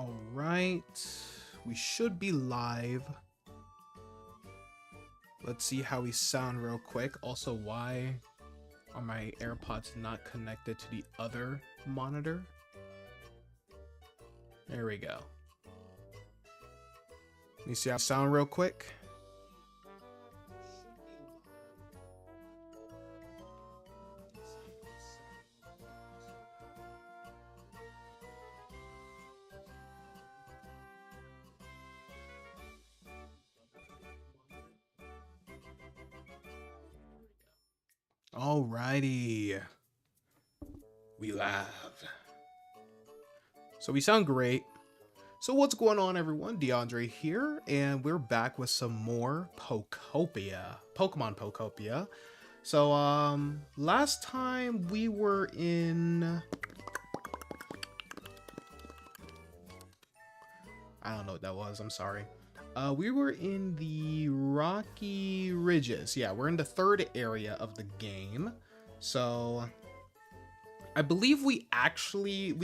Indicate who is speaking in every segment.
Speaker 1: All right, we should be live. Let's see how we sound real quick. Also, why are my AirPods not connected to the other monitor? There we go. Let me see how I sound real quick. Alrighty. We live. So we sound great. So what's going on, everyone? DeAndre here, and we're back with some more Pokopia. Pokemon Pokopia. So, last time we were in... I don't know what that was, I'm sorry. We were in the Rocky Ridges. Yeah, we're in the third area of the game. So, I believe we actually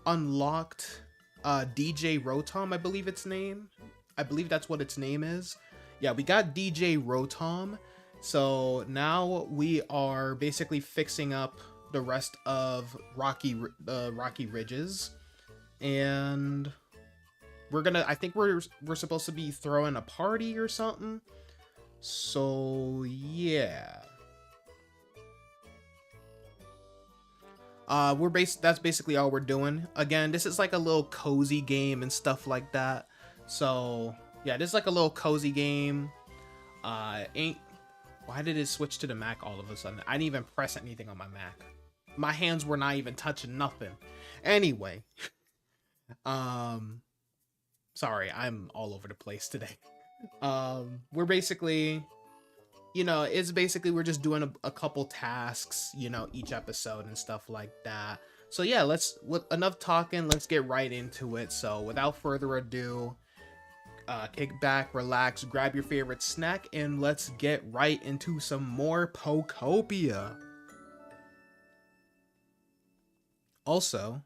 Speaker 1: unlocked DJ Rotom, I believe its name. I believe that's what its name is. Yeah, we got DJ Rotom. So now we are basically fixing up the rest of Rocky Ridges, and we're gonna. I think we're supposed to be throwing a party or something. So yeah. That's basically all we're doing. Again, this is like a little cozy game and stuff like that. So yeah, this is like a little cozy game. Why did it switch to the Mac all of a sudden? I didn't even press anything on my Mac. My hands were not even touching nothing. Anyway, sorry, I'm all over the place today. We're basically, it's basically we're just doing a couple tasks, each episode and stuff like that. So yeah, with enough talking, let's get right into it. So without further ado, kick back, relax, grab your favorite snack, and let's get right into some more Pokopia. Also,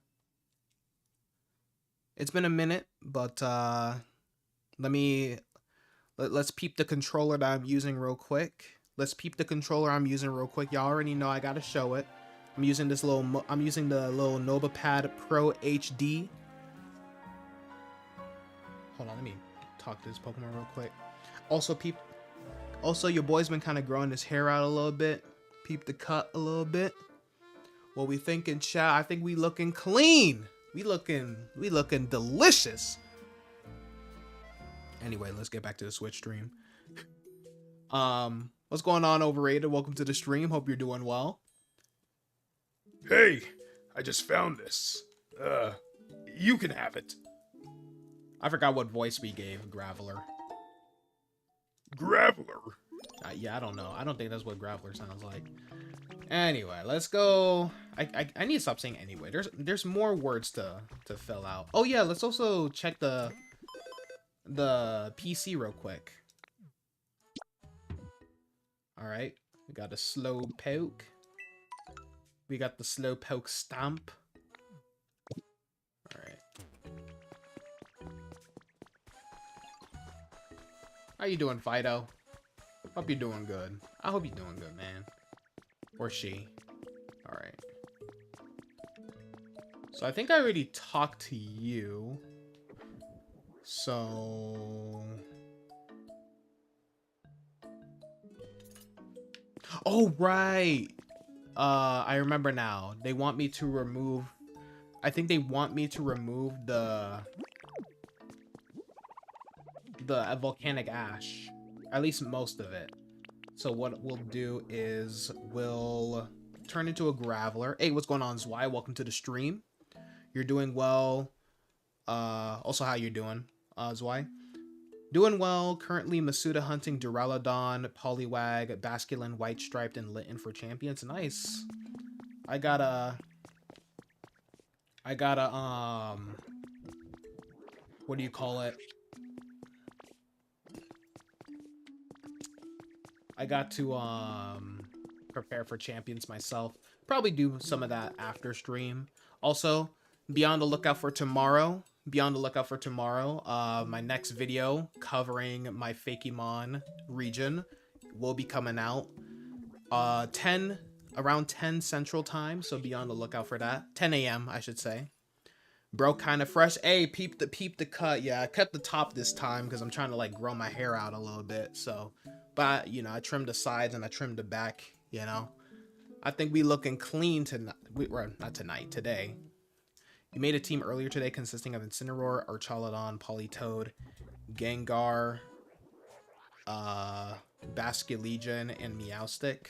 Speaker 1: it's been a minute, but let's peep the controller that I'm using real quick. Y'all already know I gotta show it. I'm using the little NovaPad Pro HD. Hold on, let me talk to this Pokemon real quick. Also your boy's been kind of growing his hair out a little bit. Peep the cut a little bit. What we thinking, chat? I think we looking clean. We looking delicious. Anyway, let's get back to the Switch stream. What's going on, Overrated? Welcome to the stream. Hope you're doing well.
Speaker 2: Hey, I just found this. You can have it.
Speaker 1: I forgot what voice we gave Graveler.
Speaker 2: Graveler?
Speaker 1: Yeah, I don't know. I don't think that's what Graveler sounds like. Anyway, let's go. I need to stop saying anyway. There's more words to fill out. Oh yeah, let's also check the PC real quick. All right, we got a Slowpoke. We got the Slowpoke stamp. All right. How you doing, Fido? Hope you're doing good. I hope you're doing good, man. Or she. All right. So I think I already talked to you. So... Oh, right! I remember now. They want me to remove... I think they want me to remove the volcanic ash. At least most of it. So what we'll do is we'll turn into a Graveler. Hey, what's going on, Zwei? Welcome to the stream. You're doing well. Also, how you doing, Zwei? Doing well. Currently, Masuda hunting Duraludon, Poliwag, Basculin, White Striped, and Litten for champions. Nice. I got a what do you call it? I got to prepare for champions myself. Probably do some of that after stream. Also, be on the lookout for tomorrow. be on the lookout for tomorrow. My next video covering my Fakemon region will be coming out. 10 around 10 Central Time, so be on the lookout for that. 10 a.m. I should say. Bro, kind of fresh. Hey, peep the cut. Yeah, I cut the top this time because I'm trying to like grow my hair out a little bit. So, but you know, I trimmed the sides and I trimmed the back. You know, I think we looking clean tonight. Well, not tonight, today. You made a team earlier today consisting of Incineroar, Archaludon, Politoed, Gengar, Basculegion, and Meowstic.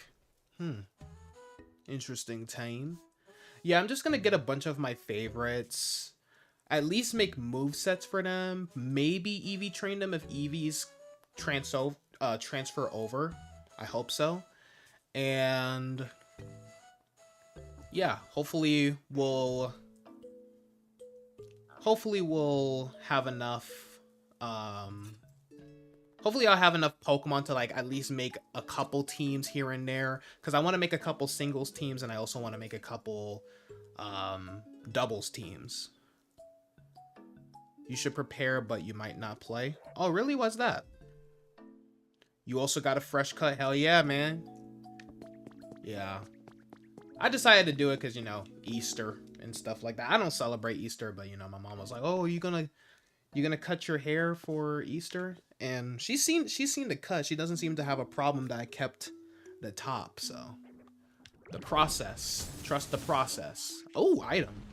Speaker 1: Interesting team. Yeah, I'm just gonna get a bunch of my favorites. At least make movesets for them. Maybe Eevee train them if Eevees transfer over. I hope so. And yeah, hopefully we'll have enough hopefully I'll have enough Pokemon to like at least make a couple teams here and there, because I want to make a couple singles teams and I also want to make a couple doubles teams. You should prepare, but you might not play. Oh, really? What's that? You also got a fresh cut? Hell yeah, man. Yeah. I decided to do it because, you know, Easter and stuff like that. I don't celebrate Easter, but, you know, my mom was like, oh, you gonna cut your hair for Easter? And she's seen the cut. She doesn't seem to have a problem that I kept the top, so. The process. Trust the process. Oh, item.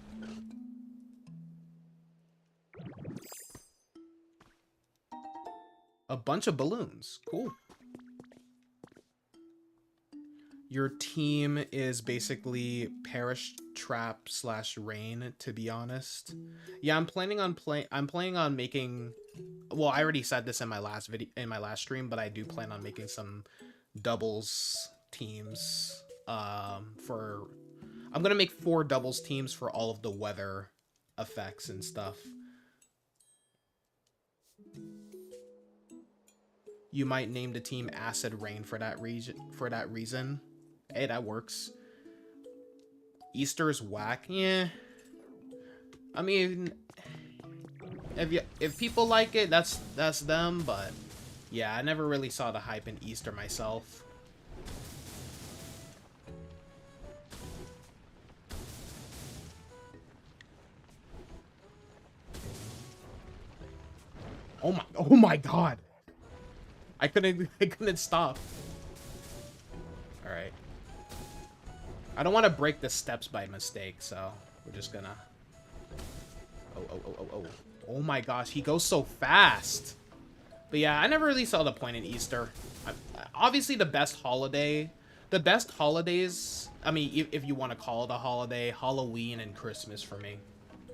Speaker 1: A bunch of balloons. Cool. Your team is basically Perish Trap / Rain, to be honest. Yeah, I'm planning on making, well, I already said this in my last stream, but I do plan on making some doubles teams I'm gonna make 4 doubles teams for all of the weather effects and stuff. You might name the team Acid Rain for that reason. Hey, that works. Easter's whack. Yeah. I mean, if people like it, that's them, but yeah, I never really saw the hype in Easter myself. Oh my god. I couldn't stop. All right. I don't want to break the steps by mistake, so we're just gonna. Oh. Oh my gosh, he goes so fast. But yeah, I never really saw the point in Easter. Obviously, the best holidays, I mean, if you want to call it a holiday, Halloween and Christmas for me.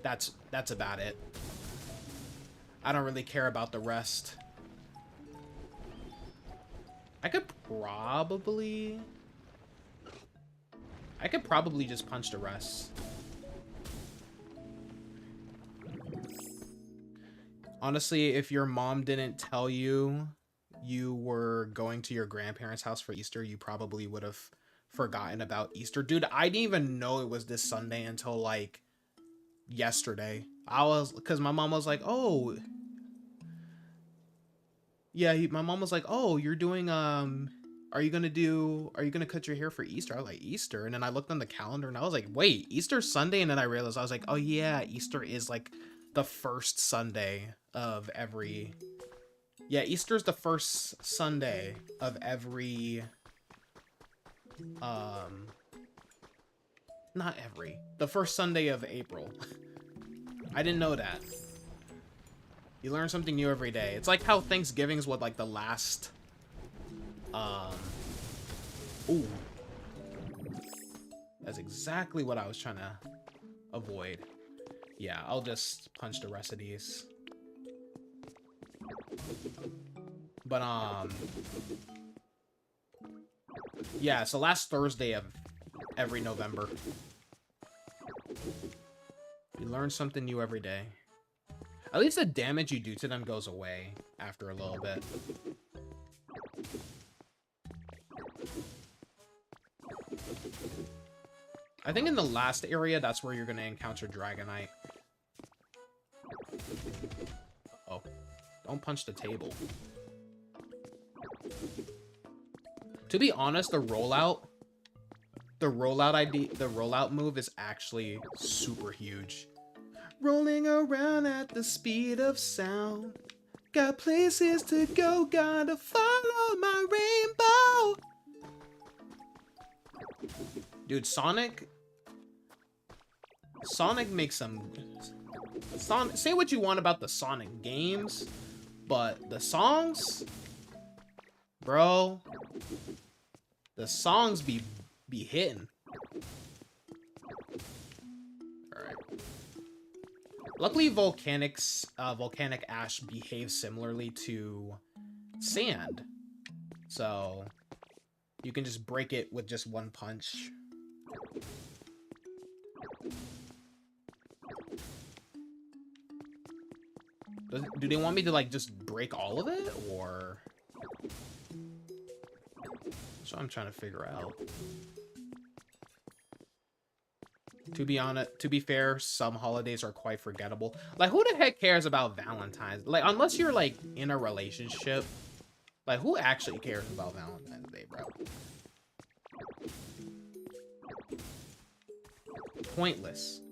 Speaker 1: That's about it. I don't really care about the rest. I could probably just punch the rest. Honestly, if your mom didn't tell you you were going to your grandparents' house for Easter, you probably would have forgotten about Easter. Dude, I didn't even know it was this Sunday until like yesterday. Because my mom was like, oh. Yeah, my mom was like, oh, you're doing, are you gonna cut your hair for Easter? I was like, Easter? And then I looked on the calendar and I was like, wait, Easter's Sunday? And then I realized, I was like, oh yeah, Easter is like the first Sunday of every, yeah, Easter's the first Sunday of every, the first Sunday of April. I didn't know that. You learn something new every day. It's like how Thanksgiving's what, like the last, ooh. That's exactly what I was trying to avoid. Yeah, I'll just punch the rest of these. But, yeah, it's the last Thursday of every November. You learn something new every day. At least the damage you do to them goes away after a little bit. I think in the last area, that's where you're going to encounter Dragonite. Oh, don't punch the table. To be honest, the rollout move is actually super huge. Rolling around at the speed of sound. Got places to go, gotta follow my rainbow. Dude, Sonic makes some... say what you want about the Sonic games, but the songs... Bro, the songs be hitting. Alright. Luckily, volcanic ash behaves similarly to sand. So, you can just break it with just one punch. Do they want me to, like, just break all of it, or... That's what I'm trying to figure out. To be fair, some holidays are quite forgettable. Like, who the heck cares about Valentine's? Like, unless you're, like, in a relationship. Like, who actually cares about Valentine's Day, bro? Pointless.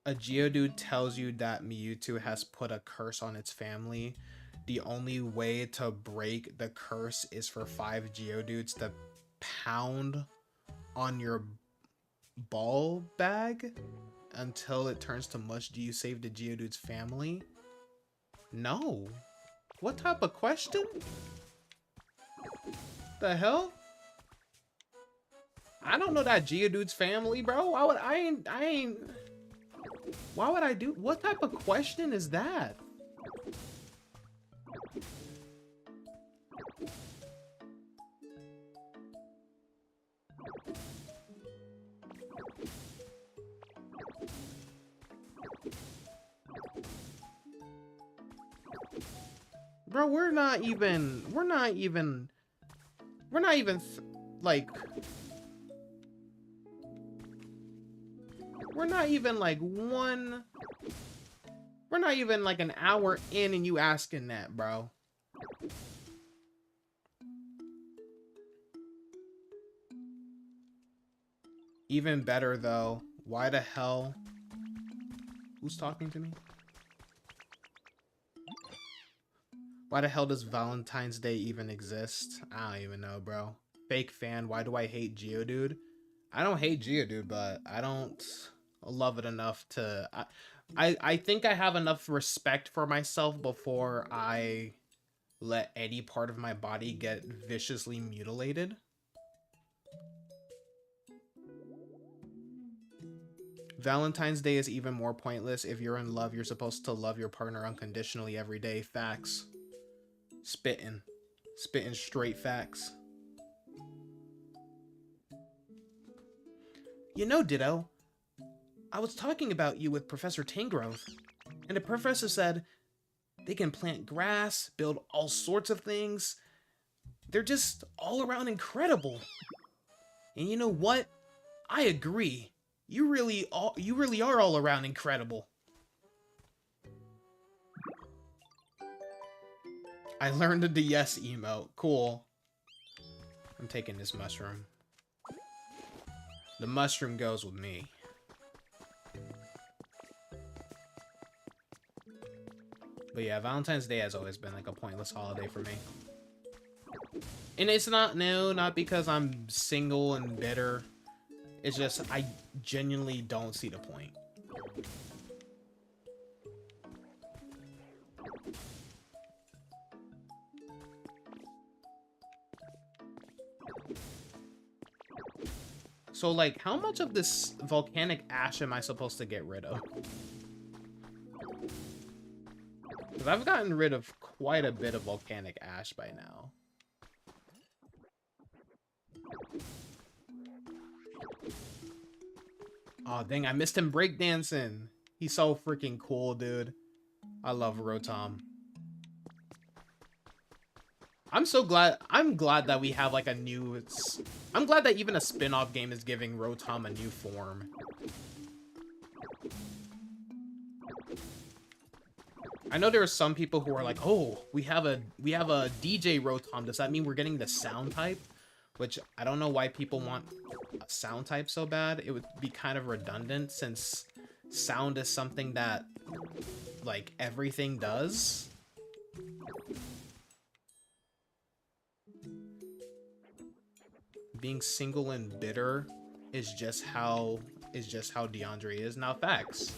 Speaker 1: A Geodude tells you that Mewtwo has put a curse on its family. The only way to break the curse is for 5 Geodudes to pound on your ball bag until it turns to mush. Do you save the Geodude's family? No. What type of question? The hell? I don't know that Geodude's family, bro. Why would I ain't why would I do? What type of question is that? Bro, we're not even like an hour in and you asking that, bro. Even better though, why the hell? Who's talking to me? Why the hell does Valentine's Day even exist? I don't even know, bro. Fake fan, why do I hate Geodude? I don't hate Geodude, but I don't love it enough to... I think I have enough respect for myself before I let any part of my body get viciously mutilated. Valentine's Day is even more pointless. If you're in love, you're supposed to love your partner unconditionally every day. Facts. Spitting straight facts. You know, Ditto, I was talking about you with Professor Tangrowth, and the professor said they can plant grass, build all sorts of things. They're just all around incredible. And you know what? I agree. You really are all around incredible. I learned the yes emote. Cool. I'm taking this mushroom. The mushroom goes with me. But yeah, Valentine's Day has always been like a pointless holiday for me. And it's not because I'm single and bitter. It's just I genuinely don't see the point. So, like, how much of this volcanic ash am I supposed to get rid of? Because I've gotten rid of quite a bit of volcanic ash by now. Oh, dang, I missed him breakdancing. He's so freaking cool, dude. I love Rotom. I'm so glad. I'm glad that we have like a new. I'm glad that even a spin-off game is giving Rotom a new form. I know there are some people who are like, "Oh, we have a DJ Rotom. Does that mean we're getting the sound type?" Which I don't know why people want a sound type so bad. It would be kind of redundant since sound is something that like everything does. Being single and bitter is just how DeAndre is. Now facts.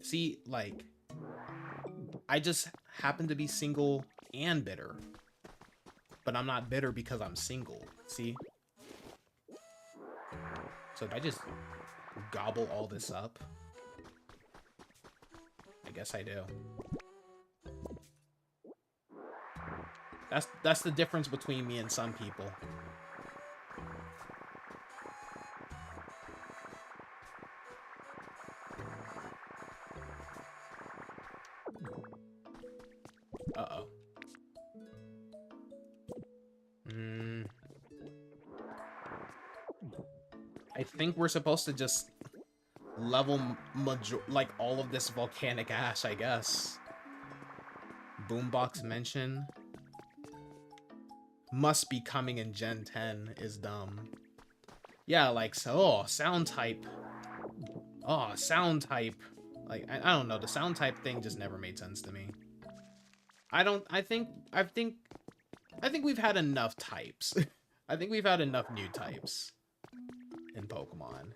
Speaker 1: See, like, I just happen to be single and bitter. But I'm not bitter because I'm single. See? So if I just gobble all this up, I guess I do. That's the difference between me and some people. Uh-oh. I think we're supposed to just level like all of this volcanic ash, I guess. Boombox mention. Must be coming in Gen 10 is dumb. Yeah, like, so, oh, sound type. Oh, sound type. Like, I don't know. The sound type thing just never made sense to me. I think we've had enough types. I think we've had enough new types in Pokemon.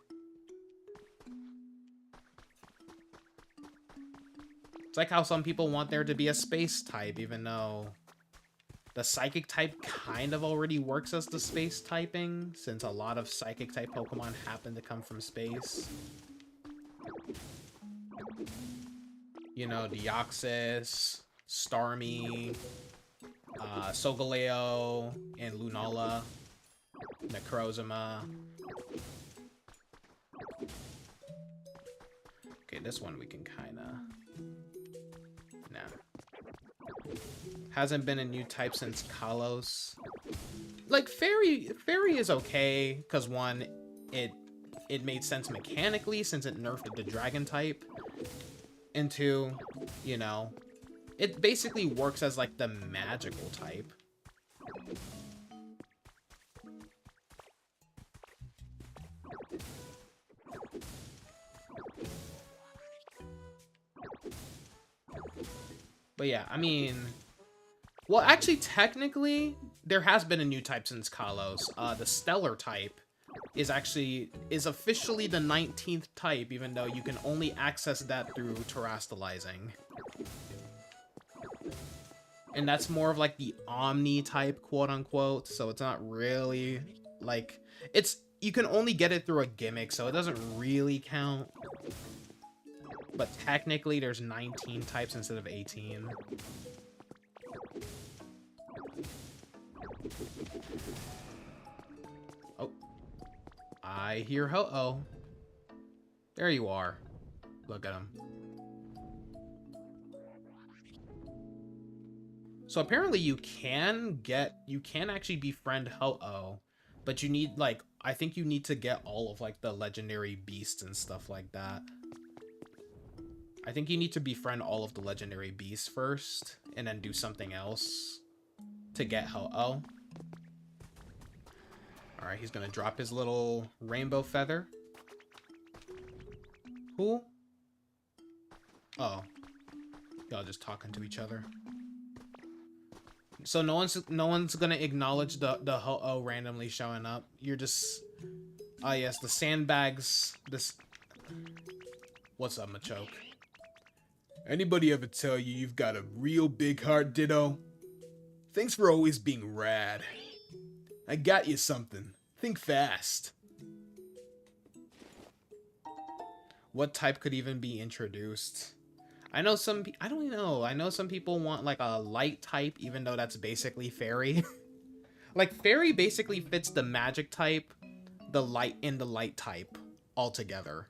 Speaker 1: It's like how some people want there to be a space type, even though the psychic type kind of already works as the space typing, since a lot of psychic type Pokemon happen to come from space. You know, Deoxys, Starmie, Solgaleo, and Lunala, Necrozma. Okay, this one we can kinda... Nah. Hasn't been a new type since Kalos. Like, Fairy is okay, because one, it made sense mechanically since it nerfed the Dragon type. And two, you know, it basically works as like the magical type. But yeah, I mean, well, actually, technically, there has been a new type since Kalos. The Stellar type is officially the 19th type, even though you can only access that through terastallizing. And that's more of like the Omni type, quote unquote, so it's not really like, you can only get it through a gimmick, so it doesn't really count. But technically there's 19 types instead of 18. Oh. I hear Ho-Oh. There you are. Look at him. So apparently you can actually befriend Ho-Oh, but you need, like, I think you need to get all of, like, the legendary beasts and stuff like that. I think you need to befriend all of the legendary beasts first, and then do something else to get Ho-Oh. Alright, he's gonna drop his little rainbow feather. Cool. Oh. Y'all just talking to each other. So no one's gonna acknowledge the Ho-Oh randomly showing up. You're just... Ah, yes, the sandbags... This... What's up, Machoke? Anybody ever tell you you've got a real big heart, Ditto? Thanks for always being rad. I got you something. Think fast. What type could even be introduced? I know some... I don't know. I know some people want, like, a light type, even though that's basically fairy. Like, fairy basically fits the magic type, the light, and the light type all together.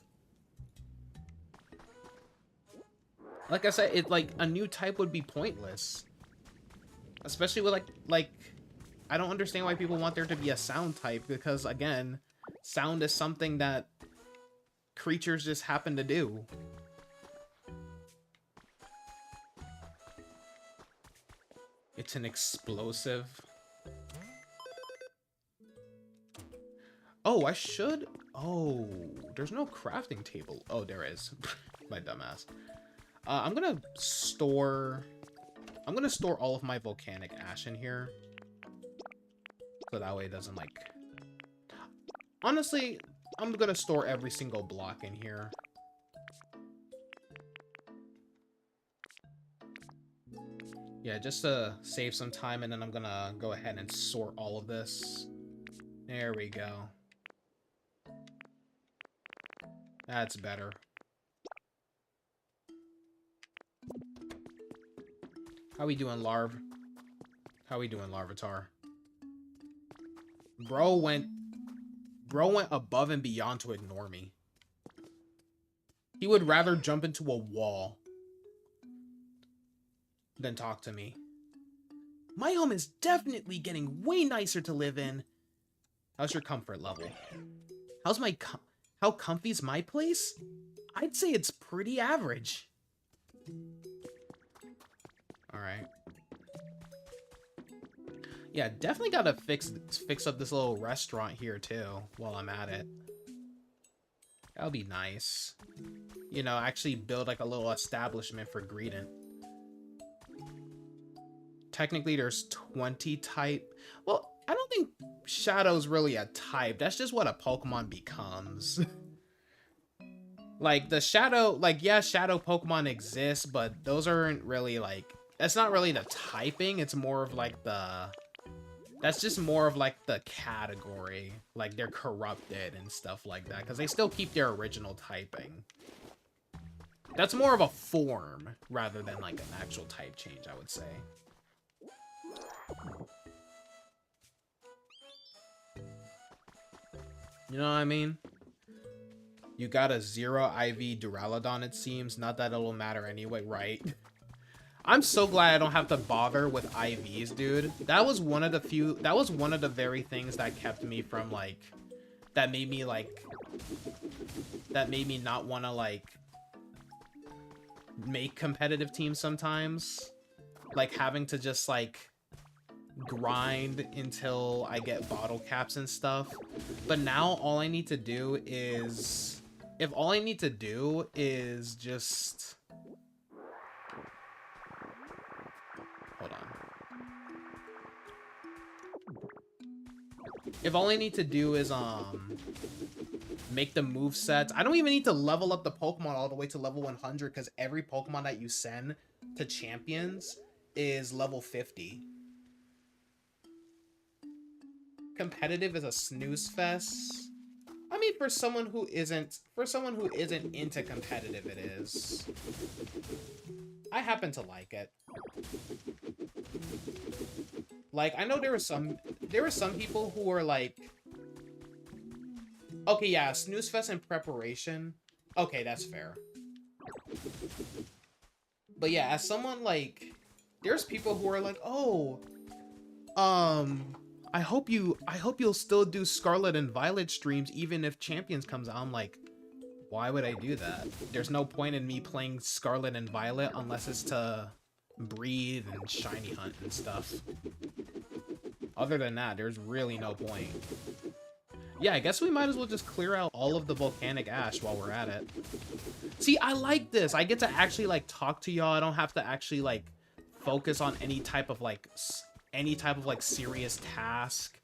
Speaker 1: Like I said, it like a new type would be pointless. Especially with like I don't understand why people want there to be a sound type, because again, sound is something that creatures just happen to do. It's an explosive. Oh, I should. Oh, there's no crafting table. Oh, there is. My dumbass. I'm gonna store all of my volcanic ash in here, so that way it doesn't like. Honestly, I'm gonna store every single block in here. Yeah, just to save some time, and then I'm gonna go ahead and sort all of this. There we go. That's better. How we doing, Larv? How we doing, Larvitar? Bro went above and beyond to ignore me. He would rather jump into a wall than talk to me. My home is definitely getting way nicer to live in. How's your comfort level? How comfy's my place? I'd say it's pretty average. Alright. Yeah, definitely gotta fix up this little restaurant here too while I'm at it. That'll be nice. You know, actually build like a little establishment for greeting. Technically there's 20 type. Well, I don't think Shadow's really a type. That's just what a Pokemon becomes. Like the Shadow, like yeah, Shadow Pokemon exists, but those aren't really like, that's not really the typing. It's more of like that's just more of like the category. Like they're corrupted and stuff like that, because they still keep their original typing. That's more of a form rather than like an actual type change, I would say. You know what I mean? You got a 0 IV Duraludon, it seems. Not that it'll matter anyway, right? I'm so glad I don't have to bother with IVs, dude. That was one of the very things that kept me from, like, that made me not want to, like, make competitive teams sometimes. Like, having to just, like, grind until I get bottle caps and stuff. But now all I need to do is, if all I need to do is just, hold on. If all I need to do is make the move sets, I don't even need to level up the Pokemon all the way to level 100, because every Pokemon that you send to champions is level 50. Competitive is a snooze fest. I mean, for someone who isn't into competitive, it is. I happen to like it. Like, I know there were some people who were like, okay, yeah, snooze fest in preparation. Okay, that's fair. But yeah, as someone like, there's people who are like, oh, I hope you'll still do Scarlet and Violet streams even if Champions comes out. I'm like, why would I do that? There's no point in me playing Scarlet and Violet unless it's to breed and shiny hunt and stuff. Other than that, there's really no point. Yeah, I guess we might as well just clear out all of the volcanic ash while we're at it. See, I like this. I get to actually like talk to y'all. I don't have to actually like focus on any type of like serious task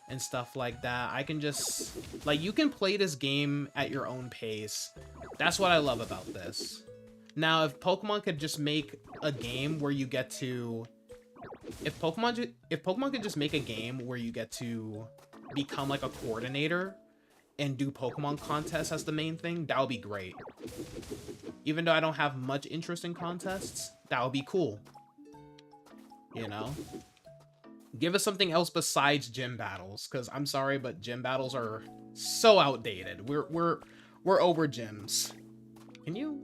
Speaker 1: and stuff like that. I can just, like, you can play this game at your own pace. That's what I love about this. Now, if Pokemon could just make a game where you get to, if Pokemon could just make a game where you get to become like a coordinator and do Pokemon contests as the main thing, that would be great. Even though I don't have much interest in contests, that would be cool. You know? Give us something else besides gym battles, because I'm sorry, but gym battles are so outdated. We're over gyms. Can you?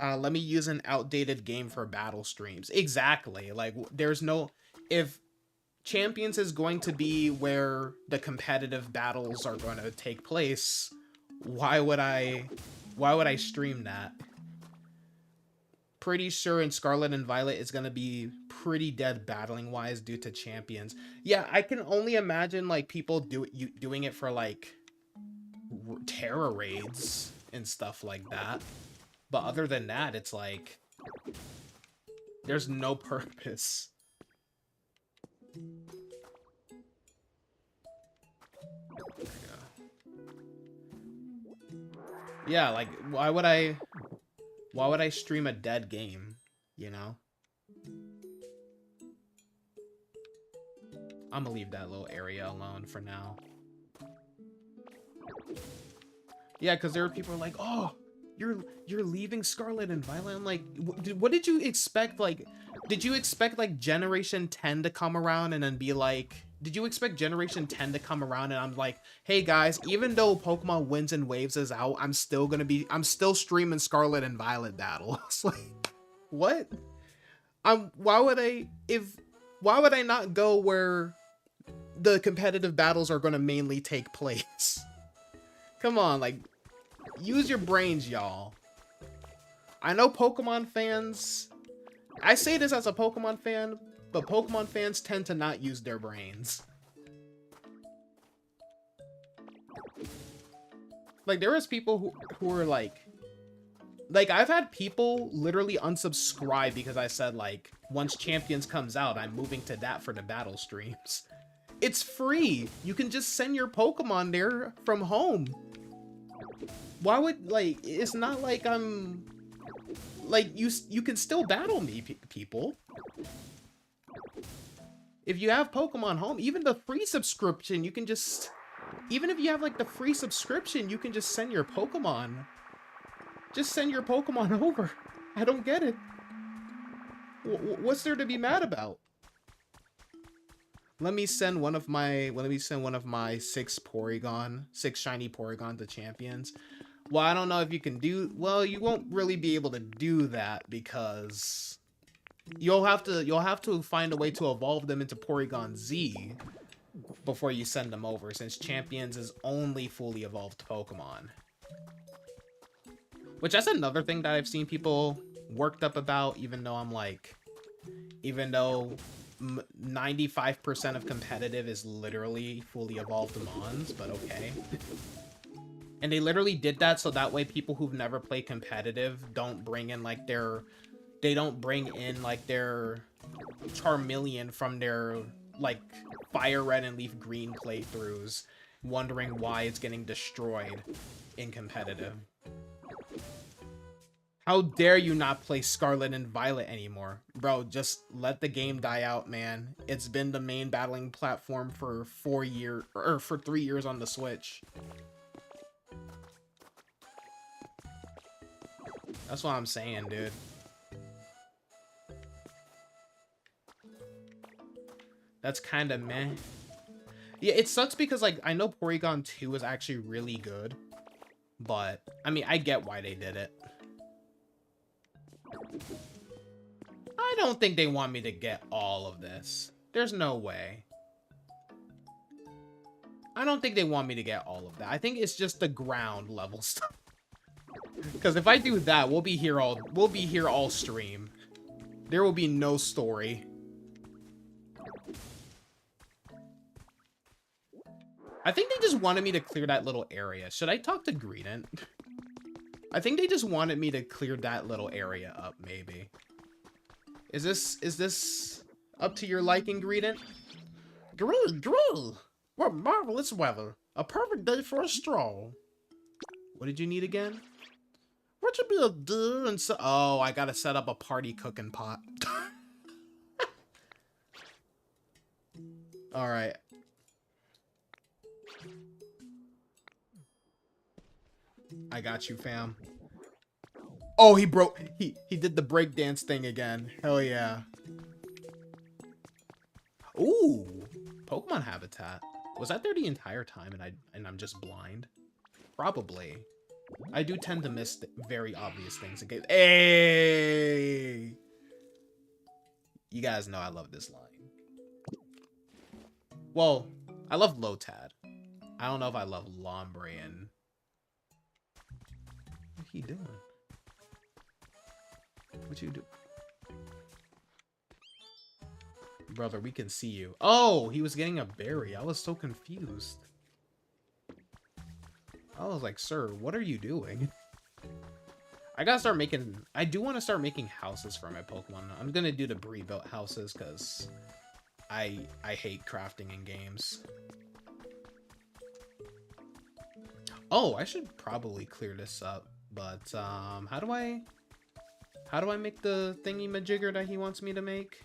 Speaker 1: let me use an outdated game for battle streams. Exactly. Like, there's no... If Champions is going to be where the competitive battles are going to take place, why would I stream that? Pretty sure in Scarlet and Violet it's going to be pretty dead battling wise due to Champions. Yeah, I can only imagine like people doing it for like terror raids and stuff like that. But other than that, it's like there's no purpose. Yeah, like why would I stream a dead game, you know? I'm gonna leave that little area alone for now. Yeah, because there are people like, oh, you're leaving Scarlet and Violet. I'm like, what did you expect? Like, did you expect like Generation 10 to come around and then be like, did you expect Generation 10 to come around and I'm like, hey guys, even though Pokemon Winds and Waves is out, I'm still streaming Scarlet and Violet battles. Like, what? Why would I not go where the competitive battles are gonna mainly take place? Come on, like, use your brains, y'all. I know Pokemon fans... I say this as a Pokemon fan, but Pokemon fans tend to not use their brains. Like, there is people who are like... Like, I've had people literally unsubscribe because I said, like, once Champions comes out, I'm moving to that for the battle streams. It's free! You can just send your Pokemon there from home. Why would, like, it's not like I'm... Like, you can still battle me, people. If you have Pokemon Home, even the free subscription, you can just... Even if you have, like, the free subscription, you can just send your Pokemon. Just send your Pokemon over. I don't get it. What's there to be mad about? Let me send one of my 6 shiny Porygon to Champions. Well, I don't know if you can do... Well, you won't really be able to do that because you'll have to find a way to evolve them into Porygon Z before you send them over, since Champions is only fully evolved Pokemon. Which, that's another thing that I've seen people worked up about, even though 95% of competitive is literally fully evolved Mons, but okay. And they literally did that so that way people who've never played competitive don't bring in like their Charmeleon from their like Fire Red and Leaf Green playthroughs, wondering why it's getting destroyed in competitive. How dare you not play Scarlet and Violet anymore? Bro, just let the game die out, man. It's been the main battling platform for 4 years, or for 3 years on the Switch. That's what I'm saying, dude. That's kind of meh. Yeah, it sucks because, like, I know Porygon 2 is actually really good. But, I mean, I get why they did it. I don't think they want me to get all of this. There's no way. I don't think they want me to get all of that. I think it's just the ground level stuff. Because if I do that, we'll be here all stream. There will be no story. I think they just wanted me to clear that little area. Should I talk to Greedent? I think they just wanted me to clear that little area up, maybe. Is this up to your liking, Greedent? Gree! What marvelous weather. A perfect day for a stroll. What did you need again? What should be a deer and so... Oh, I gotta set up a party cooking pot. Alright. I got you, fam. Oh, he did the breakdance thing again. Hell yeah. Ooh, Pokemon habitat. Was that there the entire time and I'm just blind? Probably. I do tend to miss very obvious things. Okay. Hey! You guys know I love this line. Well, I love Lotad. I don't know if I love Lombre and... What he doing? What you do? Brother, we can see you. Oh, he was getting a berry. I was so confused. I was like, sir, what are you doing? I gotta start making... I do want to start making houses for my Pokemon. I'm gonna do the pre-built houses because I hate crafting in games. Oh, I should probably clear this up, but how do I make the thingy majigger that he wants me to make?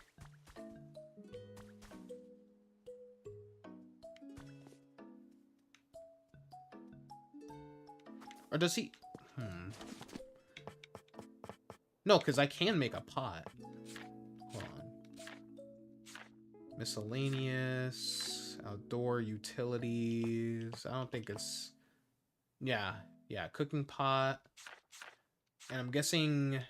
Speaker 1: Or does he? No, because I can make a pot. Hold on. Miscellaneous, outdoor utilities. I don't think it's... Yeah, cooking pot. And I'm guessing...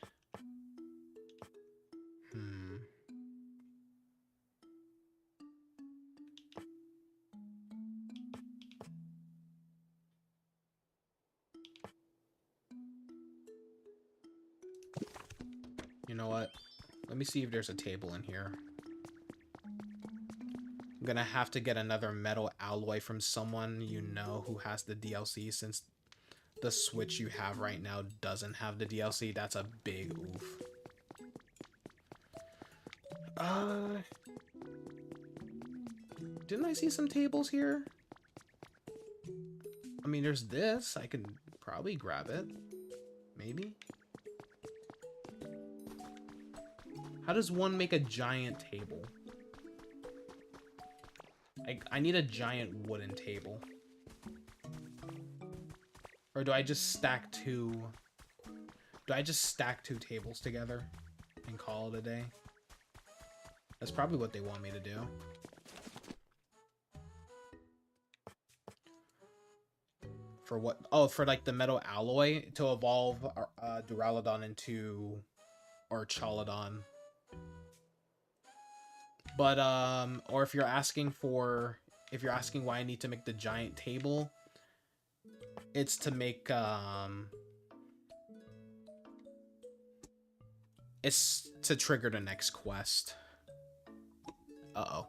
Speaker 1: You know what? Let me see if there's a table in here. I'm gonna have to get another metal alloy from someone you know who has the DLC, since the Switch you have right now doesn't have the DLC. That's a big oof. Didn't I see some tables here? I mean, there's this. I can probably grab it. Maybe. How does one make a giant table? I need a giant wooden table. Or do I just stack two... Do I just stack two tables together and call it a day? That's probably what they want me to do. For what? Oh, for like the metal alloy to evolve Duraludon into Archaludon. But or if you're asking why I need to make the giant table, it's to make it's to trigger the next quest. Uh-oh.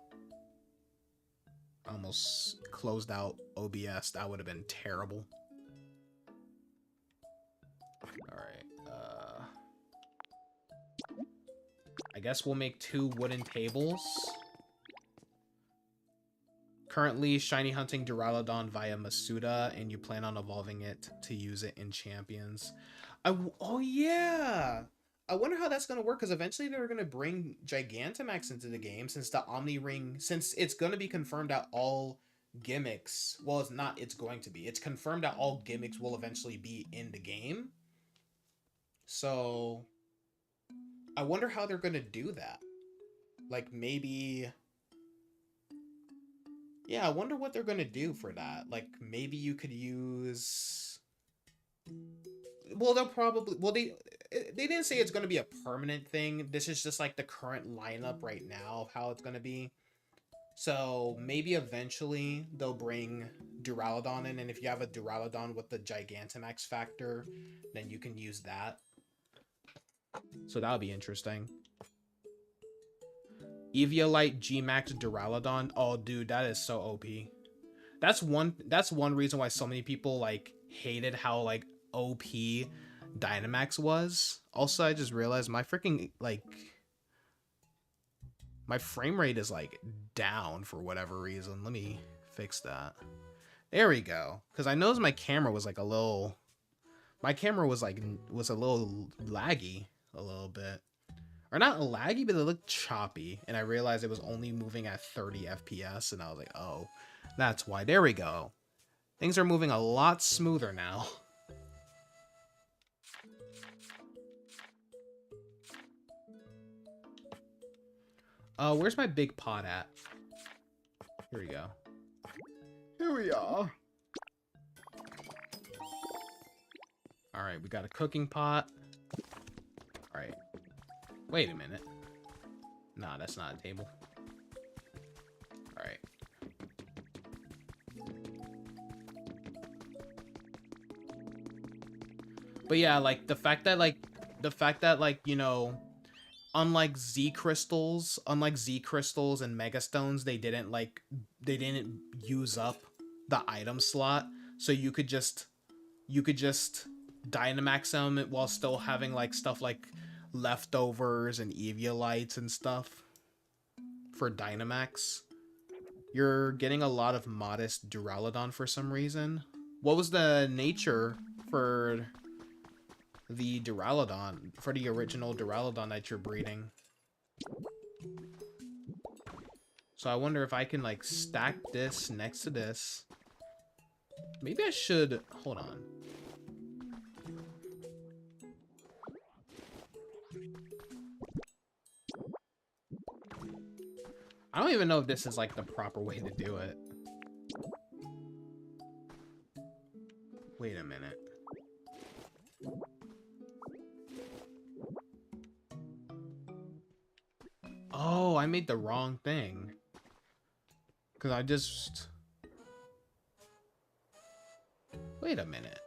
Speaker 1: Almost closed out OBS. That would have been terrible. Alright, I guess we'll make 2 wooden tables. Currently shiny hunting Duraludon via Masuda, and you plan on evolving it to use it in Champions. Oh yeah! I wonder how that's going to work, because eventually they're going to bring Gigantamax into the game, since the Omni Ring, since it's going to be confirmed that all gimmicks, well, it's not, it's going to be, it's confirmed that all gimmicks will eventually be in the game. So, I wonder how they're going to do that. Like, maybe... Yeah, I wonder what they're going to do for that. Like, maybe you could use... Well, they'll probably... Well, they didn't say it's going to be a permanent thing. This is just, like, the current lineup right now of how it's going to be. So, maybe eventually they'll bring Duraludon in, and if you have a Duraludon with the Gigantamax factor, then you can use that. So that would be interesting. Eviolite G-Max Duraludon. Oh, dude, that is so OP. That's one reason why so many people, like, hated how, like, OP Dynamax was. Also, I just realized my freaking, like... My frame rate is, like, down for whatever reason. Let me fix that. There we go. Because I noticed my camera was, like, a little... My camera was, like, was a little laggy. A little bit. Or not laggy, but it looked choppy. And I realized it was only moving at 30 FPS. And I was like, oh, that's why. There we go. Things are moving a lot smoother now. Where's my big pot at? Here we go. Here we are. Alright, we got a cooking pot. Alright. Wait a minute. Nah, that's not a table. Alright. But yeah, like, the fact that, like, you know, unlike Z crystals and Mega Stones, they didn't use up the item slot, so you could just Dynamax them while still having like stuff like leftovers and Eviolites and stuff for Dynamax. You're getting a lot of modest Duraludon for some reason. What was the nature for the Duraludon, for the original Duraludon that you're breeding? So I wonder if I can like stack this next to this. Maybe I should, hold on. I don't even know if this is like the proper way to do it. Wait a minute. Oh, I made the wrong thing. Because I just... Wait a minute.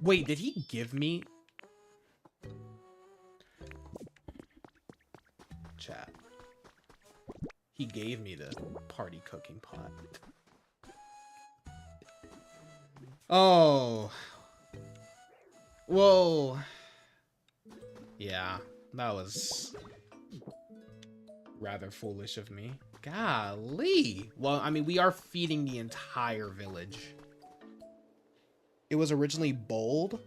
Speaker 1: Wait, did he give me... Chat. He gave me the party cooking pot. Oh. Whoa. Yeah, that was rather foolish of me. Golly. Well, I mean, we are feeding the entire village. It was originally bold?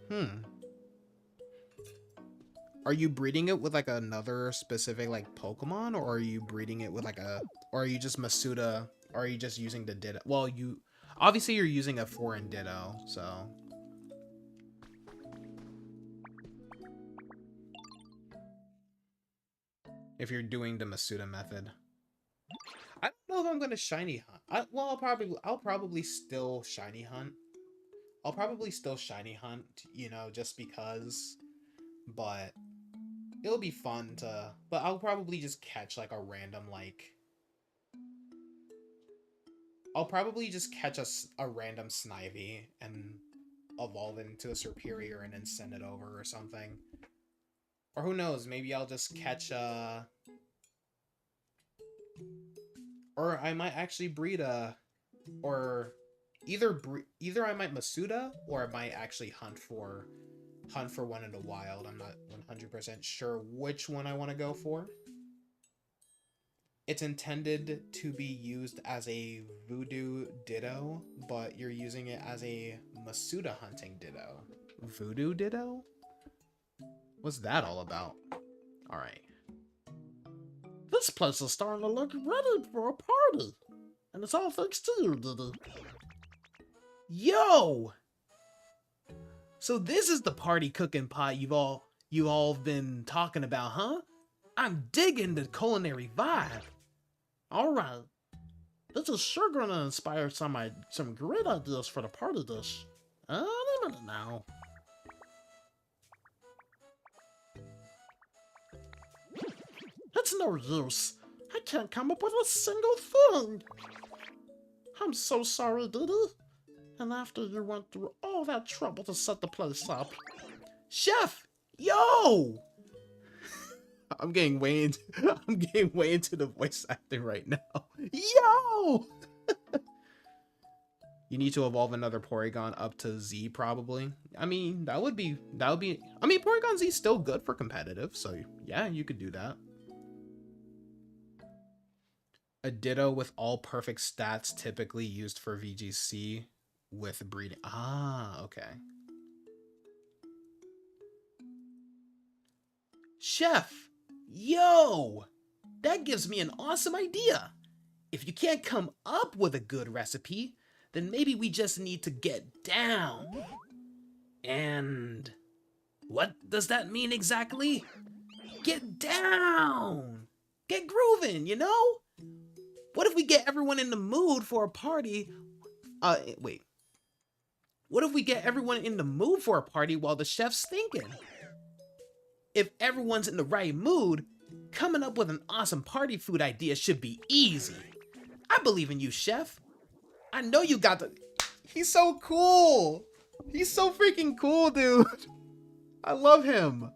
Speaker 1: Are you breeding it with like another specific like Pokemon, or are you breeding it with like a, or are you just Masuda, or are you just using the Ditto? Well, you obviously you're using a foreign Ditto, so if you're doing the Masuda method. I don't know if I'm gonna shiny hunt. I'll probably still shiny hunt. I'll probably still shiny hunt, you know, just because, but it'll be fun to, but I'll probably just catch like a random like, I'll probably just catch a random Snivy and evolve it into a Superior and then send it over or something. Or who knows, maybe I'll just catch a, or I might actually breed a, or either I might Masuda, or I might actually hunt for one in the wild. I'm not 100% sure which one I want to go for. It's intended to be used as a Voodoo Ditto, but you're using it as a Masuda hunting Ditto. Voodoo Ditto? What's that all about? Alright. This place is starting to look ready for a party. And it's all thanks to you, Diddy. Yo! So this is the party cooking pot you all been talking about, huh? I'm digging the culinary vibe. Alright. This is sure gonna inspire some great ideas for the party dish. Any minute now. It's no use. I can't come up with a single thing. I'm so sorry, Diddy. And after you went through all that trouble to set the place up. Chef! Yo! I'm getting way into the voice acting right now. Yo! You need to evolve another Porygon up to Z probably. I mean, that would be I mean, Porygon Z is still good for competitive, so yeah, you could do that. A Ditto with all perfect stats typically used for VGC with breeding. Ah, okay. Chef! Yo! That gives me an awesome idea! If you can't come up with a good recipe, then maybe we just need to get down. And what does that mean exactly? Get down! Get grooving, you know? What if we get everyone in the mood for a party? Wait. What if we get everyone in the mood for a party while the chef's thinking? If everyone's in the right mood, coming up with an awesome party food idea should be easy. I believe in you, chef. I know you got the... He's so cool. He's so freaking cool, dude. I love him.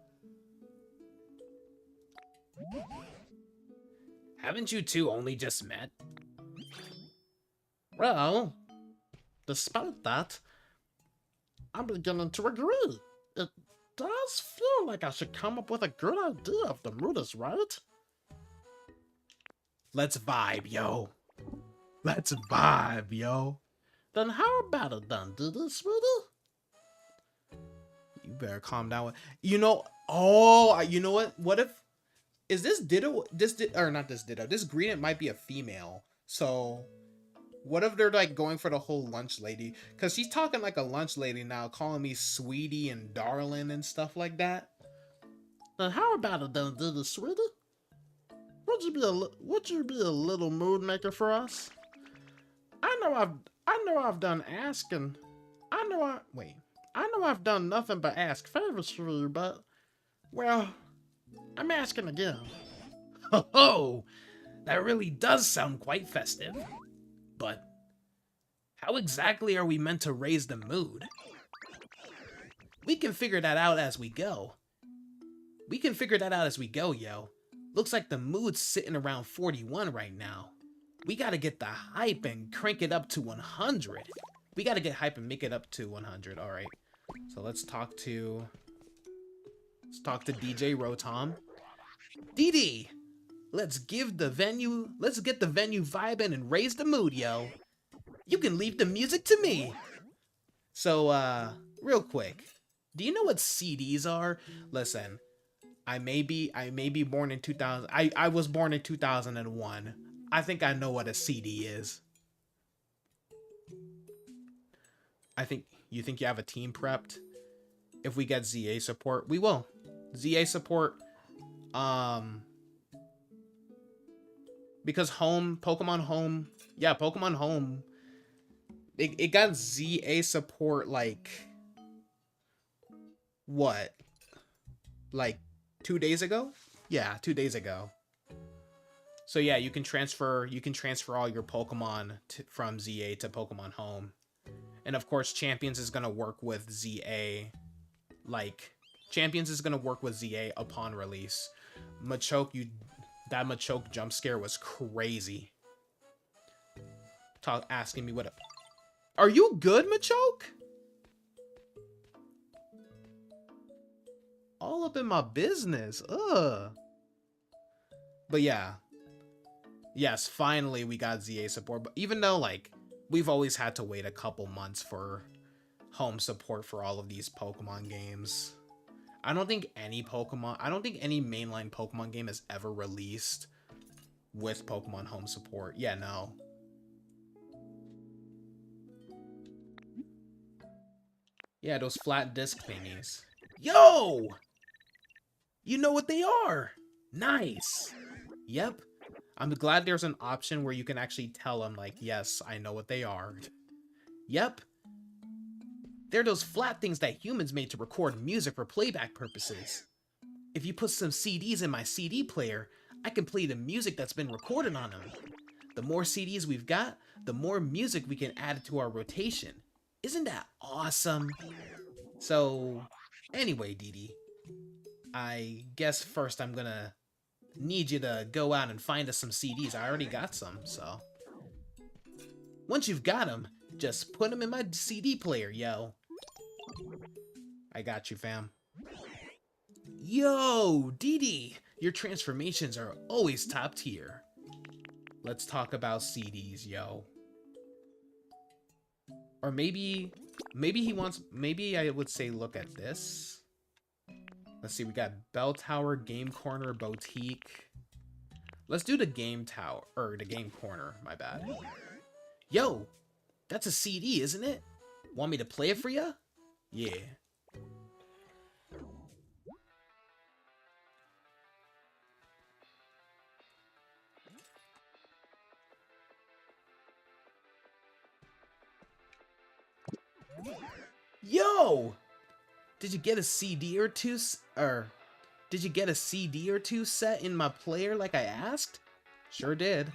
Speaker 1: Haven't you two only just met? Well, despite that, I'm beginning to agree. It does feel like I should come up with a good idea if the mood is right. Let's vibe, yo. Let's vibe, yo. Then how about it then, Diddy, sweetie? You better calm down. You know, oh, you know what? What if, is this Ditto, or not this Ditto, this Green, it might be a female. So, what if they're like going for the whole lunch lady? Because she's talking like a lunch lady now, calling me sweetie and darling and stuff like that. Then how about it then, Diddy, sweetie? Would you be a little mood maker for us? I know I've done asking. I know I've done nothing but ask favors for you, but well, I'm asking again. Oh, that really does sound quite festive. But how exactly are we meant to raise the mood? We can figure that out as we go. Yo. Looks like the mood's sitting around 41 right now. We gotta get the hype and crank it up to 100. We gotta get hype and make it up to 100. All right. So let's talk to DJ Rotom. DD, let's get the venue vibing and raise the mood, yo. You can leave the music to me. So, real quick, do you know what CDs are? Listen, I may be born in 2000. I was born in 2001. I think I know what a CD is. You think you have a team prepped? If we get ZA support, we will. ZA support, because Pokemon Home, it got ZA support like, what? Like 2 days ago? Yeah, 2 days ago. So yeah, you can transfer all your Pokemon from ZA to Pokemon Home. And of course, Champions is going to work with ZA. Champions is going to work with ZA upon release. That Machoke jump scare was crazy. Asking me what Are you good, Machoke? All up in my business. Ugh. But yeah. Yes, finally we got ZA support. But even though, like, we've always had to wait a couple months for home support for all of these Pokemon games. I don't think any mainline Pokemon game has ever released with Pokemon Home support. Yeah, no. Yeah, those flat disc thingies. Yo! You know what they are! Nice! Yep. I'm glad there's an option where you can actually tell them, like, yes, I know what they are. Yep. They're those flat things that humans made to record music for playback purposes. If you put some CDs in my CD player, I can play the music that's been recorded on them. The more CDs we've got, the more music we can add to our rotation. Isn't that awesome? So, anyway, Didi, I guess first I'm gonna need you to go out and find us some CDs. I already got some, so. Once you've got them, just put them in my CD player, yo. I got you, fam. Yo, Didi, your transformations are always top tier. Let's talk about CDs, yo. Or maybe I would say look at this. Let's see, we got Bell Tower, Game Corner, Boutique. Let's do the Game Tower, or the Game Corner, my bad. Yo, that's a CD, isn't it? Want me to play it for ya? Yeah. Yo! Did you get a CD or two, did you get a CD or two set in my player like I asked? Sure did.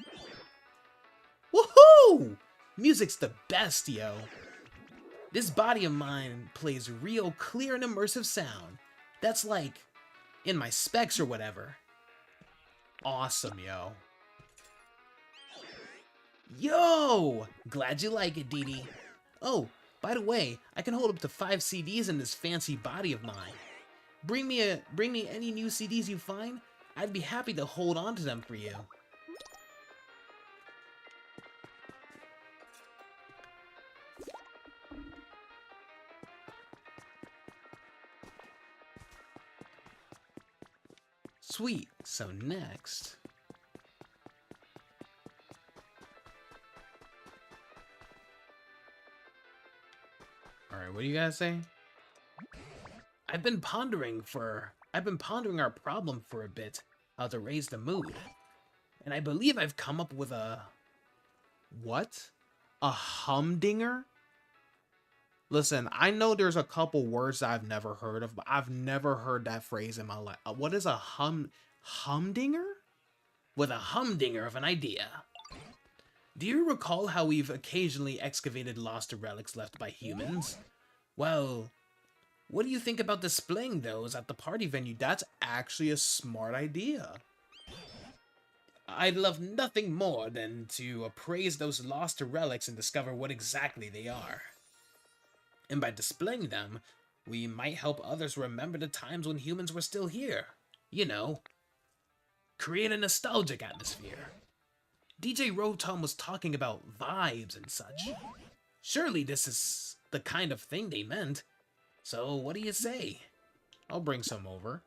Speaker 1: Woohoo! Music's the best, yo. This body of mine plays real clear and immersive sound. That's like in my specs or whatever. Awesome, yo. Yo! Glad you like it, Dee Dee. Oh, by the way, I can hold up to 5 CDs in this fancy body of mine. Bring me any new CDs you find. I'd be happy to hold on to them for you. Sweet. So next... Alright, what do you guys say? I've been pondering our problem for a bit, how to raise the mood. And I believe I've come up with a... What? A humdinger? Listen, I know there's a couple words that I've never heard of, but I've never heard that phrase in my life. What is a humdinger? With a humdinger of an idea. Do you recall how we've occasionally excavated lost relics left by humans? Well, what do you think about displaying those at the party venue? That's actually a smart idea. I'd love nothing more than to appraise those lost relics and discover what exactly they are. And by displaying them, we might help others remember the times when humans were still here. You know, create a nostalgic atmosphere. DJ Rotom was talking about vibes and such. Surely this is the kind of thing they meant. So what do you say? I'll bring some over.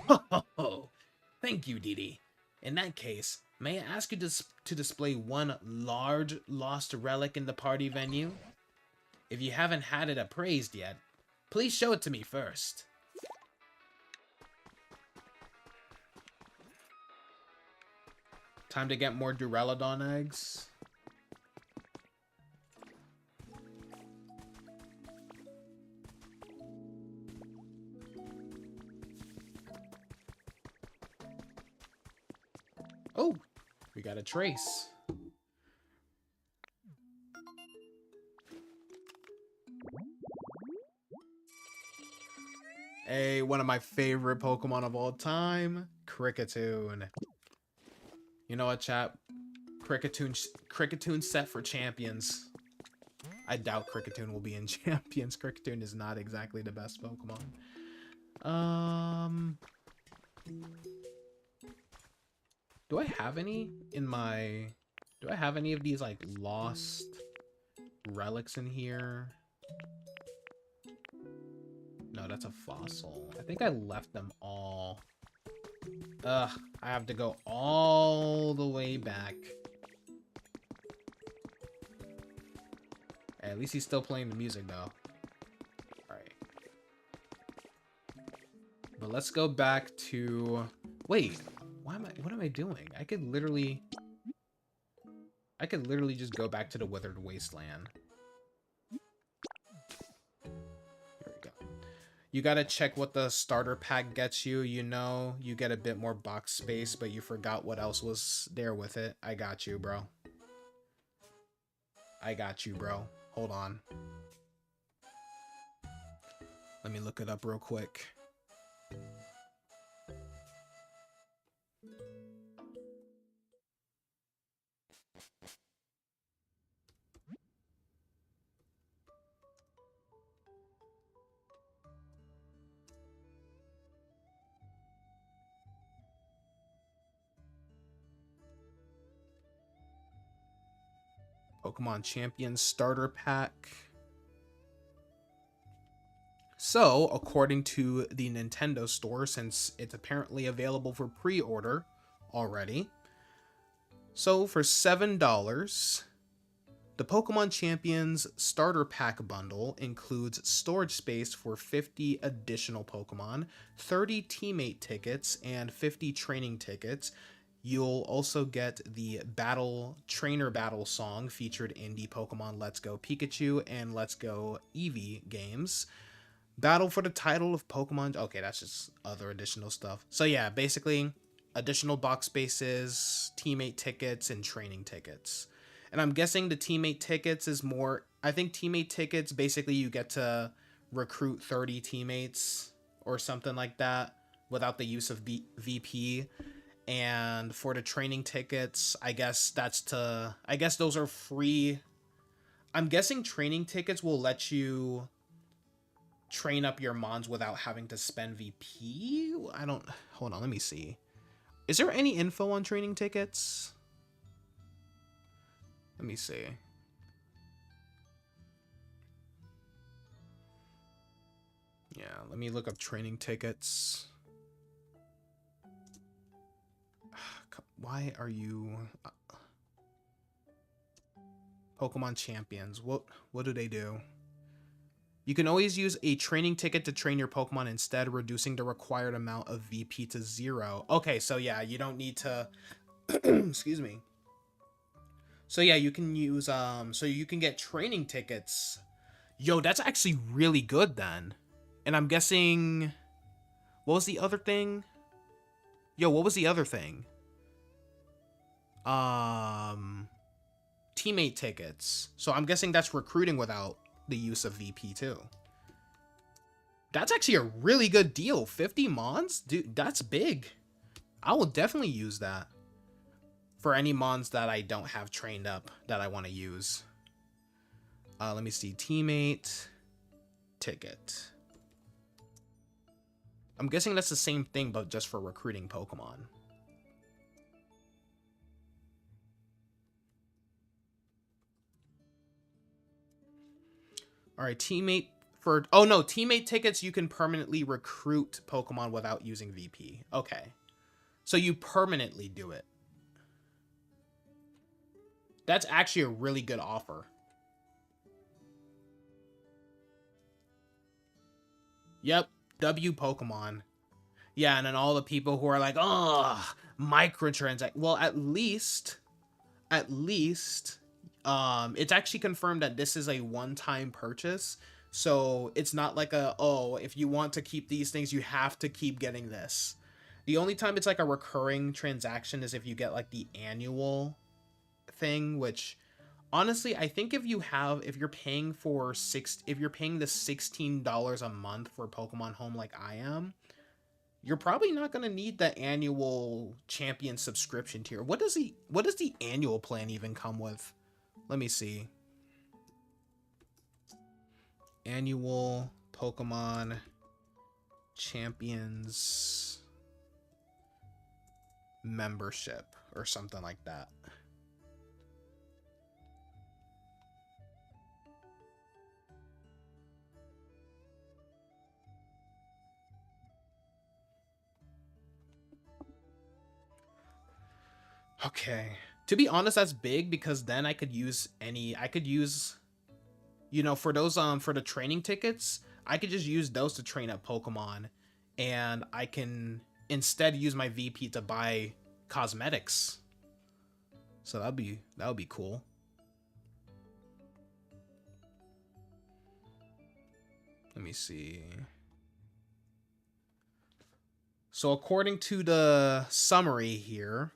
Speaker 1: Ho ho ho! Thank you, Dee Dee. In that case, may I ask you to display one large lost relic in the party venue? If you haven't had it appraised yet, please show it to me first. Time to get more Duraludon eggs. Oh, we got a trace. Hey, one of my favorite Pokemon of all time, Kricketune. You know what, chat? Kricketune set for champions. I doubt Kricketune will be in champions. Kricketune is not exactly the best Pokemon. Do I have any in my... Do I have any of these, like, lost relics in here? No, that's a fossil. I think I left them all. Ugh, I have to go all the way back. Hey, at least he's still playing the music, though. Alright. But let's go back to... Wait, what am I doing? I could literally just go back to the Withered Wasteland. You gotta check what the starter pack gets you. You know, you get a bit more box space, but you forgot what else was there with it. I got you, bro. I got you, bro. Hold on. Let me look it up real quick. Pokemon Champions Starter Pack. So, according to the Nintendo Store, since it's apparently available for pre-order already, so for $7, the Pokemon Champions Starter Pack bundle includes storage space for 50 additional Pokemon, 30 teammate tickets, and 50 training tickets. You'll also get the battle trainer battle song featured in the Pokemon Let's Go Pikachu and Let's Go Eevee games. Battle for the title of Pokemon. Okay, that's just other additional stuff. So yeah, basically additional box spaces, teammate tickets, and training tickets. And I'm guessing the teammate tickets is more. I think teammate tickets basically you get to recruit 30 teammates or something like that without the use of VP. And for the training tickets, I guess those are free. I'm guessing training tickets will let you train up your mons without having to spend VP. I don't. Hold on, let me see. Is there any info on training tickets? Let me see. Yeah, let me look up training tickets. Why are you Pokemon Champions? What do they do? You can always use a training ticket to train your Pokemon instead, reducing the required amount of VP to 0. Okay, so yeah, you don't need to excuse me. So yeah, you can use so you can get training tickets. Yo, that's actually really good then. And I'm guessing what was the other thing? Yo, what was the other thing? Teammate tickets. So I'm guessing that's recruiting without the use of VP too. That's actually a really good deal. 50 mons? Dude, that's big. I will definitely use that for any mons that I don't have trained up that I want to use. Let me see. Teammate ticket. I'm guessing that's the same thing, but just for recruiting Pokemon. All right, teammate for... Oh, no, teammate tickets, you can permanently recruit Pokemon without using VP. Okay. So you permanently do it. That's actually a really good offer. Yep, W Pokemon. Yeah, and then all the people who are like, oh, microtransact. Well, at least, it's actually confirmed that this is a one-time purchase. So it's not like if you want to keep these things, you have to keep getting this. The only time it's like a recurring transaction is if you get like the annual thing, which honestly, I think if you're paying the $16 a month for Pokemon Home like I am, you're probably not going to need the annual champion subscription tier. What does the annual plan even come with? Let me see. Annual Pokemon Champions membership or something like that. Okay. To be honest, that's big because then I could use for those for the training tickets, I could just use those to train up Pokemon, and I can instead use my VP to buy cosmetics. So that would be cool. Let me see. So according to the summary here,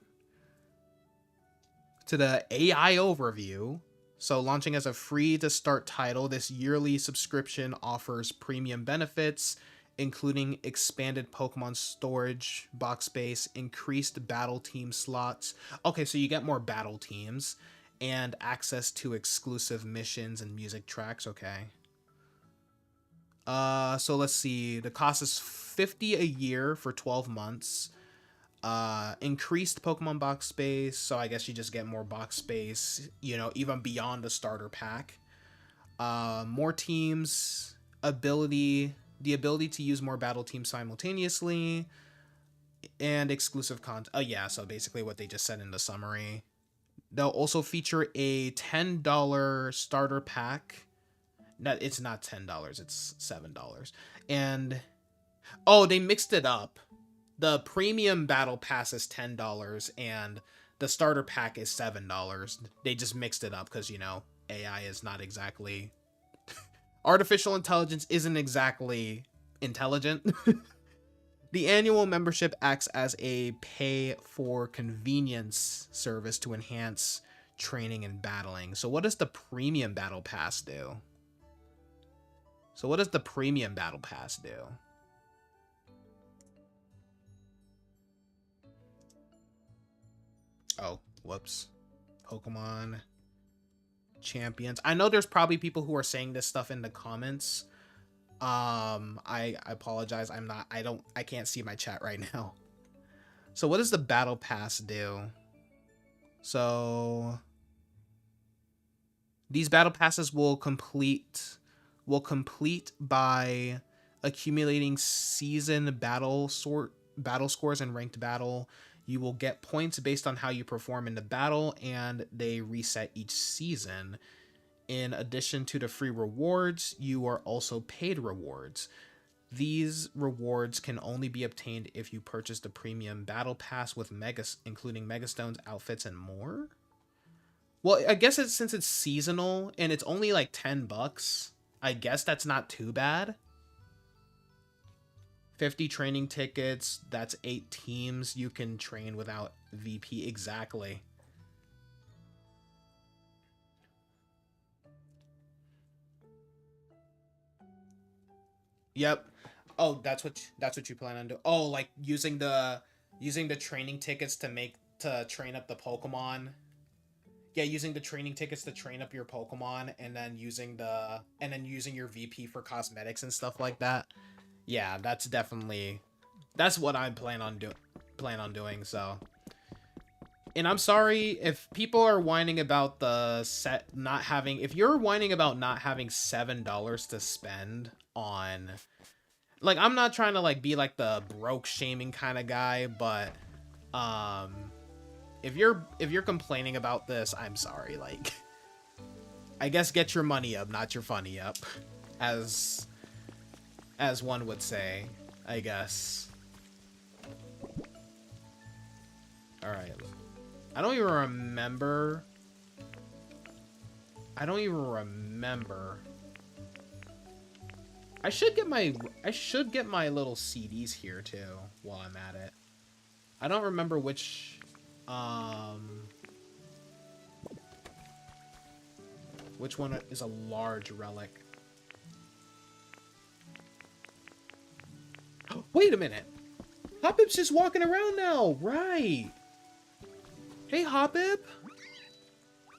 Speaker 1: to the AI overview, so launching as a free to start title, this yearly subscription offers premium benefits, including expanded Pokemon storage, box space, increased battle team slots. Okay, so you get more battle teams and access to exclusive missions and music tracks. Okay. So let's see. The cost is $50 a year for 12 months. Increased Pokemon box space, so I guess you just get more box space, even beyond the starter pack. More teams, the ability to use more battle teams simultaneously, and exclusive content. Oh yeah, so basically what they just said in the summary. They'll also feature a $10 starter pack. It's not $10, it's $7. And they mixed it up. The premium battle pass is $10 and the starter pack is $7. They just mixed it up because, you know, AI is not exactly artificial intelligence isn't exactly intelligent. The annual membership acts as a pay for convenience service to enhance training and battling. So what does the premium battle pass do? So what does the premium battle pass do? Oh, whoops. Pokemon champions. I know there's probably people who are saying this stuff in the comments. I apologize. I can't see my chat right now. So what does the battle pass do? So these battle passes will complete by accumulating season battle scores and ranked battle. You will get points based on how you perform in the battle, and they reset each season. In addition to the free rewards, you are also paid rewards. These rewards can only be obtained if you purchase the premium battle pass with including megastones, outfits, and more. Well, I guess since it's seasonal and it's only like $10, I guess that's not too bad. 50 training tickets, that's 8 teams you can train without VP. Exactly. Yep. Oh, that's what you plan on doing. Oh, like using the training tickets to train up the Pokemon. Yeah, using the training tickets to train up your Pokemon, and then using your VP for cosmetics and stuff like that. Yeah, that's what I plan on doing. So, and I'm sorry if people are whining about the set not having. If you're whining about not having $7 to spend on, like, I'm not trying to like be like the broke shaming kind of guy, but if you're complaining about this, I'm sorry. Like, I guess get your money up, not your funny up, as one would say, I guess. All right. I don't even remember. I should get my little CDs here too while I'm at it. I don't remember which one is a large relic. Wait a minute. Hoppip's just walking around now, right? Hey, Hoppip.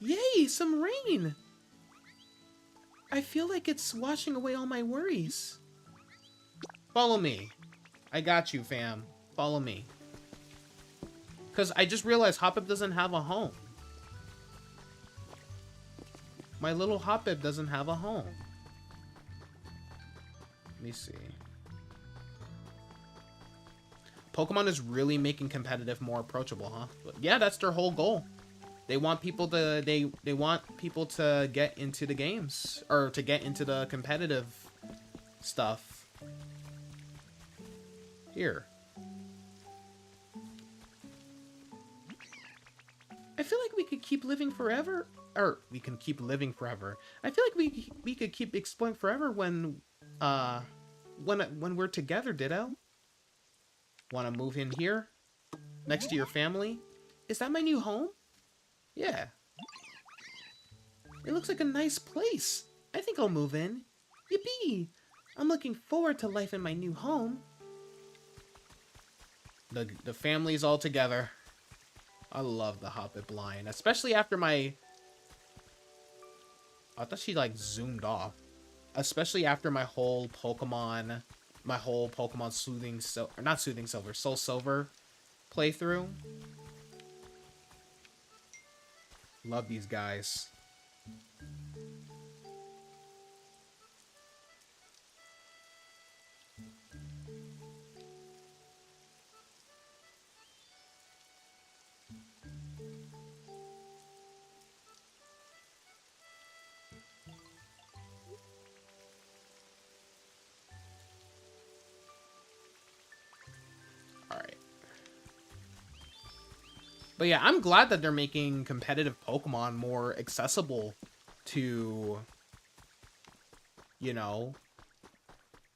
Speaker 1: Yay, some rain. I feel like it's washing away all my worries. Follow me. I got you, fam. Follow me. Because I just realized Hoppip doesn't have a home. My little Hoppip doesn't have a home. Let me see. Pokemon is really making competitive more approachable, huh? But yeah, that's their whole goal. They want people to get into the games, or to get into the competitive stuff. Here. I feel like we could keep living forever, or we can keep living forever. I feel like we could keep exploring forever when we're together, Ditto. Want to move in here next to your family? Is that my new home? Yeah. It looks like a nice place. I think I'll move in. Yippee! I'm looking forward to life in my new home. The family's all together. I love the Hoppip line, especially after my... I thought she like zoomed off. Especially after my whole Pokemon Soul Silver playthrough. Love these guys. Alright. But yeah, I'm glad that they're making competitive Pokemon more accessible to, you know,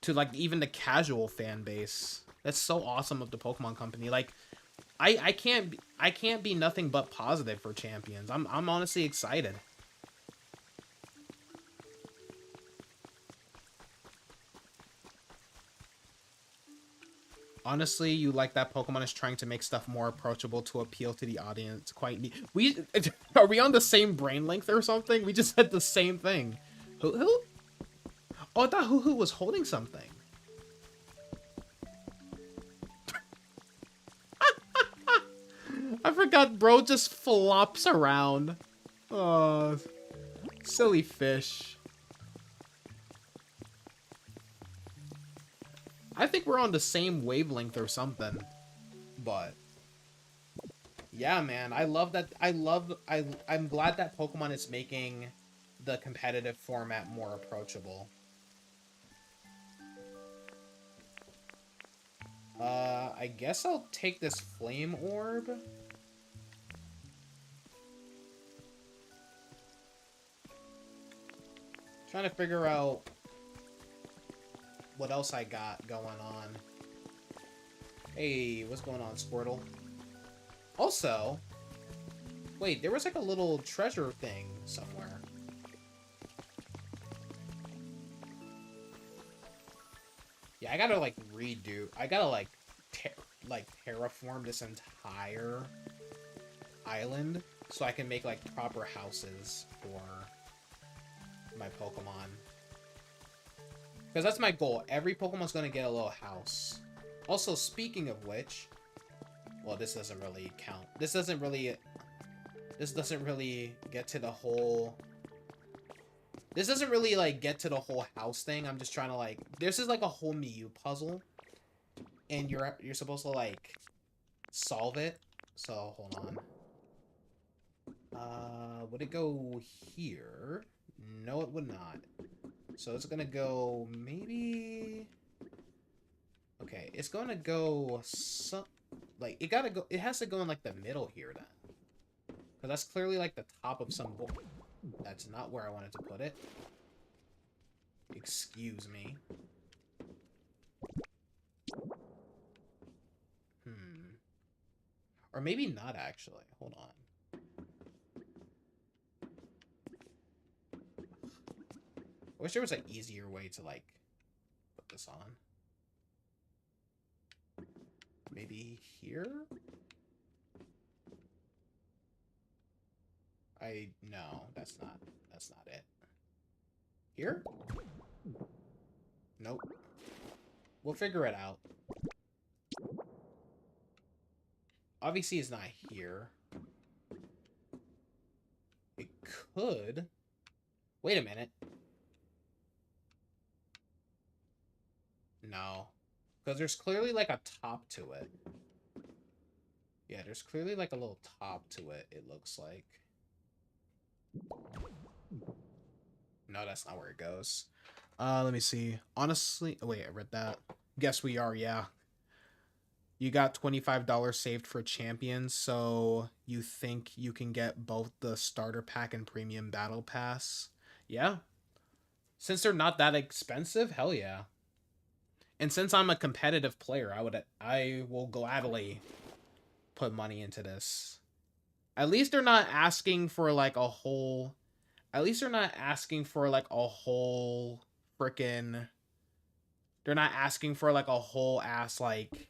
Speaker 1: to like even the casual fan base. That's so awesome of the Pokemon Company. Like, I can't be nothing but positive for Champions. I'm honestly excited. Honestly, you like that Pokemon is trying to make stuff more approachable to appeal to the audience. Quite neat. We are we on the same brain length or something? We just said the same thing. Who? Oh, I thought Hoo was holding something. I forgot bro just flops around. Oh, silly fish. I think we're on the same wavelength or something. But yeah, man, I love that. I'm glad that Pokemon is making the competitive format more approachable. I guess I'll take this flame orb. Trying to figure out what else I got going on. Hey, what's going on, Squirtle? Also, wait, there was like a little treasure thing somewhere. Yeah, I gotta like redo. I gotta like terraform this entire island so I can make like proper houses for my Pokemon. Because that's my goal. Every Pokemon's gonna get a little house. Also, speaking of which, well, this doesn't really count. This doesn't really get to the whole. This doesn't really like get to the whole house thing. I'm just trying to like. This is like a whole Mew puzzle, and you're supposed to like solve it. So hold on. Would it go here? No, it would not. So it's gonna go maybe. Okay, it's gonna go some. Like it gotta go. It has to go in like the middle here then, because that's clearly like the top of some board. That's not where I wanted to put it. Excuse me. Or maybe not actually. Hold on. I wish there was an easier way to like put this on. Maybe here? No, that's not it. Here? Nope. We'll figure it out. Obviously it's not here. It could. Wait a minute. No. Because there's clearly like a top to it. Yeah, there's clearly like a little top to it, it looks like. No, that's not where it goes. Let me see. Honestly, oh, wait, I read that. Guess we are, yeah. You got $25 saved for champions, so you think you can get both the starter pack and premium battle pass? Yeah. Since they're not that expensive, hell yeah. And since I'm a competitive player, I will gladly put money into this. At least they're not asking for like a whole. At least they're not asking for like a whole freaking. They're not asking for like a whole ass like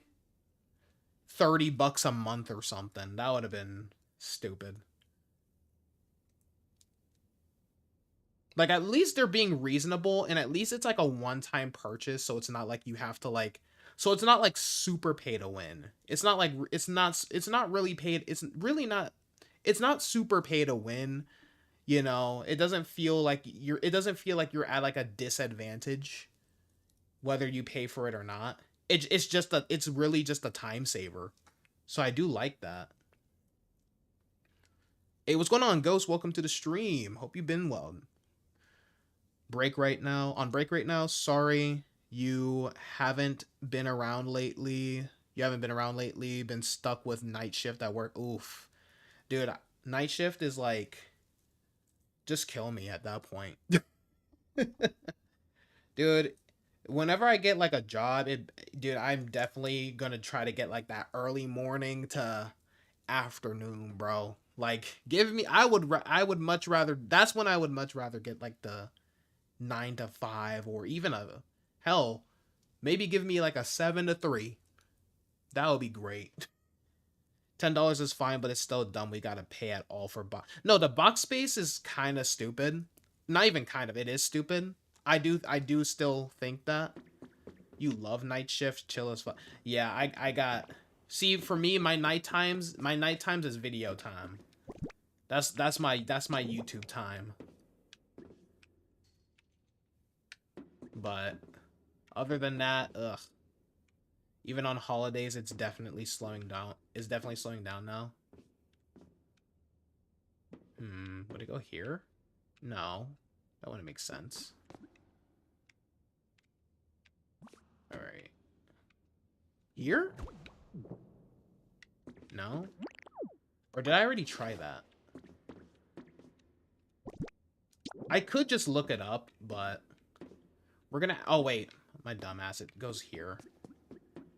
Speaker 1: $30 a month or something. That would have been stupid. Like at least they're being reasonable, and at least it's like a one-time purchase, so it's not like you have to like. So it's not like super pay to win. It's not like it's not really paid. It's really not. It's not super pay to win. You know, it doesn't feel like you're. It doesn't feel like you're at like a disadvantage, whether you pay for it or not. It's just a. It's really just a time saver. So I do like that. Hey, what's going on, Ghost? Welcome to the stream. Hope you've been well. Break right now. On break right now. Sorry you haven't been around lately. You haven't been around lately. Been stuck with night shift at work. Oof. Dude, night shift is like, just kill me at that point. Dude, whenever I get like a job, dude, I'm definitely gonna try to get like that early morning to afternoon, bro. Like, give me, I would much rather, that's when I would much rather get like the 9 to 5 or even hell, maybe give me like a 7 to 3. That would be great. $10 is fine, but it's still dumb. We gotta pay at all for box. No, the box space is kind of stupid. Not even kind of. It is stupid. I do still think that. You love night shift, chill as fuck. Yeah, I got. See, for me, my night times is video time. That's my YouTube time. But other than that, ugh. Even on holidays, it's definitely slowing down. It's definitely slowing down now. Would it go here? No. That wouldn't make sense. Alright. Here? No? Or did I already try that? I could just look it up, but... We're gonna... Oh, wait. My dumbass. It goes here.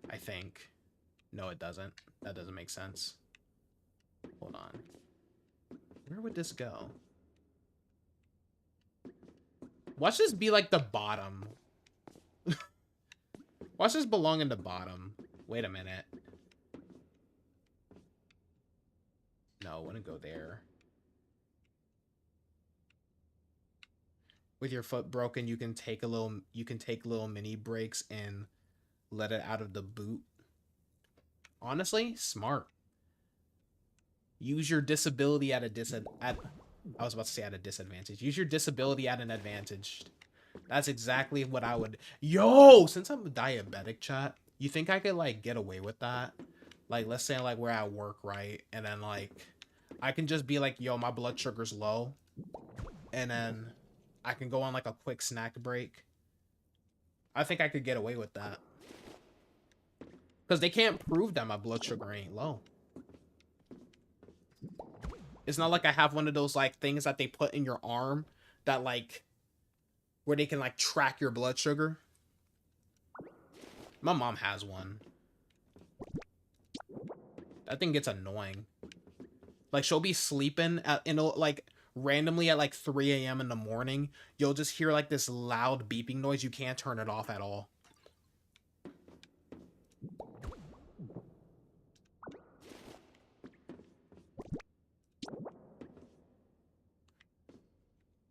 Speaker 1: I think. No, it doesn't. That doesn't make sense. Hold on. Where would this go? Watch this be like the bottom. Watch this belong in the bottom. Wait a minute. No, it wouldn't go there. With your foot broken, you can take little mini breaks and let it out of the boot. Honestly, smart. Use your disability at a I was about to say at a disadvantage. Use your disability at an advantage. That's exactly what I would. Yo, since I'm a diabetic, chat, you think I could like get away with that? Like, let's say like we're at work, right? And then like I can just be like, yo, my blood sugar's low. And then I can go on like a quick snack break. I think I could get away with that. Because they can't prove that my blood sugar ain't low. It's not like I have one of those like things that they put in your arm that like where they can like track your blood sugar. My mom has one. That thing gets annoying. Like she'll be sleeping like randomly at like 3 a.m. in the morning. You'll just hear like this loud beeping noise. You can't turn it off at all.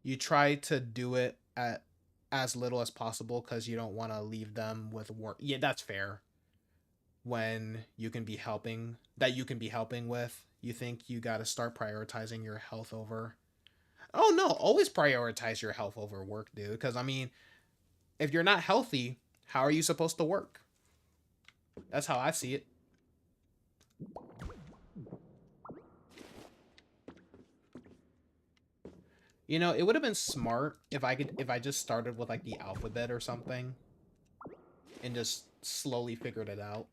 Speaker 1: You try to do it at as little as possible because you don't want to leave them with work. Yeah, that's fair. When you can be helping with, you think you got to start prioritizing your health over. Oh no, always prioritize your health over work, dude. Because I mean, if you're not healthy, how are you supposed to work? That's how I see it. You know, it would have been smart if I just started with like the alphabet or something and just slowly figured it out.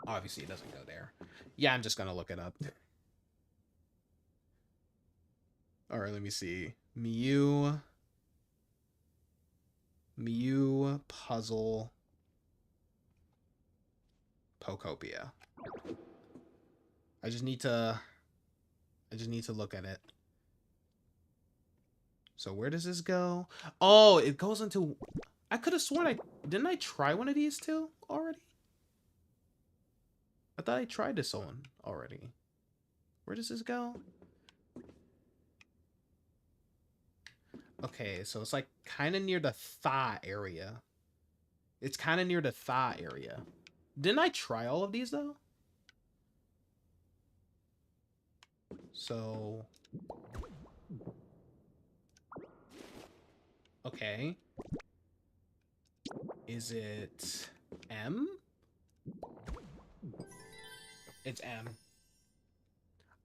Speaker 1: Obviously it doesn't go there. Yeah, I'm just gonna look it up. Alright, let me see. Mew puzzle Pokopia. I just need to look at it. So where does this go? Oh, it goes into... I could have sworn didn't I try one of these two already? I thought I tried this one already. Where does this go? Okay, so it's like kind of near the thigh area. It's kind of near the thigh area. Didn't I try all of these though? So... Okay. Is it M? It's M.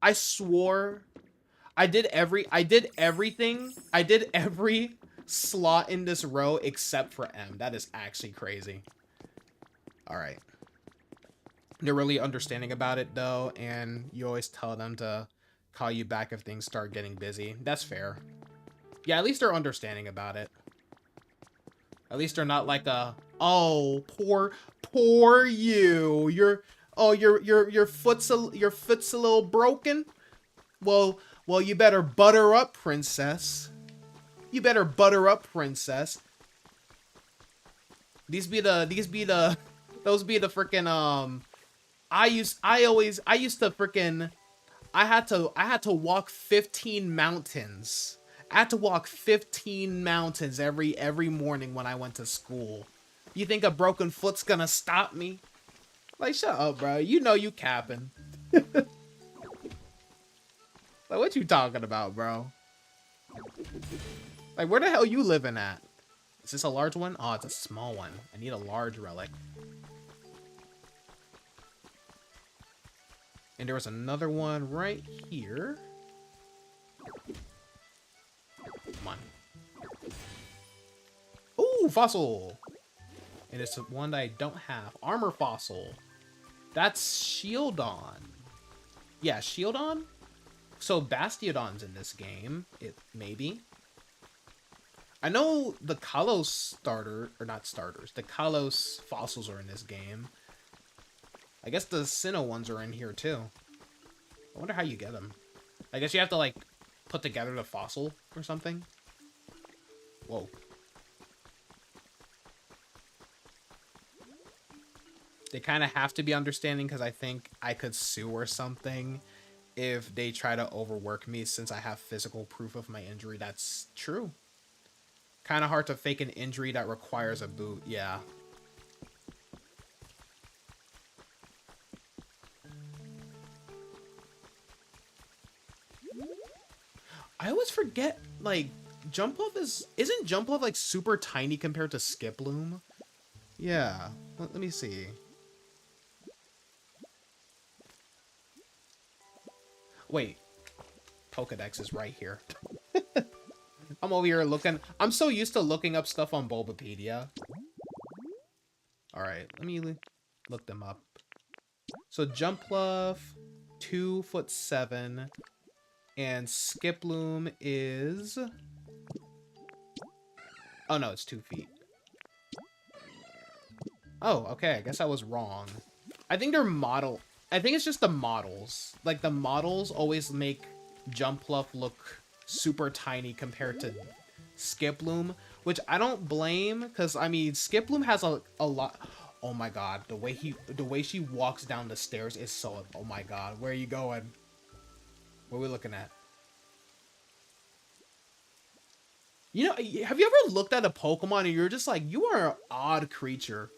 Speaker 1: I swore I did everything. I did every slot in this row except for M. That is actually crazy. All right. They're really understanding about it though, and you always tell them to call you back if things start getting busy. That's fair. Yeah, at least they're understanding about it. At least they're not like a, oh, poor you. Your foot's a little broken. Well, you better butter up, princess. You better butter up, princess. Those be the freaking I used to freaking I had to walk 15 mountains. I had to walk 15 mountains every morning when I went to school. You think a broken foot's gonna stop me? Like, shut up, bro. You know you capping. Like, what you talking about, bro? Like, where the hell you living at? Is this a large one? Oh, it's a small one. I need a large relic. And there was another one right here. Come on. Ooh, fossil! And it's one that I don't have. Armor fossil. That's Shieldon. Yeah, Shieldon? So Bastiodon's in this game. Maybe. I know the Kalos the Kalos fossils are in this game. I guess the Sinnoh ones are in here too. I wonder how you get them. I guess you have to like put together the fossil or something. Whoa. They kind of have to be understanding because I think I could sue or something if they try to overwork me since I have physical proof of my injury. That's true. Kind of hard to fake an injury that requires a boot. Yeah. I always forget, like, Jumpluff isn't Jumpluff, like, super tiny compared to Skiploom? Yeah. Let me see. Wait. Pokedex is right here. I'm over here looking. I'm so used to looking up stuff on Bulbapedia. Alright, let me look them up. So Jumpluff, 2'7", and Skiploom is... Oh no, it's 2 feet. Oh, okay, I guess I was wrong. I think they're I think it's just the models. Like, the models always make Jumpluff look super tiny compared to Skiploom, which I don't blame, because, I mean, Skiploom has a lot... Oh my god, the way she walks down the stairs is so... Oh my god, where are you going? What are we looking at? You know, have you ever looked at a Pokemon and you're just like, you are an odd creature?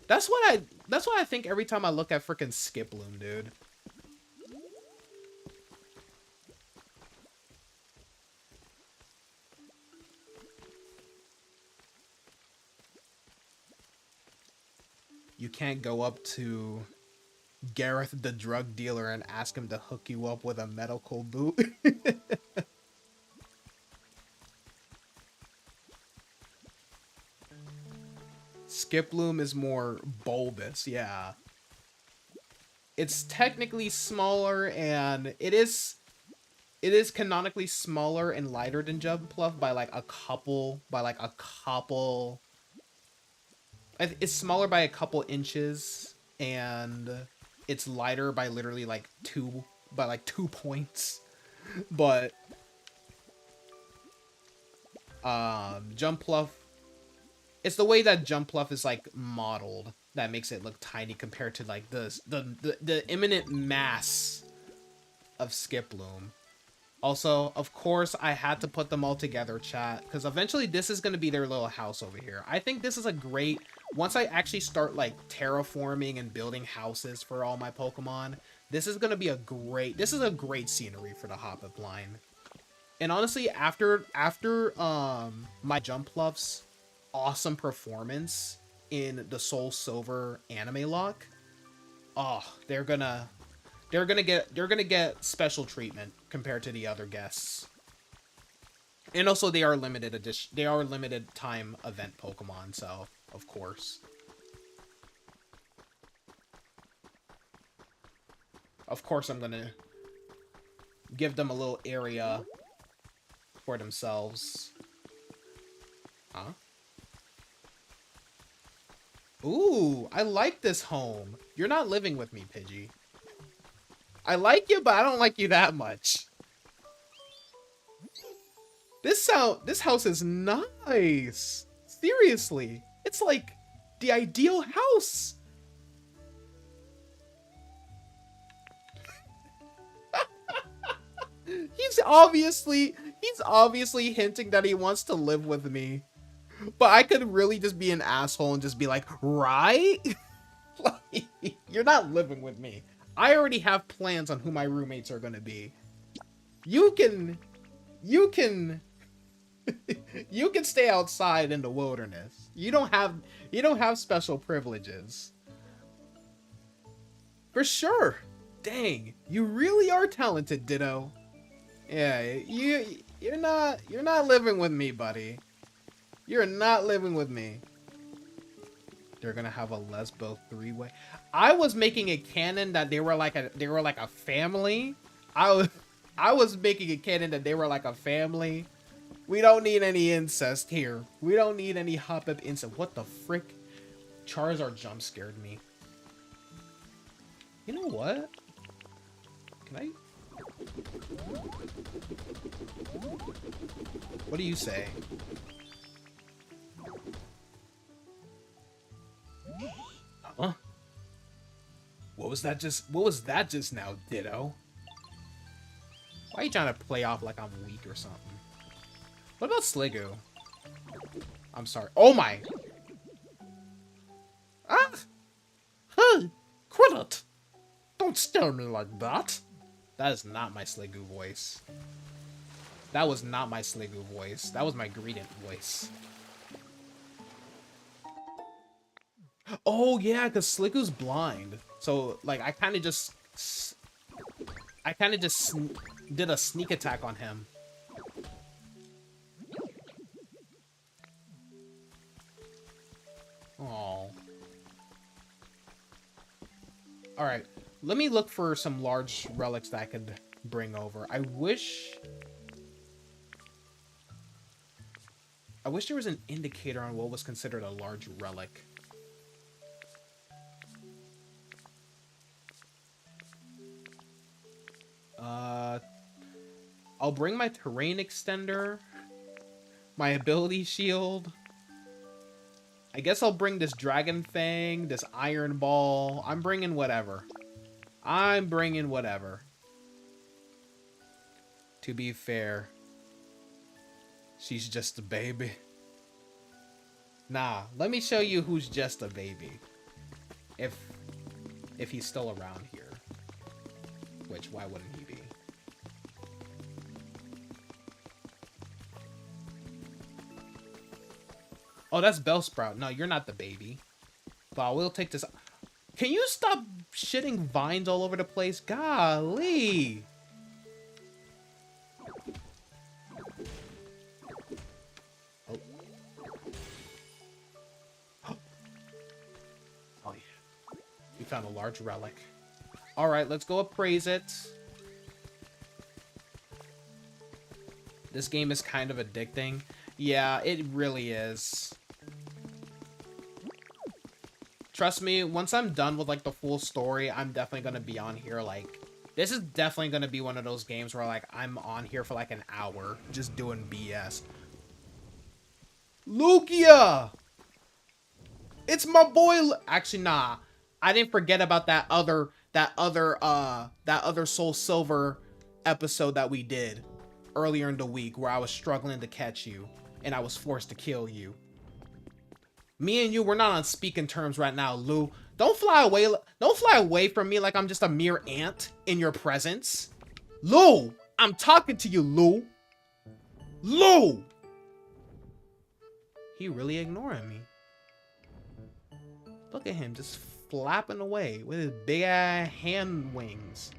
Speaker 1: That's what I think every time I look at freaking Skiploom, dude. You can't go up to Gareth the drug dealer and ask him to hook you up with a medical boot. Skiploom is more bulbous, yeah. It's technically smaller, and it is canonically smaller and lighter than Jumpluff by like a couple. It's smaller by a couple inches, and it's lighter by literally like 2 points. But Jumpluff, it's the way that Jumpluff is like modeled that makes it look tiny compared to like the imminent mass of Skiploom. Also, of course, I had to put them all together, chat, because eventually this is going to be their little house over here. I think this is a great... Once I actually start, like, terraforming and building houses for all my Pokemon, this is going to be a great... This is a great scenery for the Hoppip line. And honestly, after my Jumpluff's awesome performance in the Soul Silver anime lock, oh, they're gonna get special treatment compared to the other guests. And also they are limited time event Pokemon, so of course. Of course I'm gonna give them a little area for themselves. Huh? Ooh, I like this home. You're not living with me, Pidgey. I like you, but I don't like you that much. This house is nice. Seriously. It's like the ideal house. He's obviously hinting that he wants to live with me. But I could really just be an asshole and just be like, right? Like, you're not living with me. I already have plans on who my roommates are gonna be. You can you can stay outside in the wilderness. You don't have special privileges. For sure. Dang, you really are talented, Ditto. Yeah, you're not living with me, buddy. You're not living with me. They're gonna have a lesbo three-way. I was making it canon that they were like a family. I was making it canon that they were like a family. We don't need any incest here. We don't need any hop-up incest. What the frick? Charizard jump scared me. You know what? Can I? What do you say? Huh? What was that just now, Ditto? Why are you trying to play off like I'm weak or something? What about Sliggoo? I'm sorry. Oh my! Ah! Hey! Quit it! Don't stare at me like that! That is not my Sliggoo voice. That was not my Sliggoo voice. That was my Greedent voice. Oh yeah, because Sliggoo's blind. So, like, I kind of just did a sneak attack on him. Oh. Alright, let me look for some large relics that I could bring over. I wish there was an indicator on what was considered a large relic. I'll bring my terrain extender, my ability shield. I guess I'll bring this dragon thing, this iron ball. I'm bringing whatever. I'm bringing whatever. To be fair, she's just a baby. Nah, let me show you who's just a baby. If he's still around here. Which, why wouldn't he be? Oh, that's Bellsprout. No, you're not the baby. But we'll take this. Can you stop shitting vines all over the place? Golly! Oh. Oh, yeah. We found a large relic. Alright, let's go appraise it. This game is kind of addicting. Yeah, it really is. Trust me, once I'm done with, like, the full story, I'm definitely gonna be on here, like... This is definitely gonna be one of those games where, like, I'm on here for, like, an hour, just doing BS. Lugia! It's my boy... Actually, nah. I didn't forget about that other Soul Silver episode that we did earlier in the week where I was struggling to catch you and I was forced to kill you. Me and you, we're not on speaking terms right now, Lou. Don't fly away from me like I'm just a mere ant in your presence. Lou, I'm talking to you, Lou. Lou! He really ignoring me. Look at him, just flapping away with his big ass hand wings.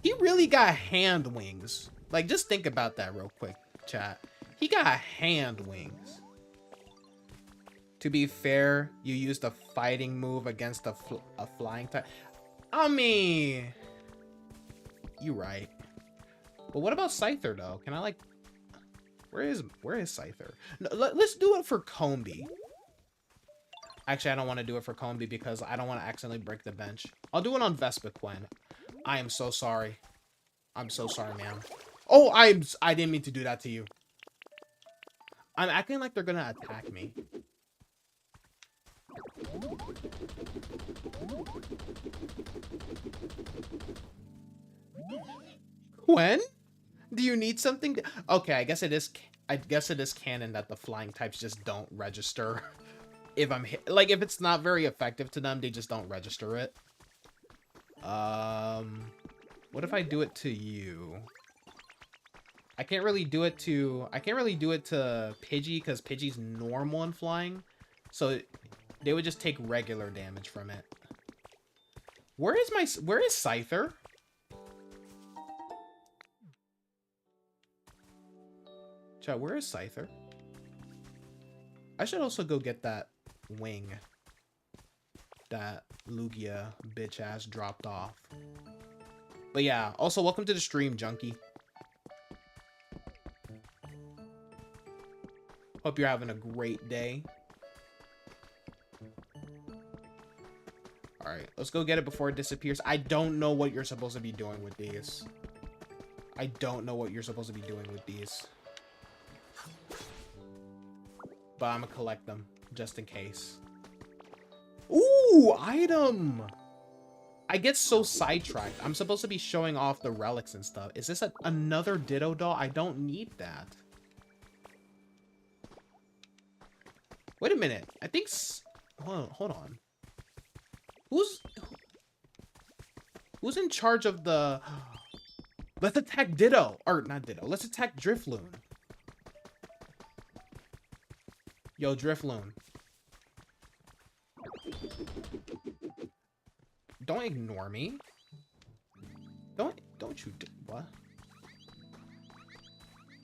Speaker 1: He really got hand wings. Like, just think about that real quick, chat. He got hand wings. To be fair, you used a fighting move against a flying type. I mean, You right. But what about Scyther though? Can I like? Where is Scyther? No, let's do it for Combi. Actually, I don't want to do it for Combi because I don't want to accidentally break the bench. I'll do it on Vespiquen. I am so sorry. I'm so sorry, ma'am. Oh, I didn't mean to do that to you. I'm acting like they're gonna attack me. When? Do you need something? Okay, I guess it is canon that the flying types just don't register. If I'm like, if it's not very effective to them, they just don't register it. What if I do it to you? I can't really do it to Pidgey because Pidgey's normal in flying, so they would just take regular damage from it. Where is Scyther? Chat, where is Scyther? I should also go get that wing that Lugia bitch ass dropped off. But yeah, also welcome to the stream, Junkie. Hope you're having a great day. Alright, let's go get it before it disappears. I don't know what you're supposed to be doing with these. I don't know what you're supposed to be doing with these. But I'm gonna collect them, just in case. Ooh, item! I get so sidetracked. I'm supposed to be showing off the relics and stuff. Is this another Ditto doll? I don't need that. Wait a minute. I think... Hold on. Who's in charge of the... Let's attack Ditto. Or, not Ditto. Let's attack Drifloon. Yo, Drifloon. Don't ignore me. Don't you do what?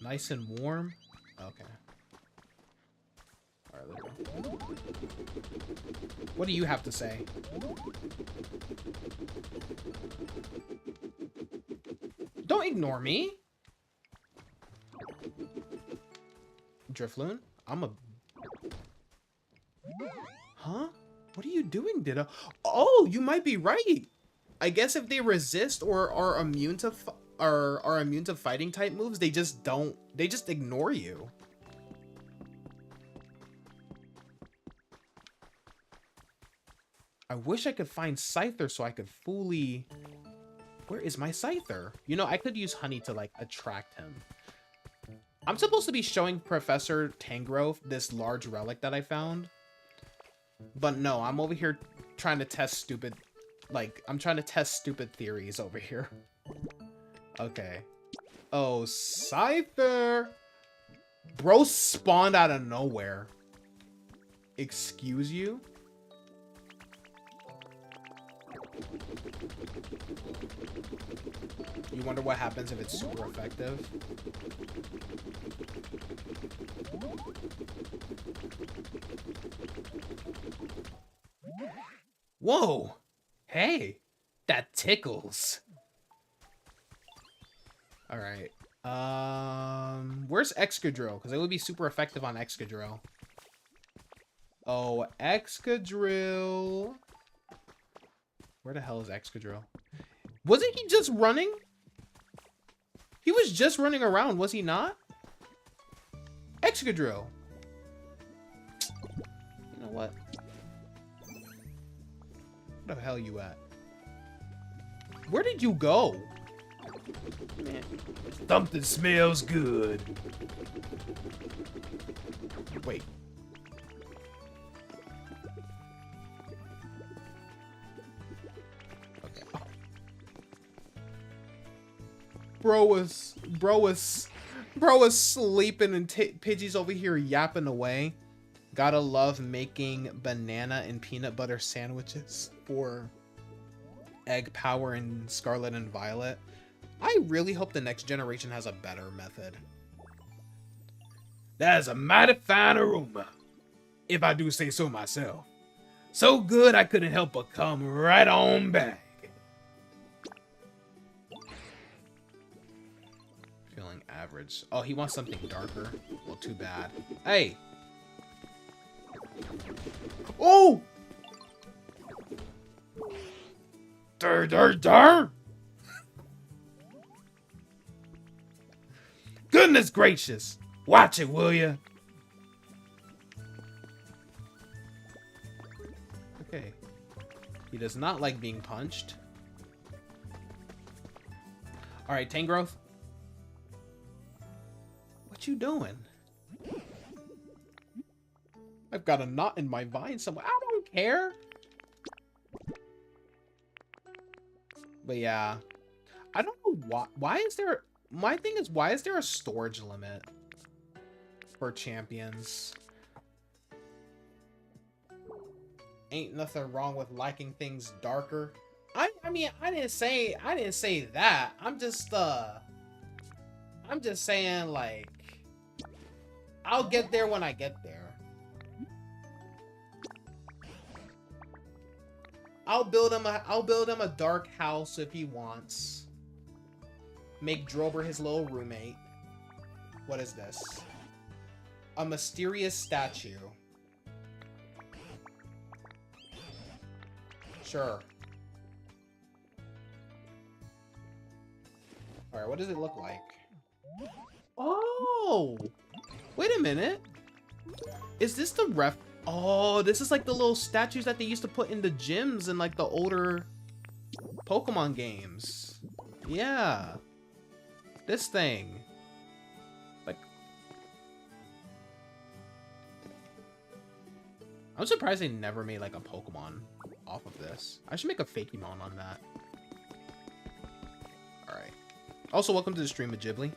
Speaker 1: Nice and warm? Okay. Alright, let's go. What do you have to say? Don't ignore me. Drifloon, I'm a... Huh? What are you doing, Ditto? Oh, you might be right. I guess if they resist or are immune to fighting type moves, they just ignore you. I wish I could find Scyther so I could fully... Where is my Scyther? You know, I could use honey to like attract him. I'm supposed to be showing Professor Tangrowth this large relic that I found. But no, I'm over here trying to test stupid... Like, I'm trying to test stupid theories over here. Okay. Oh, Scyther! Bro spawned out of nowhere. Excuse you? You wonder what happens if it's super effective? Whoa! Hey! That tickles! Alright. Where's Excadrill? Because it would be super effective on Excadrill. Oh, Excadrill. Where the hell is Excadrill? Wasn't he just running? He was just running around, was he not? Excadrill. You know what? Where the hell you at? Where did you go? Man.
Speaker 2: Something smells good.
Speaker 1: Wait. Okay. Oh. Bro was sleeping and Pidgey's over here yapping away. Gotta love making banana and peanut butter sandwiches for Egg Power and Scarlet and Violet. I really hope the next generation has a better method.
Speaker 2: That is a mighty fine aroma, if I do say so myself. So good I couldn't help but come right on back.
Speaker 1: average. Oh, he wants something darker. Well, too bad. Hey! Oh!
Speaker 2: Dur, dur, dur!
Speaker 1: Goodness gracious! Watch it, will ya? Okay. He does not like being punched. Alright, Tangrowth. What you doing? I've got a knot in my vine somewhere. I don't care. But yeah. I don't know why. Why is there... My thing is, why is there a storage limit for champions? Ain't nothing wrong with liking things darker. I mean, I didn't say that. I'm just saying, like, I'll get there when I get there. I'll build him a dark house if he wants. Make Drober his little roommate. What is this? A mysterious statue. Sure. Alright, what does it look like? Oh! Wait a minute. Is this the ref? Oh, this is like the little statues that they used to put in the gyms in like the older Pokemon games. Yeah. This thing. Like, I'm surprised they never made like a Pokemon off of this. I should make a Fakemon on that. Alright. Also, welcome to the stream of Ghibli.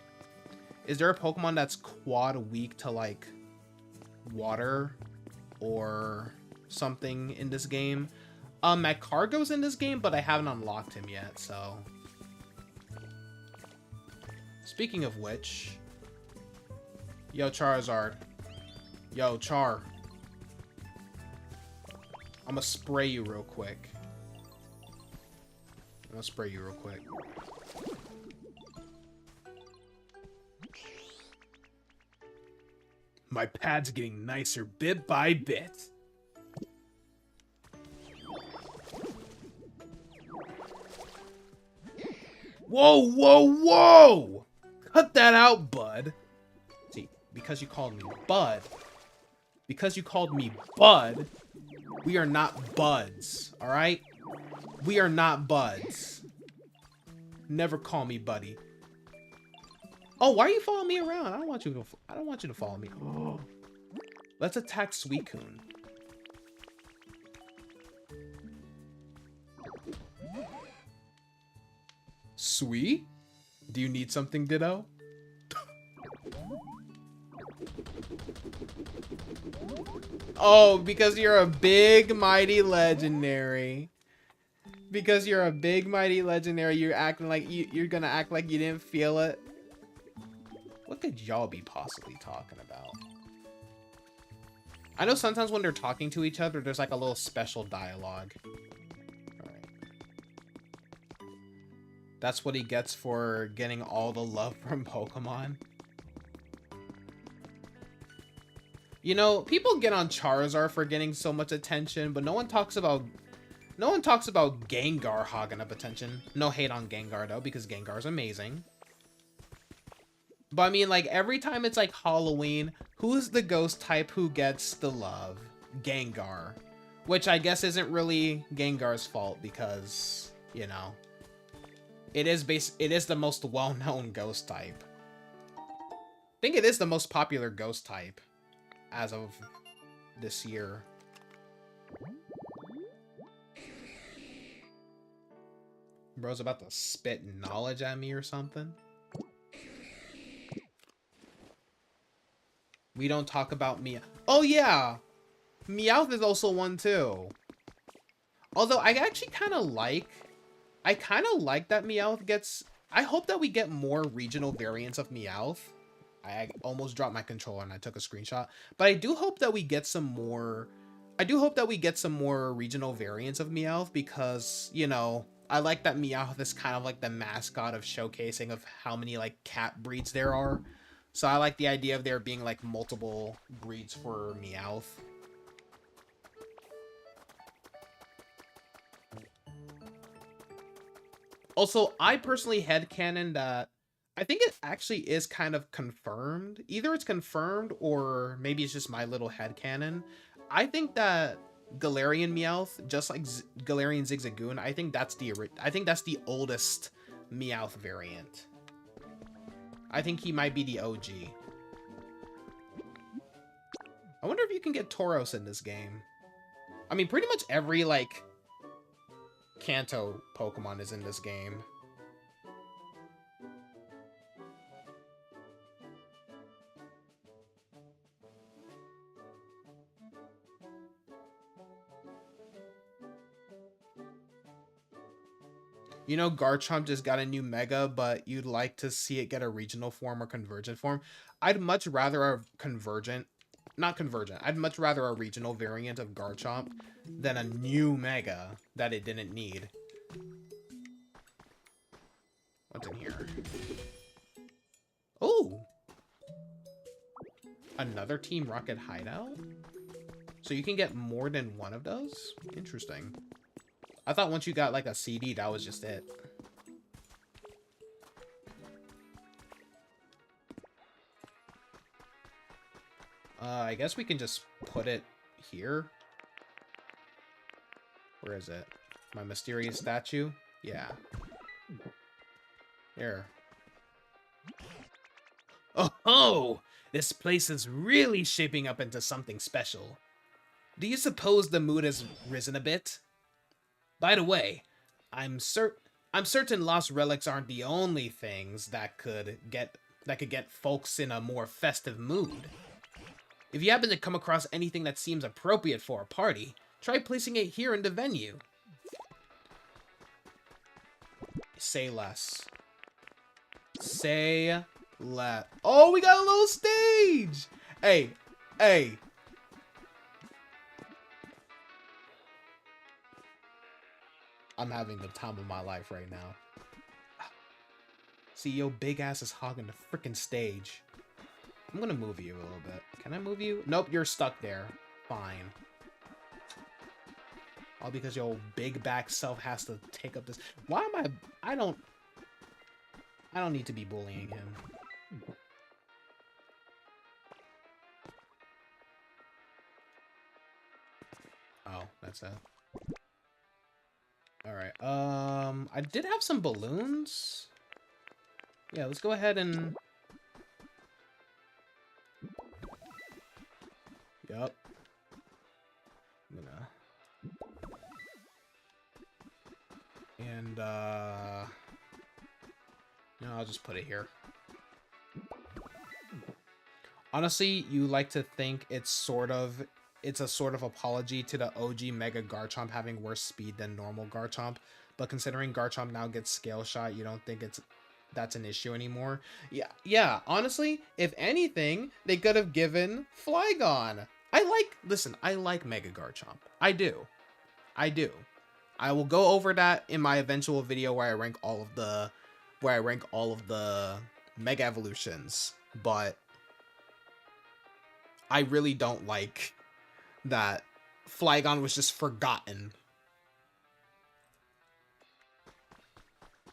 Speaker 1: Is there a Pokemon that's quad weak to like water or something in this game? Magcargo's in this game, but I haven't unlocked him yet, so. Speaking of which, yo Charizard, yo Char, I'm gonna spray you real quick. My pad's getting nicer bit by bit. Whoa, whoa, whoa! Cut that out, bud. See, because you called me bud. Because you called me bud, we are not buds, alright? We are not buds. Never call me buddy. Oh, why are you following me around? I don't want you to follow me. Oh. Let's attack Suicune. Sweet? Do you need something, Ditto? Oh, because you're a big, mighty legendary. Because you're a big, mighty legendary, you're acting like you're gonna act like you didn't feel it. What could y'all be possibly talking about? I know sometimes when they're talking to each other, there's like a little special dialogue. Alright. That's what he gets for getting all the love from Pokemon. You know, people get on Charizard for getting so much attention, but no one talks about Gengar hogging up attention. No hate on Gengar though, because Gengar's amazing. But I mean, like, every time it's like Halloween, who's the ghost type who gets the love? Gengar. Which I guess isn't really Gengar's fault because, you know, it is the most well-known ghost type. I think it is the most popular ghost type as of this year. Bro's about to spit knowledge at me or something. We don't talk about Meowth. Oh yeah! Meowth is also one too. Although I actually kind of like that Meowth gets... I hope that we get more regional variants of Meowth. I almost dropped my controller and I took a screenshot. But I do hope that we get some more... I do hope that we get some more regional variants of Meowth because, you know, I like that Meowth is kind of like the mascot of showcasing of how many like cat breeds there are. So I like the idea of there being like multiple breeds for Meowth. Also, I personally headcanon that I think it actually is kind of confirmed. Either it's confirmed or maybe it's just my little headcanon. I think that Galarian Meowth, just like Galarian Zigzagoon, I think that's the oldest Meowth variant. I think he might be the OG. I wonder if you can get Tauros in this game. I mean, pretty much every like Kanto Pokemon is in this game. You know, Garchomp just got a new Mega, but you'd like to see it get a regional form or convergent form. I'd much rather a convergent, not convergent, I'd much rather a regional variant of Garchomp than a new Mega that it didn't need. What's in here? Oh! Another Team Rocket hideout? So you can get more than one of those? Interesting. I thought once you got like a CD, that was just it. I guess we can just put it here. Where is it? My mysterious statue? Yeah. Here. Oh, this place is really shaping up into something special. Do you suppose the mood has risen a bit? By the way, I'm certain lost relics aren't the only things that could get folks in a more festive mood. If you happen to come across anything that seems appropriate for a party, try placing it here in the venue. Say less. Say less. Oh, we got a little stage! Hey, hey. I'm having the time of my life right now. See, yo, big ass is hogging the freaking stage. I'm gonna move you a little bit. Can I move you? Nope, you're stuck there. Fine. All because your big back self has to take up this. Why am I don't need to be bullying him. Oh, that's it. Alright, I did have some balloons. Yeah, let's go ahead and... Yup. I'm gonna... And, no, I'll just put it here. Honestly, you like to think it's a sort of apology to the OG Mega Garchomp having worse speed than normal Garchomp, but considering Garchomp now gets Scale Shot, you don't think that's an issue anymore. Yeah, honestly, if anything, they could have given Flygon. I like Mega Garchomp. I do. I will go over that in my eventual video where I rank all of the Mega Evolutions, but I really don't like that Flygon was just forgotten.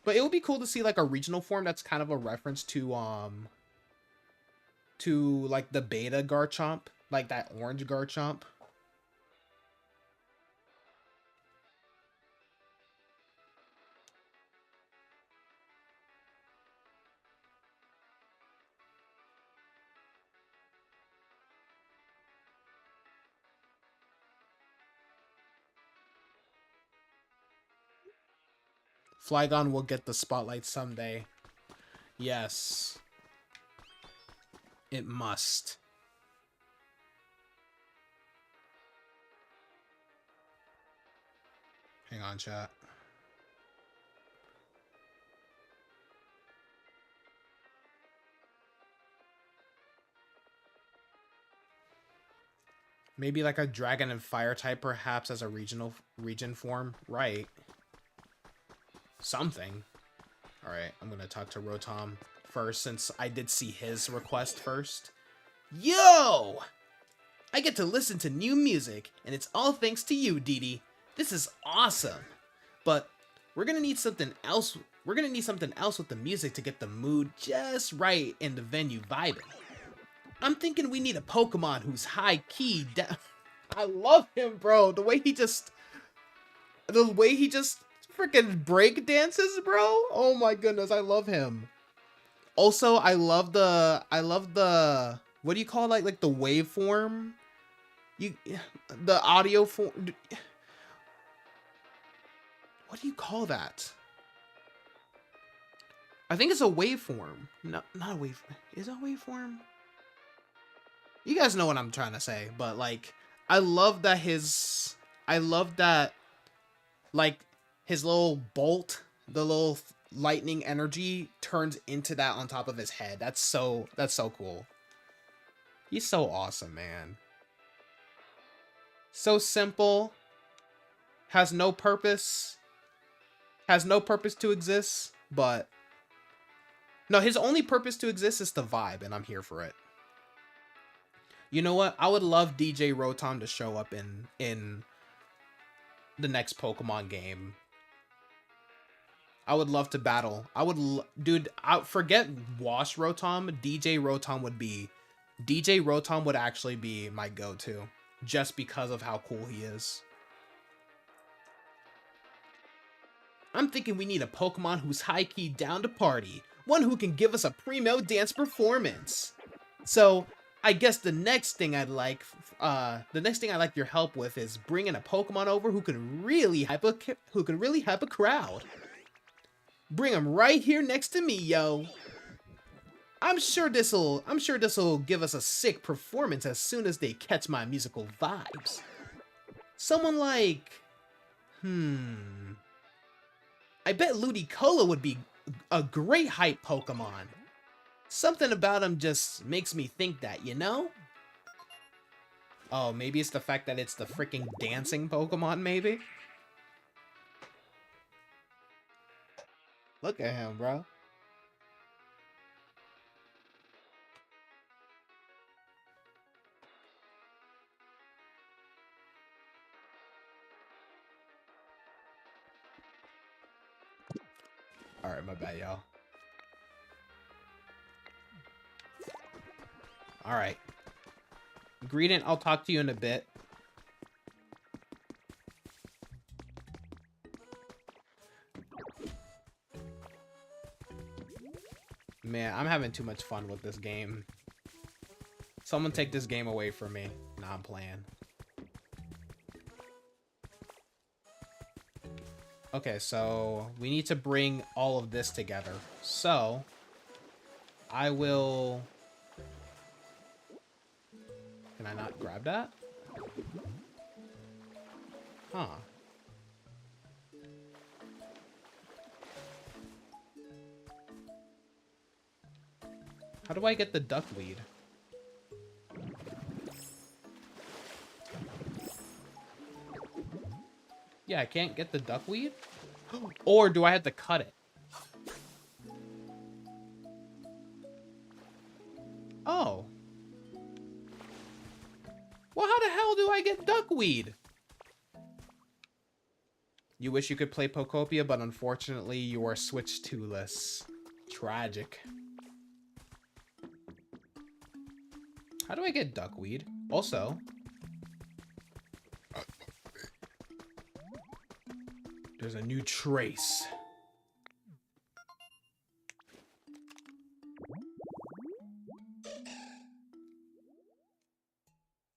Speaker 1: But it would be cool to see like a regional form that's kind of a reference to like the beta Garchomp, like that orange Garchomp. Flygon will get the spotlight someday. Yes. It must. Hang on, chat. Maybe like a dragon and fire type perhaps as a region form. Right. something. Alright, I'm gonna talk to Rotom first since I did see his request first. Yo! I get to listen to new music, and it's all thanks to you, Dee Dee. This is awesome. But we're gonna need something else. We're gonna need something else with the music to get the mood just right and the venue vibing. I'm thinking we need a Pokemon who's high key down. I love him, bro. The way he just freaking break dances, bro. Oh my goodness, I love him. Also, I love the what do you call it? Like the waveform? The audio form. What do you call that? I think it's a waveform. No, not a waveform. Is it a waveform? You guys know what I'm trying to say, but like, I love that like his little bolt, the little lightning energy turns into that on top of his head. That's so cool. He's so awesome, man. So simple. Has no purpose to exist, but no, his only purpose to exist is to vibe, and I'm here for it. You know what? I would love DJ Rotom to show up in the next Pokemon game. I would love to battle. Dude, forget Wash Rotom. DJ Rotom would actually be my go-to, just because of how cool he is. I'm thinking we need a Pokemon who's high-key down to party. One who can give us a primo dance performance. So, I guess the next thing I'd like your help with is bringing a Pokemon over who can really hype a crowd. Bring him right here next to me, yo. I'm sure this'll give us a sick performance as soon as they catch my musical vibes. Someone like, I bet Ludicolo would be a great hype Pokemon. Something about him just makes me think that, you know? Oh, maybe it's the fact that it's the freaking dancing Pokemon, maybe? Look at him, bro. Alright, my bad, y'all. Alright. Greedent, I'll talk to you in a bit. Man, I'm having too much fun with this game. Someone take this game away from me. Nah, I'm playing. Okay, so we need to bring all of this together. So, I will... Can I not grab that? Huh. How do I get the duckweed? Yeah, I can't get the duckweed? Or do I have to cut it? Oh. Well, how the hell do I get duckweed? You wish you could play Pokopia, but unfortunately you are Switch 2-less. Tragic. How do I get duckweed? Also, there's a new trace.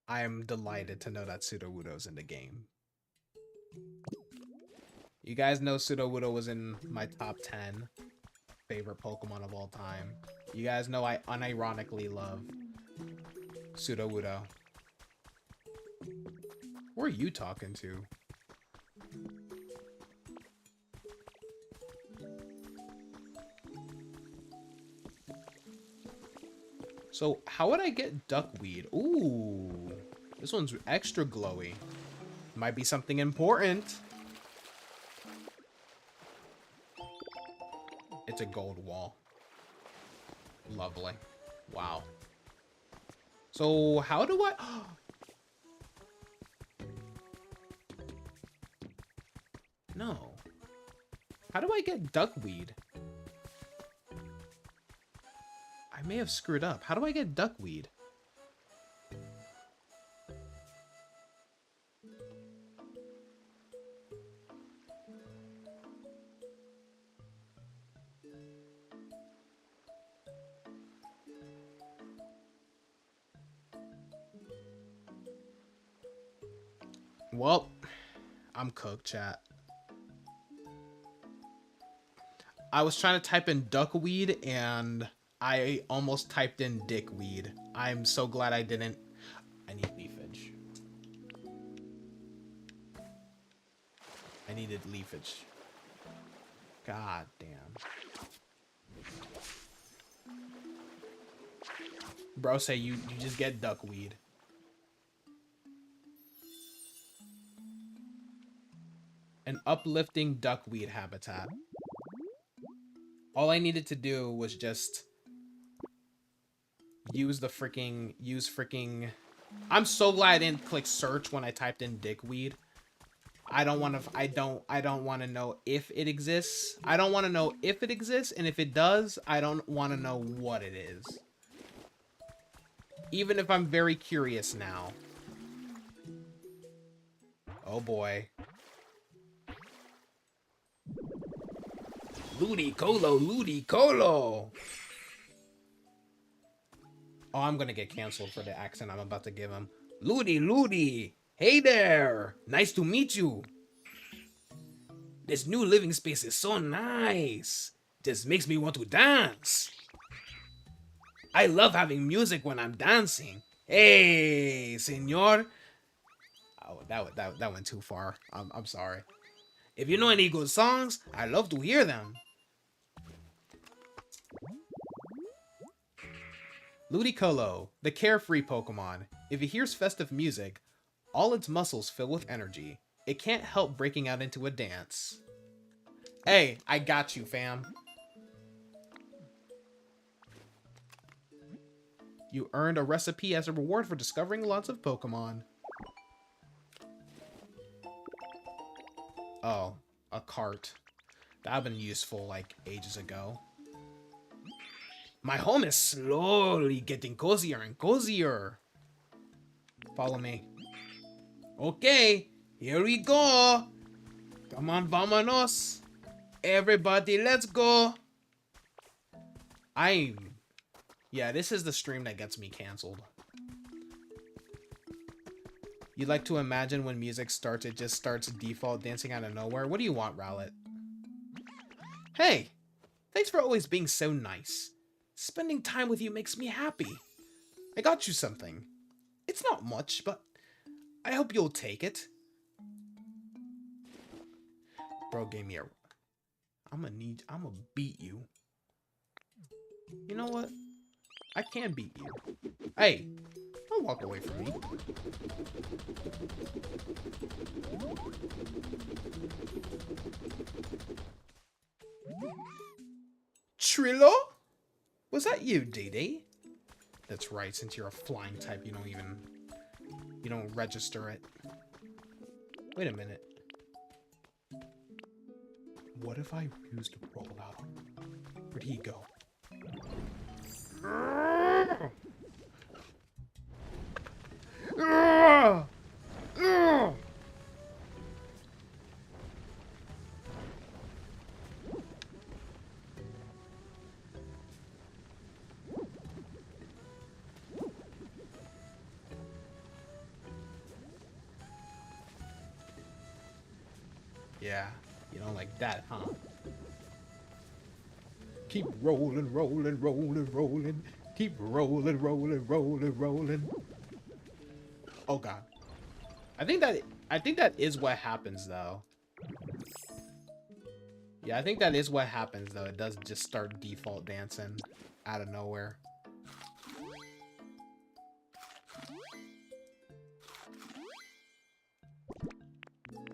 Speaker 1: I am delighted to know that Sudowoodo's in the game. You guys know Sudowoodo was in my top 10 favorite Pokemon of all time. You guys know I unironically love Sudowoodo. Who are you talking to? So, how would I get duckweed? Ooh, this one's extra glowy. Might be something important. It's a gold wall. Lovely. Wow. So how do I... No. How do I get duckweed? I may have screwed up. How do I get duckweed? Well, I'm cooked, chat. I was trying to type in duckweed and I almost typed in dickweed. I'm so glad I didn't. I need leafage. I needed leafage. God damn. Bro, say you just get duckweed. An uplifting duckweed habitat. All I needed to do was just use freaking. I'm so glad I didn't click search when I typed in dickweed. I don't want to know if it exists. I don't want to know if it exists, and if it does, I don't want to know what it is. Even if I'm very curious now. Oh boy. Ludicolo, Ludicolo! Oh, I'm gonna get canceled for the accent I'm about to give him. Ludi! Hey there! Nice to meet you! This new living space is so nice! Just makes me want to dance! I love having music when I'm dancing. Hey, senor! Oh, that went too far. I'm sorry. If you know any good songs, I love to hear them. Ludicolo, the carefree Pokemon. If it hears festive music, all its muscles fill with energy. It can't help breaking out into a dance. Hey, I got you, fam. You earned a recipe as a reward for discovering lots of Pokemon. Oh, a cart. That would have been useful, like, ages ago. My home is slowly getting cozier and cozier. Follow me. Okay, here we go. Come on, vámonos. Everybody, let's go. Yeah, this is the stream that gets me canceled. You like to imagine when music starts, it just starts default dancing out of nowhere. What do you want, Rowlet? Hey, thanks for always being so nice. Spending time with you makes me happy. I got you something. It's not much, but I hope you'll take it. Bro gave me a... I'm gonna beat you. You know what? I can beat you. Hey, don't walk away from me. Trillo? Was that you, DD? That's right, since you're a flying type, you don't register it. Wait a minute. What if I used rollout? Where'd he go? Yeah, you don't like that, huh? Keep rolling, rolling, rolling, rolling. Keep rolling, rolling, rolling, rolling. Oh god. I think that is what happens though. Yeah, I think that is what happens though. It does just start default dancing out of nowhere.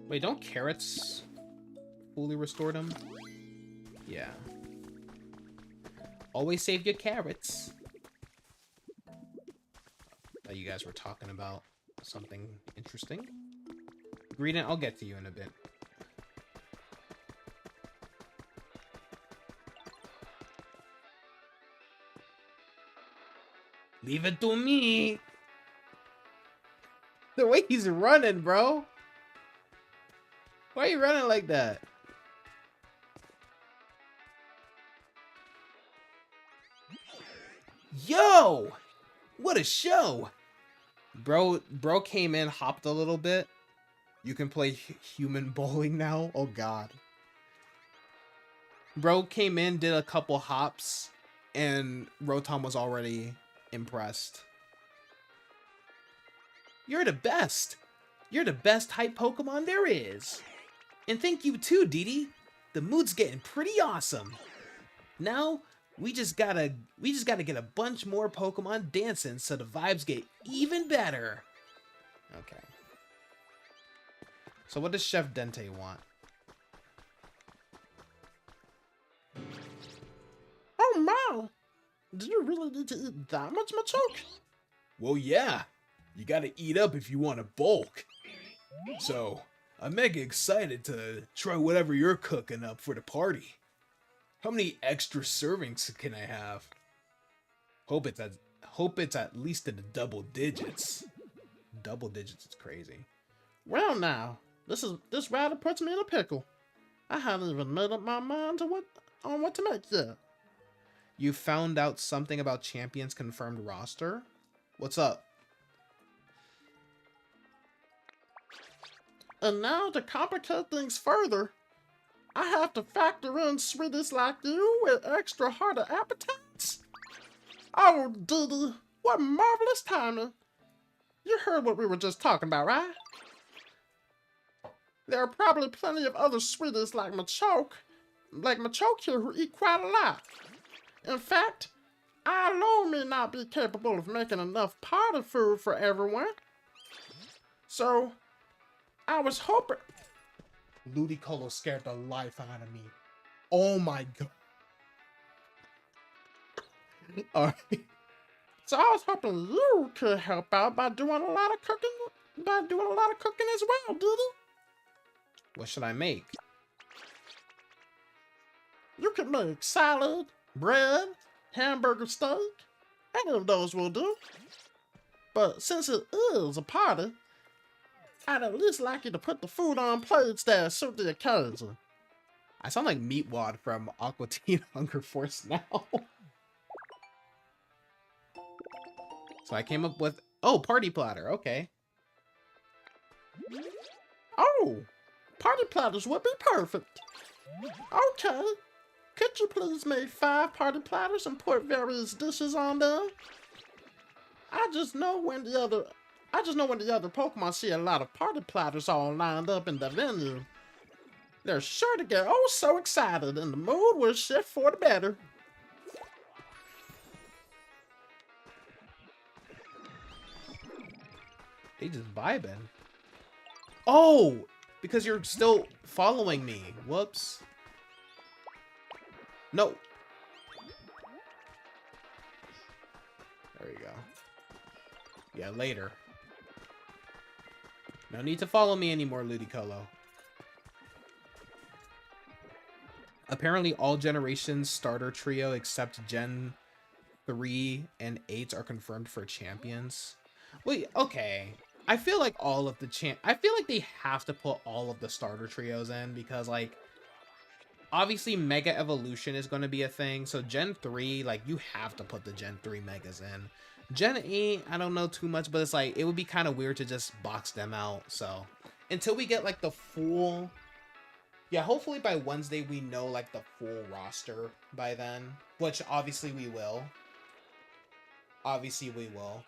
Speaker 1: Wait, don't carrots fully restore them? Yeah. Always save your carrots. Thought you guys were talking about something interesting. Greedent, I'll get to you in a bit. Leave it to me. The way he's running, bro. Why are you running like that? Yo! What a show! Bro came in, hopped a little bit. You can play human bowling now? Oh god. Bro came in, did a couple hops, and Rotom was already impressed. You're the best! You're the best hype Pokemon there is! And thank you too, Didi. The mood's getting pretty awesome. Now, we just gotta get a bunch more Pokemon dancing so the vibes get even better. Okay. So what does Chef Dente want? Oh my! Did you really need to eat that much Machoke? Well, yeah. You gotta eat up if you want to bulk. So, I'm mega excited to try whatever you're cooking up for the party. How many extra servings can I have? Hope it's at least in the double digits. Double digits is crazy. Well now, this rather puts me in a pickle. I haven't even made up my mind on what to make yet. You found out something about Champions confirmed roster? What's up? And now to complicate things further, I have to factor in sweeties like you with extra hearty appetites. Oh, Didi, what marvelous timing. You heard what we were just talking about, right? There are probably plenty of other sweeties like Machoke here who eat quite a lot. In fact, I alone may not be capable of making enough party food for everyone. So, I was hoping... Ludicolo scared the life out of me. Oh my god. Alright. So I was hoping you could help out by doing a lot of cooking as well, Didi. What should I make? You can make salad, bread, hamburger steak. Any of those will do. But since it is a party, I'd at least like you to put the food on plates that suit the occasion. I sound like Meatwad from Aqua Teen Hunger Force now. So I came up with... Oh, party platter. Okay. Oh! Party platters would be perfect. Okay. Could you please make 5 party platters and put various dishes on them? I just know when the other Pokemon see a lot of party platters all lined up in the venue, they're sure to get oh so excited and the mood will shift for the better. They just vibing. Oh! Because you're still following me. Whoops. No. There you go. Yeah, later. No need to follow me anymore, Ludicolo. Apparently all generations starter trio except Gen 3 and 8 are confirmed for champions. Wait, okay. I feel like I feel like they have to put all of the starter trios in because, like, obviously Mega Evolution is going to be a thing. So Gen 3, like, you have to put the Gen 3 Megas in. Gen 8, I don't know too much, but it's like, it would be kind of weird to just box them out. So until we get, like, the full... Yeah, hopefully by Wednesday we know, like, the full roster by then. Which, obviously, we will. Obviously, we will.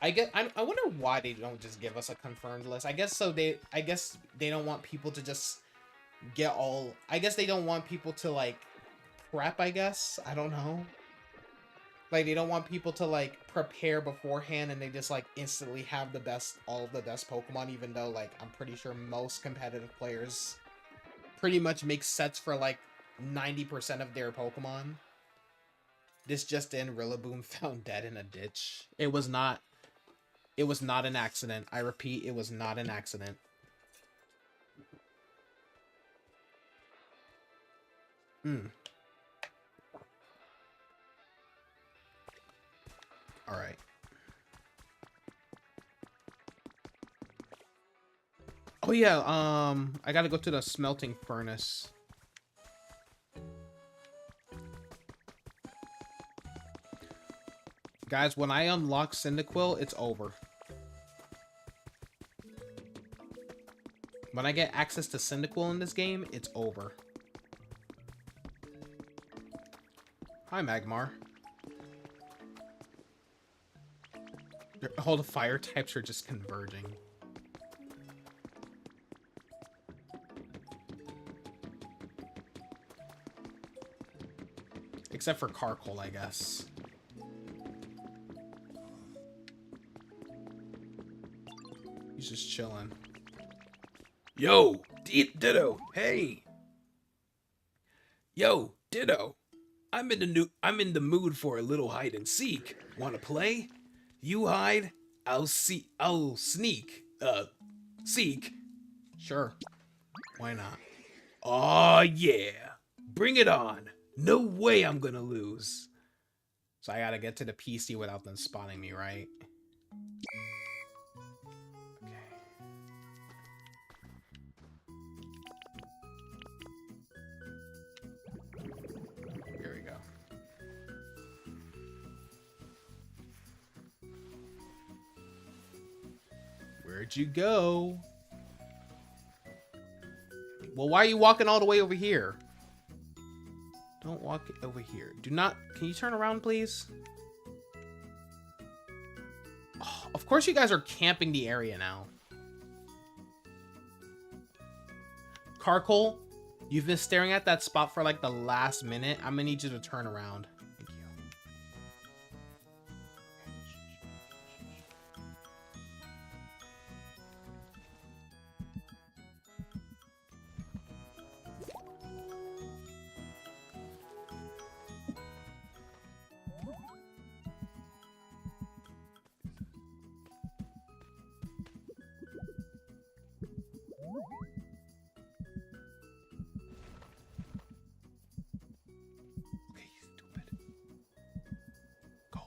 Speaker 1: I wonder why they don't just give us a confirmed list. I guess they don't want people to just get all... I guess they don't want people to, like, prep, I guess. I don't know. Like, they don't want people to, like, prepare beforehand and they just, like, instantly have all of the best Pokemon, even though, like, I'm pretty sure most competitive players pretty much make sets for, like, 90% of their Pokemon. This just in, Rillaboom found dead in a ditch. It was not an accident. I repeat, it was not an accident. Hmm. Alright. Oh yeah, I gotta go to the smelting furnace. Guys, when I unlock Cyndaquil, it's over. When I get access to Cyndaquil in this game, it's over. Hi, Magmar. All the fire types are just converging. Except for Carkol, I guess. He's just chilling.
Speaker 2: Yo, Ditto. Hey. Yo, Ditto. I'm in the mood for a little hide and seek. Wanna play? You hide, I'll sneak. Seek.
Speaker 1: Sure. Why not?
Speaker 2: Aw, yeah. Bring it on. No way I'm gonna lose.
Speaker 1: So I gotta get to the PC without them spawning me, right? Okay. Here we go. Where'd you go? Well, why are you walking all the way over here? Don't walk over here. Do not... Can you turn around, please? Oh, of course you guys are camping the area now. Carkol, you've been staring at that spot for like the last minute. I'm gonna need you to turn around. Thank you. Okay, stupid. Go.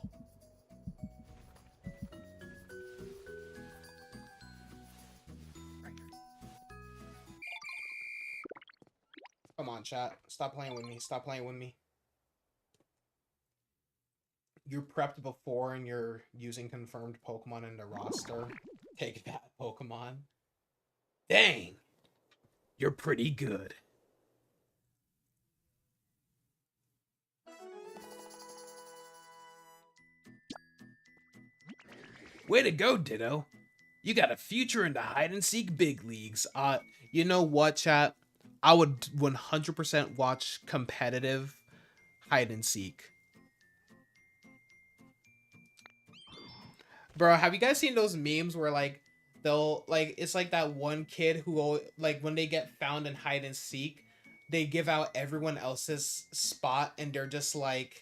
Speaker 1: Right here. Come on, chat. Stop playing with me. Stop playing with me. You're prepped before and you're using confirmed Pokemon in the roster. Take that, Pokemon.
Speaker 2: Dang. You're pretty good. Way to go, Ditto. You got a future in the hide and seek big leagues.
Speaker 1: You know what, chat? I would 100% watch competitive hide and seek. Bro, have you guys seen those memes where like they'll like it's like that one kid who like when they get found in hide and seek, they give out everyone else's spot and they're just like,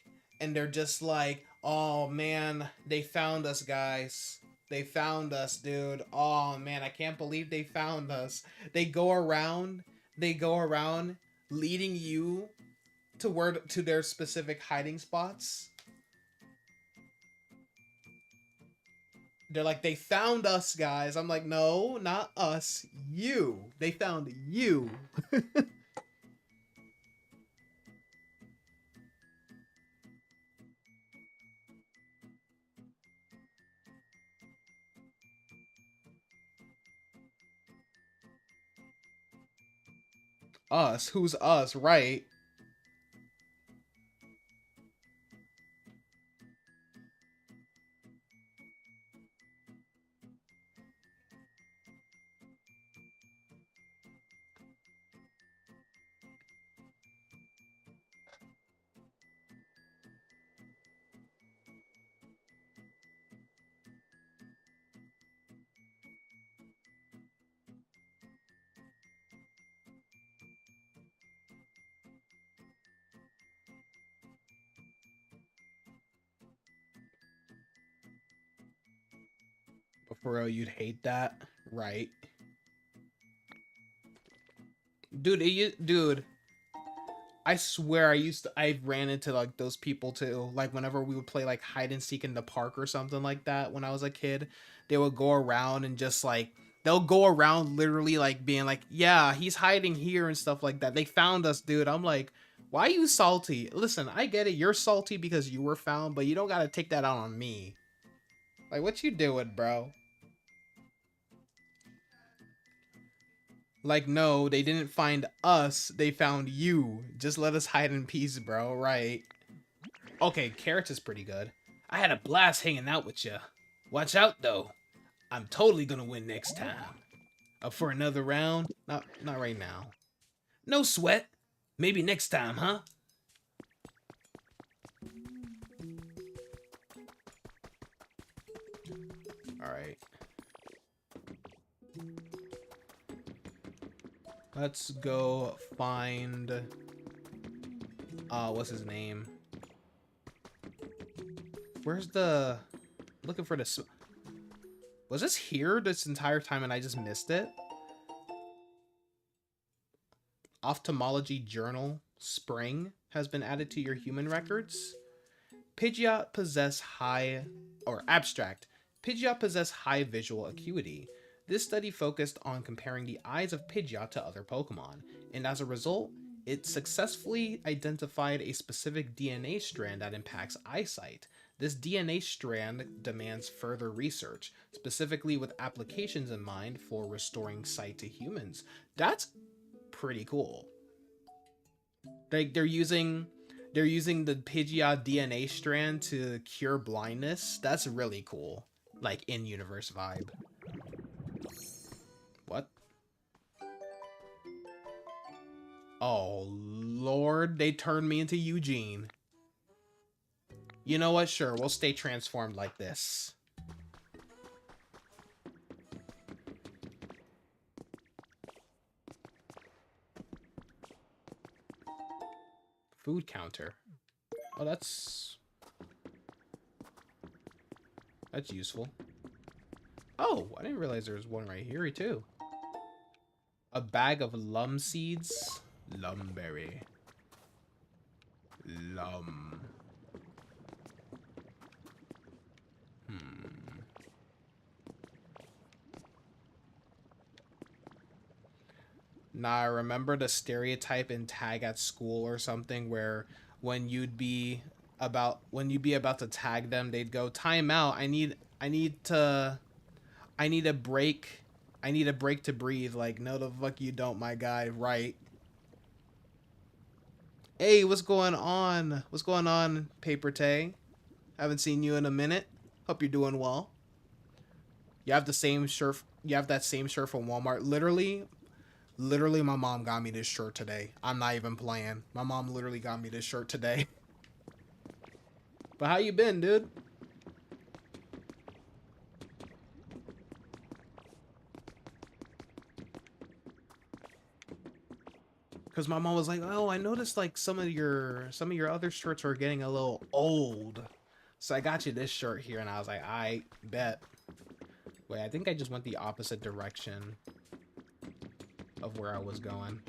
Speaker 1: "Oh man, they found us, guys. They found us, dude. Oh man, I can't believe they found us." They go around leading you to their specific hiding spots. They're like, they found us, guys. I'm like, no, not us. You. They found you. Us? Who's us, right? For real, you'd hate that, right? Dude, I swear I ran into like those people too. Like whenever we would play like hide and seek in the park or something like that when I was a kid, they would go around and just like they'll go around literally like being like, "Yeah, he's hiding here" and stuff like that. They found us, dude. I'm like, "Why are you salty?" Listen, I get it. You're salty because you were found, but you don't got to take that out on me. Like what you doing, bro? Like, no, they didn't find us. They found you. Just let us hide in peace, bro. Right. Okay, carrots is pretty good.
Speaker 2: I had a blast hanging out with you. Watch out, though. I'm totally gonna win next time.
Speaker 1: Up for another round? Not right now.
Speaker 2: No sweat. Maybe next time, huh?
Speaker 1: Alright. Let's go find... what's his name? Where's the... Looking for the... Was this here this entire time and I just missed it? Ophthalmology Journal Spring has been added to your human records. Pidgeot possess high... Or abstract. Pidgeot possess high visual acuity. This study focused on comparing the eyes of Pidgeot to other Pokemon, and as a result, it successfully identified a specific DNA strand that impacts eyesight. This DNA strand demands further research, specifically with applications in mind for restoring sight to humans. That's pretty cool. Like they're using the Pidgeot DNA strand to cure blindness. That's really cool. Like in-universe vibe. What? Oh, Lord, they turned me into Eugene. You know what? Sure, we'll stay transformed like this. Food counter. Oh, that's useful. Oh, I didn't realize there was one right here, too. A bag of lum seeds. Lumberry. Lum. Nah, I remember the stereotype in tag at school or something where when you'd be about to tag them, they'd go, "Time out. I need a break. I need a break to breathe." Like, no the fuck you don't, my guy, right? Hey, what's going on? What's going on, Paper Tay? Haven't seen you in a minute. Hope you're doing well. You have the same shirt. You have that same shirt from Walmart. Literally, my mom got me this shirt today. I'm not even playing. My mom literally got me this shirt today. But how you been, dude? Because my mom was like, "Oh, I noticed like some of your other shirts are getting a little old, so I got you this shirt here." And I was like, "I bet." Wait, I think I just went the opposite direction of where I was going.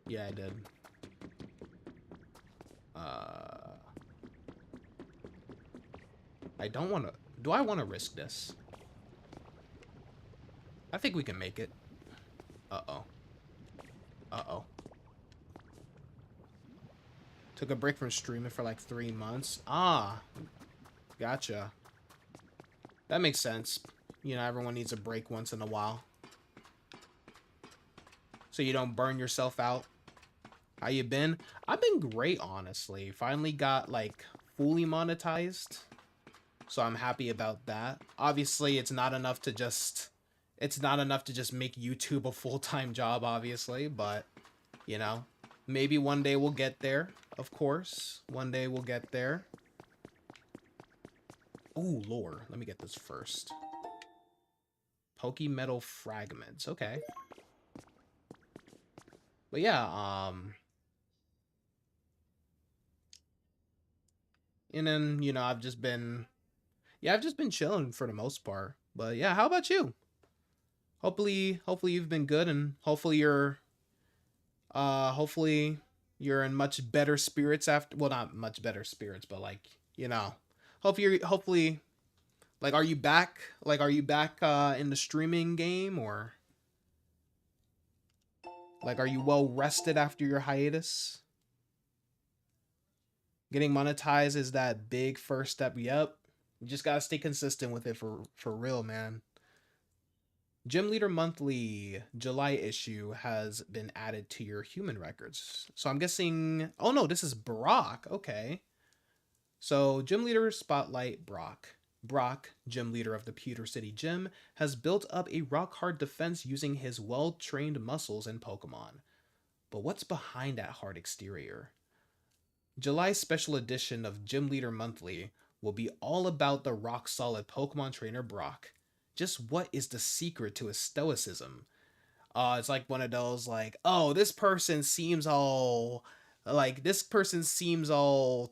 Speaker 1: Yeah, I did. I don't want to... Do I want to risk this? I think we can make it. Uh-oh. Uh-oh. Took a break from streaming for like 3 months. Ah. Gotcha. That makes sense. You know, everyone needs a break once in a while. So you don't burn yourself out. How you been? I've been great, honestly. Finally got, like, fully monetized. So I'm happy about that. Obviously, it's not enough to just make YouTube a full-time job, obviously, but you know, maybe one day we'll get there. Of course, one day we'll get there. Ooh, lore. Let me get this first. Pokemetal fragments. Okay. But yeah, and then, you know, I've just been... Yeah, I've just been chilling for the most part. But yeah, how about you? Hopefully you've been good, and hopefully you're in much better spirits after, well, not much better spirits, but like, you know, hopefully like, are you back? Like, are you back in the streaming game, or like, are you well rested after your hiatus? Getting monetized is that big first step. Yep. You just gotta stay consistent with it for real, man. Gym Leader Monthly July issue has been added to your human records. So I'm guessing. Oh no, this is Brock. Okay. So Gym Leader Spotlight Brock. Brock, gym leader of the Pewter City Gym, has built up a rock hard defense using his well trained muscles and Pokemon. But what's behind that hard exterior? July's special edition of Gym Leader Monthly will be all about the rock solid Pokemon trainer Brock. Just what is the secret to his stoicism? It's like one of those like, oh, this person seems all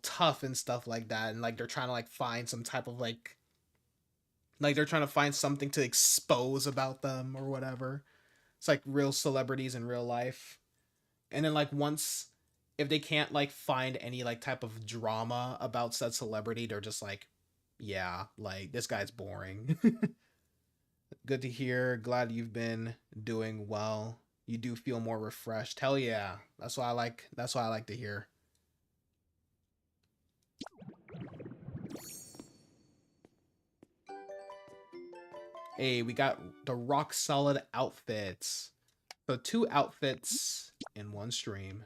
Speaker 1: tough and stuff like that, and like they're trying to like find some type of like they're trying to find something to expose about them or whatever. It's like real celebrities in real life. And then like once if they can't like find any like type of drama about said celebrity, they're just like, yeah, like this guy's boring. Good to hear. Glad you've been doing well. You do feel more refreshed. Hell yeah. That's what I like to hear. Hey, we got the rock solid outfits. So 2 outfits in one stream.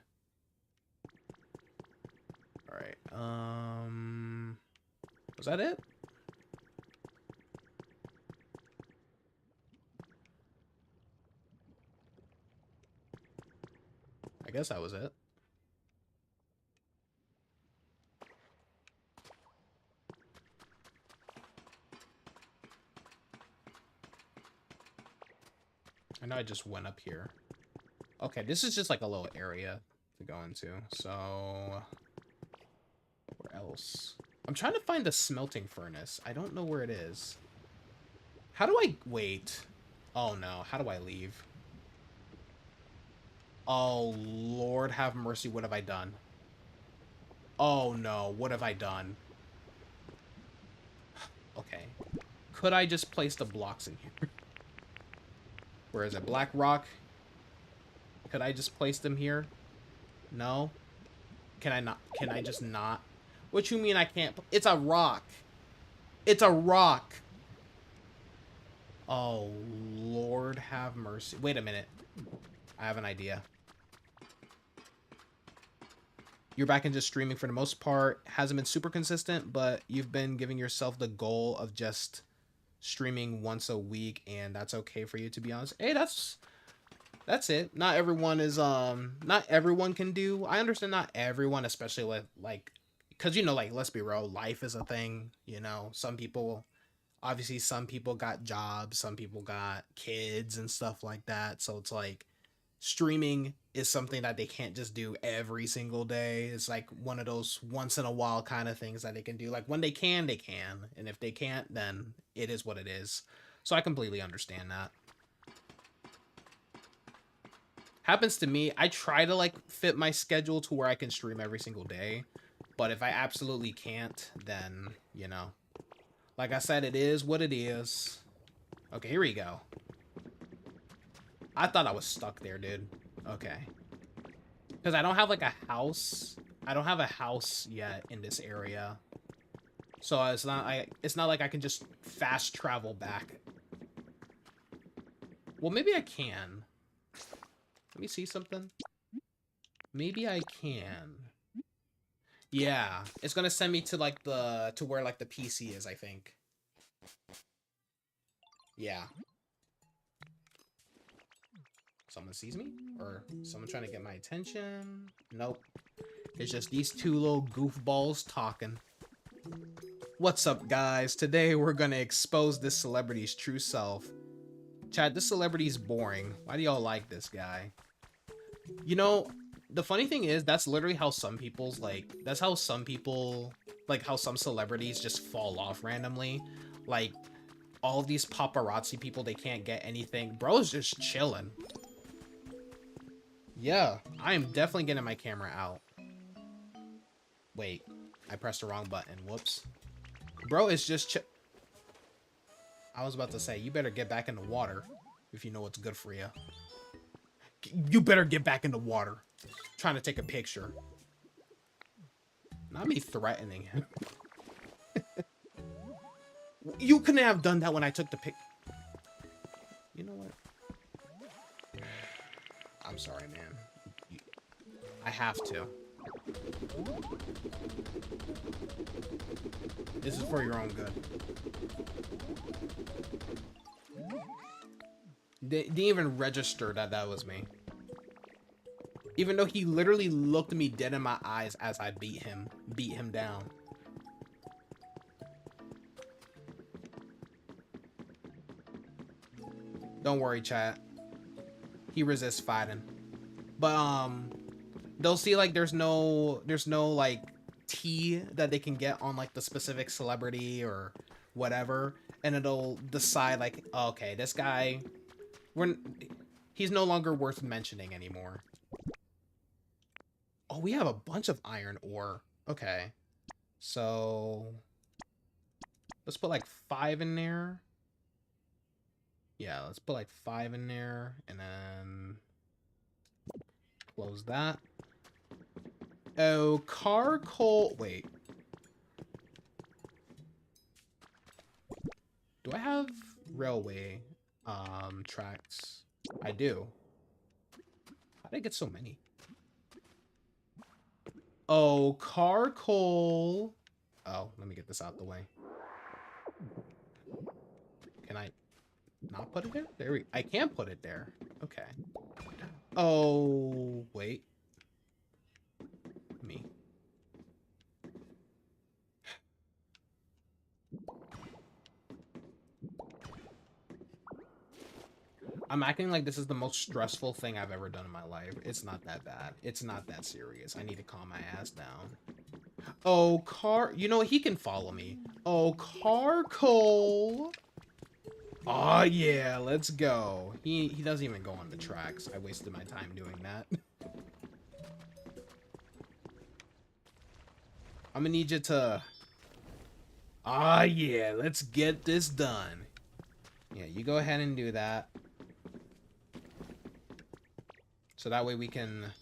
Speaker 1: All right. Was that it? I guess that was it. I know I just went up here. Okay, this is just like a little area to go into. So where else? I'm trying to find the smelting furnace. I don't know where it is. How do I wait? Oh no, how do I leave? Oh Lord have mercy, what have I done? Oh no, what have I done? Okay. Could I just place the blocks in here? Where is it? Black rock? Could I just place them here? No? Can I not? Can I just not? What you mean I can't? It's a rock. It's a rock. Oh, Lord have mercy. Wait a minute. I have an idea. You're back into streaming for the most part. Hasn't been super consistent, but you've been giving yourself the goal of just streaming once a week, and that's okay for you, to be honest. Hey, that's it. Not everyone is not everyone can do. I understand not everyone, especially with like because you know, like, let's be real, life is a thing, you know. Some people obviously some people got jobs, some people got kids and stuff like that. So it's like streaming is something that they can't just do every single day. It's like one of those once in a while kind of things that they can do. Like when they can, they can. And if they can't, then it is what it is. So I completely understand that. Happens to me. I try to like fit my schedule to where I can stream every single day. But if I absolutely can't, then, you know. Like I said, it is what it is. Okay, here we go. I thought I was stuck there, dude. Okay. Because I don't have, like, a house. I don't have a house yet in this area. So it's not like I can just fast travel back. Well, maybe I can. Let me see something. Maybe I can. Yeah. It's gonna send me to, like, to where, like, the PC is, I think. Yeah. Someone sees me? Or someone trying to get my attention? Nope. It's just these two little goofballs talking. What's up, guys? Today we're gonna expose this celebrity's true self. Chad, this celebrity's boring. Why do y'all like this guy? You know, the funny thing is, that's literally how some people's, like, that's how some people, like, how some celebrities just fall off randomly. Like, all of these paparazzi people, they can't get anything. Bro's just chilling. Yeah, I am definitely getting my camera out. Wait, I pressed the wrong button. Whoops. Bro is just I was about to say, you better get back in the water if you know what's good for you. You better get back in the water. I'm trying to take a picture. Not me threatening him. You couldn't have done that when I took the pic. You know what? I'm sorry, man. I have to. This is for your own good. They didn't even register that that was me. Even though he literally looked me dead in my eyes as I beat him down. Don't worry, chat. He resists fighting. But they'll see like there's no like tea that they can get on like the specific celebrity or whatever, and it'll decide like, oh, okay, this guy, he's no longer worth mentioning anymore. Oh, we have a bunch of iron ore. Okay, so let's put like 5 in there. Yeah, let's put like 5 in there, and then close that. Oh, car coal. Wait. Do I have railway tracks? I do. How did I get so many? Oh, car coal. Oh, let me get this out the way. Can I not put it there? There we. I can put it there. Okay. Oh, wait. Me. I'm acting like this is the most stressful thing I've ever done in my life. It's not that bad. It's not that serious. I need to calm my ass down. Oh, you know, he can follow me. Oh, Carcoal. Oh, yeah, let's go. He doesn't even go on the tracks. I wasted my time doing that. I'm gonna need you to... Ah, yeah, let's get this done. Yeah, you go ahead and do that. So that way we can...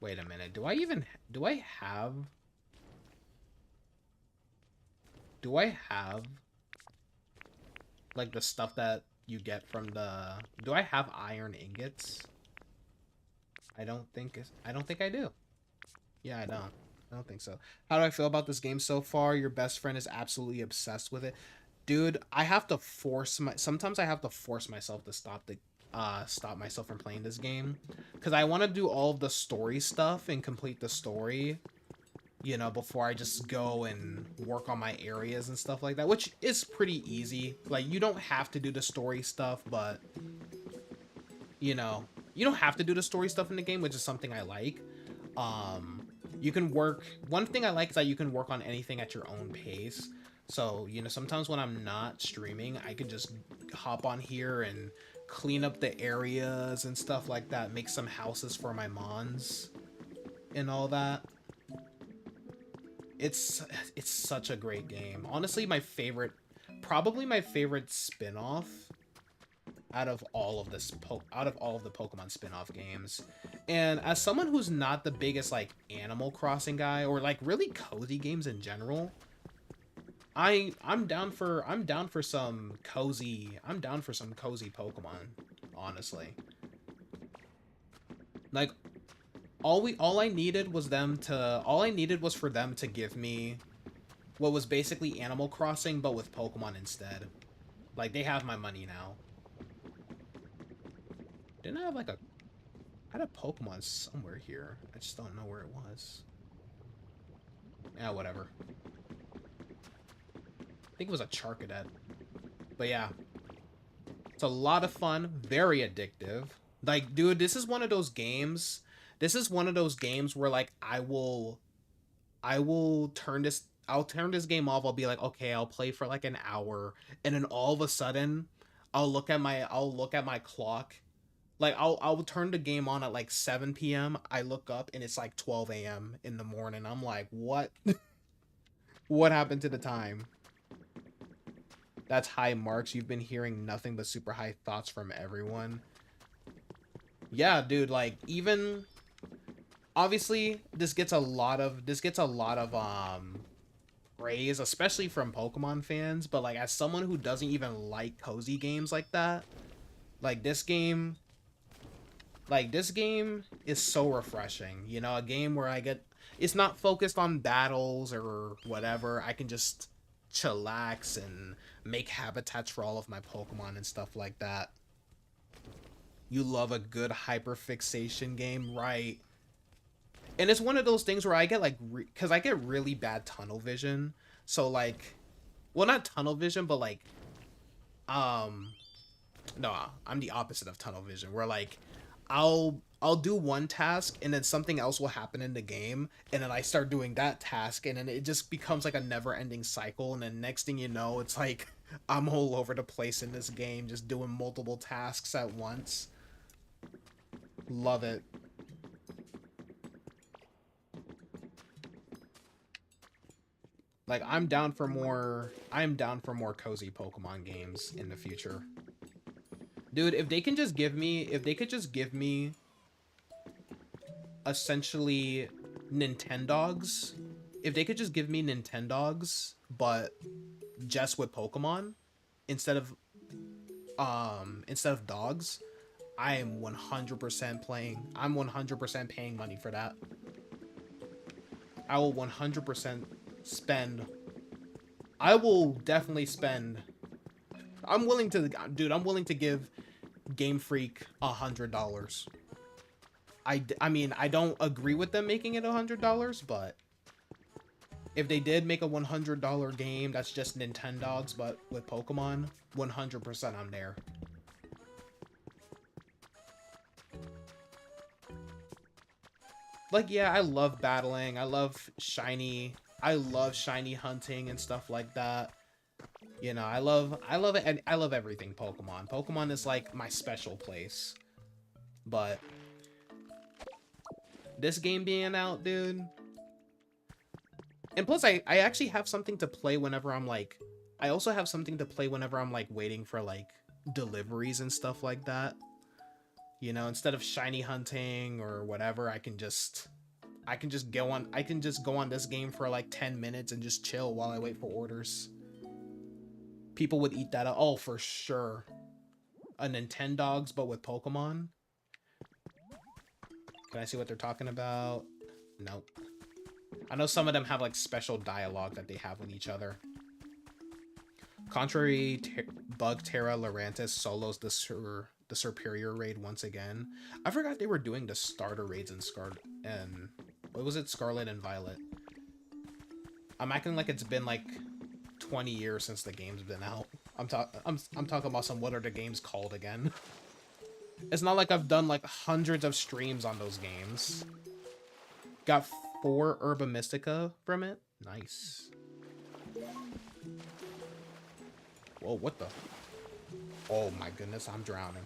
Speaker 1: Wait a minute. Do I have... like the stuff that you get from the... Do I have iron ingots? I don't think I do. Yeah, I don't think so. How do I feel about this game so far? Your best friend is absolutely obsessed with it. Dude, sometimes I have to force myself to stop myself from playing this game, because I want to do all of the story stuff and complete the story, you know, before I just go and work on my areas and stuff like that, which is pretty easy. Like, you don't have to do the story stuff, but, you know, you don't have to do the story stuff in the game, which is something I like. You can work... One thing I like is that you can work on anything at your own pace. So, you know, sometimes when I'm not streaming, I can just hop on here and clean up the areas and stuff like that, make some houses for my mons and all that. It's such a great game. Honestly, probably my favorite spin-off out of all of the Pokemon spin-off games. And as someone who's not the biggest like Animal Crossing guy, or like really cozy games in general, I'm down for some cozy Pokemon, honestly. Like, all I needed was for them to give me what was basically Animal Crossing but with Pokemon instead. Like, they have my money now. Didn't I have like I had a Pokemon somewhere here. I just don't know where it was. Yeah, whatever. I think it was a Charcadet. But yeah. It's a lot of fun. Very addictive. Like, dude, this is one of those games This is one of those games where like I will turn this I'll turn this game off. I'll be like, okay, I'll play for like an hour, and then all of a sudden, I'll look at my clock. Like I'll turn the game on at like 7 p.m. I look up and it's like 12 a.m. in the morning. I'm like, what? What happened to the time? That's high marks. You've been hearing nothing but super high thoughts from everyone. Yeah, dude, like even obviously this gets a lot of praise, especially from Pokemon fans, but like as someone who doesn't even like cozy games like that, like this game is so refreshing. You know, a game where it's not focused on battles or whatever. I can just chillax and make habitats for all of my Pokemon and stuff like that. You love a good hyperfixation game, right? And it's one of those things where I get like because I get really bad tunnel vision. So like, well, not tunnel vision, but like, um, no, I'm the opposite of tunnel vision. Where like, I'll do one task and then something else will happen in the game, and then I start doing that task, and then it just becomes like a never-ending cycle. And then next thing you know, it's like I'm all over the place in this game, just doing multiple tasks at once. Love it. Like I'm down for more cozy Pokemon games in the future. Dude, if they could just give me essentially Nintendogs, if they could just give me Nintendogs, but just with Pokemon instead of dogs, I am 100% playing. I'm 100% paying money for that. I will 100% spend. I will definitely spend. I'm willing to, dude. I'm willing to give Game Freak $100. I mean, I don't agree with them making it $100, but if they did make a $100 game that's just Nintendogs but with Pokemon, 100% I'm there. Like, yeah, I love battling. I love shiny hunting and stuff like that. You know, I love everything Pokemon. Pokemon is like my special place. But this game being out, dude. And plus I actually have something to play whenever I'm like I also have something to play whenever I'm like waiting for like deliveries and stuff like that. You know, instead of shiny hunting or whatever, I can just go on this game for like 10 minutes and just chill while I wait for orders. People would eat that up. Oh, for sure. A Nintendogs, but with Pokemon. Can I see what they're talking about? Nope. I know some of them have like special dialogue that they have with each other. Contrary, Bugterra Lurantis solos the Superior raid once again. I forgot they were doing the starter raids in what was it? Scarlet and Violet. I'm acting like it's been like 20 years since the game's been out. I'm talking about what are the games called again? It's not like I've done like hundreds of streams on those games. Got 4 Herba Mystica from it. Nice. Whoa, what the? Oh my goodness, I'm drowning.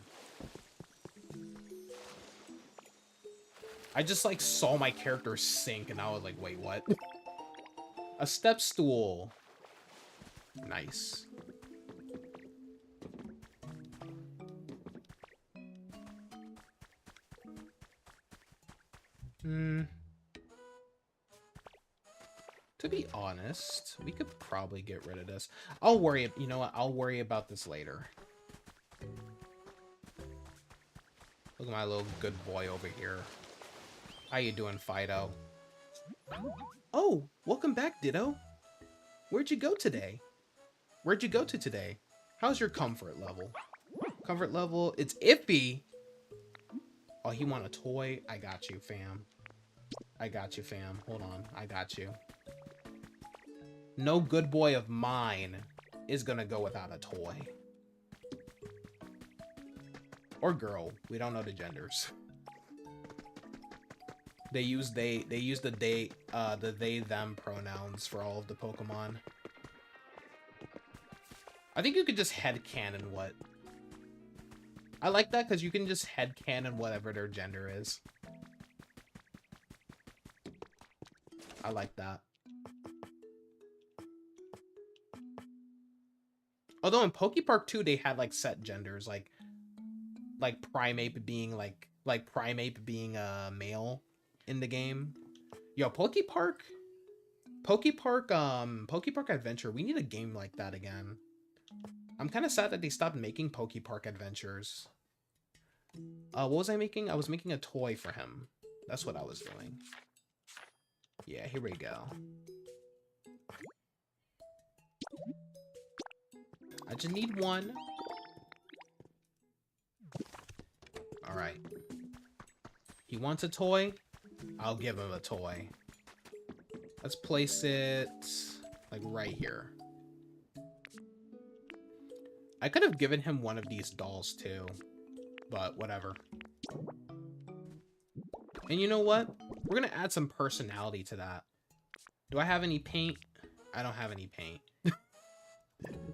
Speaker 1: I just like saw my character sink and I was like, wait, what? A step stool. Nice. To be honest, we could probably get rid of this. You know what? I'll worry about this later. Look at my little good boy over here. How you doing, Fido? Oh, welcome back, Ditto. Where'd you go today? Where'd you go to today? How's your comfort level? Comfort level, it's iffy. Oh, he want a toy? I got you, fam. I got you, fam. Hold on, I got you. No good boy of mine is gonna go without a toy. Or girl. We don't know the genders. They use the they them pronouns for all of the Pokemon. I think you could just headcanon what. I like that because you can just headcanon whatever their gender is. I like that. Although in Pokepark 2 they had like set genders, like Primeape being Primeape being a male in the game. Yo, Pokepark Adventure, we need a game like that again. I'm kind of sad that they stopped making Pokepark Adventures. What was I making? I was making a toy for him. That's what I was doing. Yeah, here we go. I just need one. Alright. He wants a toy? I'll give him a toy. Let's place it like right here. I could have given him one of these dolls too, but whatever. And you know what? We're gonna add some personality to that. Do I have any paint? I don't have any paint.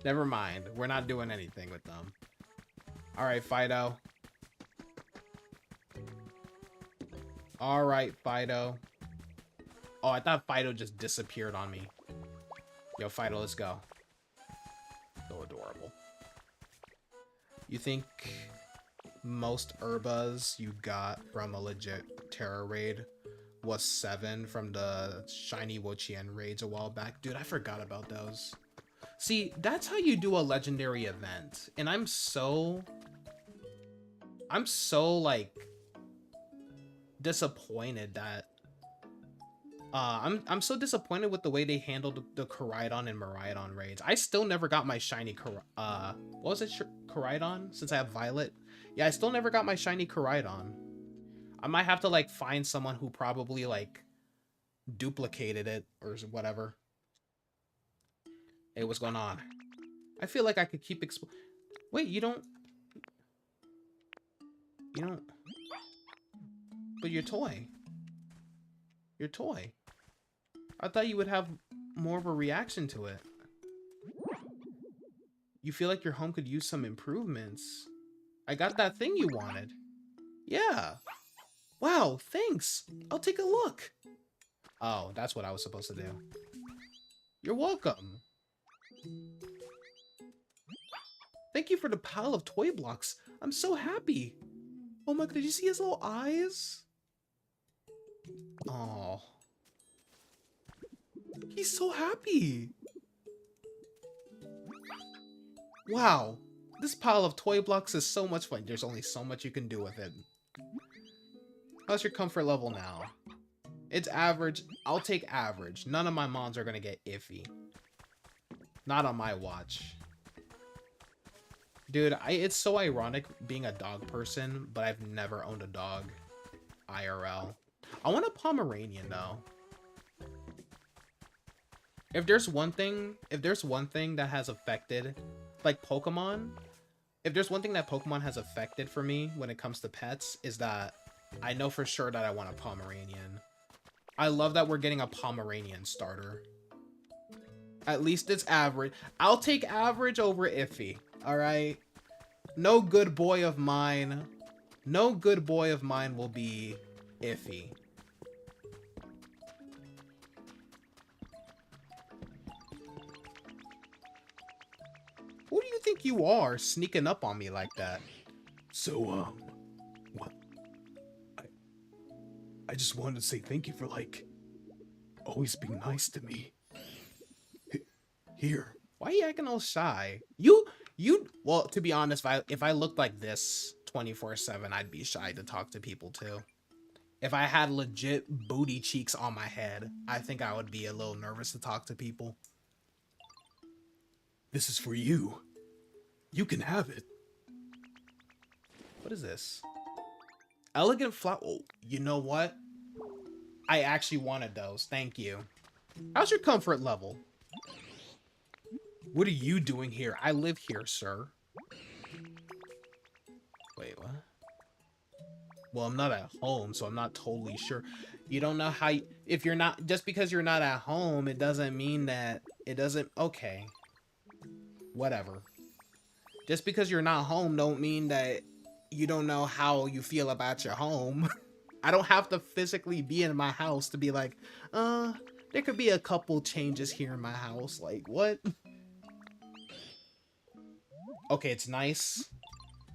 Speaker 1: Never mind. We're not doing anything with them. Alright, Fido. Alright, Fido. Oh, I thought Fido just disappeared on me. Yo, Fido, let's go. So adorable. You think most Urbas you got from a legit Terra raid was 7 from the Shiny Wo-Chien raids a while back? Dude, I forgot about those. See, that's how you do a legendary event. And I'm so like disappointed that I'm so disappointed with the way they handled the Koraidon and Miraidon raids. I still never got my shiny what was it, Koraidon? Since I have Violet. Yeah, I still never got my shiny Koraidon. I might have to like find someone who probably like duplicated it or whatever. Hey, what's going on? I feel like I could keep wait, you don't but your toy. Your toy. I thought you would have more of a reaction to it. You feel like your home could use some improvements. I got that thing you wanted. Yeah. Wow, thanks. I'll take a look. Oh, that's what I was supposed to do. You're welcome. Thank you for the pile of toy blocks. I'm so happy. Oh my god, did you see his little eyes? Oh. He's so happy. Wow. This pile of toy blocks is so much fun. There's only so much you can do with it. How's your comfort level now? It's average. I'll take average. None of my mons are gonna get iffy. Not on my watch. Dude, it's so ironic being a dog person, but I've never owned a dog. IRL. I want a Pomeranian though. If there's one thing that has affected, like Pokemon, if there's one thing that Pokemon has affected for me when it comes to pets, is that I know for sure that I want a Pomeranian. I love that we're getting a Pomeranian starter. At least it's average. I'll take average over iffy. Alright? No good boy of mine will be iffy. Who do you think you are, sneaking up on me like that?
Speaker 2: So, what? I just wanted to say thank you for, like, always being nice to me. Here.
Speaker 1: Why are you acting all shy? Well, to be honest, if I looked like this 24/7, I'd be shy to talk to people too. If I had legit booty cheeks on my head, I think I would be a little nervous to talk to people.
Speaker 2: This is for you. You can have it.
Speaker 1: What is this? Elegant flower. Oh, you know what? I actually wanted those. Thank you. How's your comfort level? What are you doing here? I live here, sir. Wait, what? Well, I'm not at home, so I'm not totally sure. You don't know how if you're not, just because you're not at home, it doesn't mean that it doesn't, okay, whatever. Just because you're not home don't mean that you don't know how you feel about your home. I don't have to physically be in my house to be like, there could be a couple changes here in my house. Like, what? Okay, it's nice.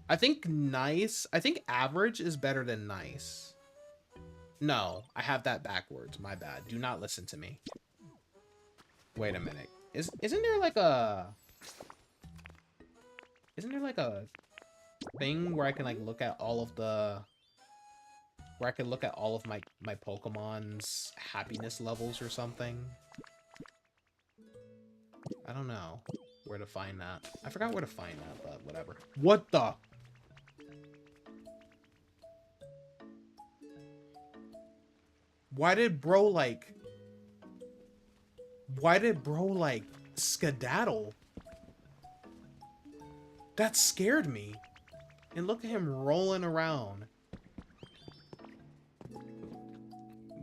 Speaker 1: I think nice, I think average is better than nice. No, I have that backwards. My bad. Do not listen to me. Wait a minute. Isn't there like a... Isn't there like a thing where I can like look at all of the... Where I can look at all of my Pokemon's happiness levels or something? I don't know where to find that. I forgot where to find that, but whatever. What the... Why did bro like skedaddle? That scared me. And look at him rolling around.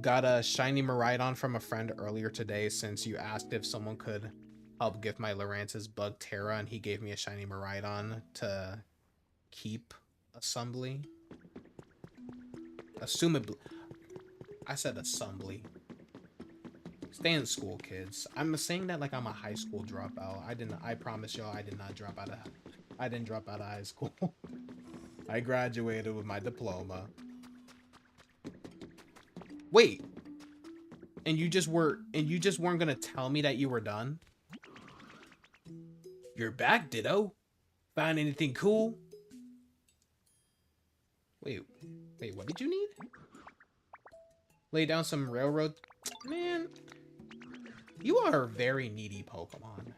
Speaker 1: Got a shiny Miraidon from a friend earlier today since you asked if someone could help gift my Lorance's bug Terra, and he gave me a shiny Miraidon to keep assembly. Assumably. I said assembly. Stay in school, kids. I'm saying that like I'm a high school dropout. I promise y'all I didn't drop out of high school. I graduated with my diploma. Wait. And you just weren't gonna tell me that you were done?
Speaker 2: You're back, Ditto. Find anything cool?
Speaker 1: Wait, what did you need? Lay down some railroad... Man, you are a very needy Pokemon.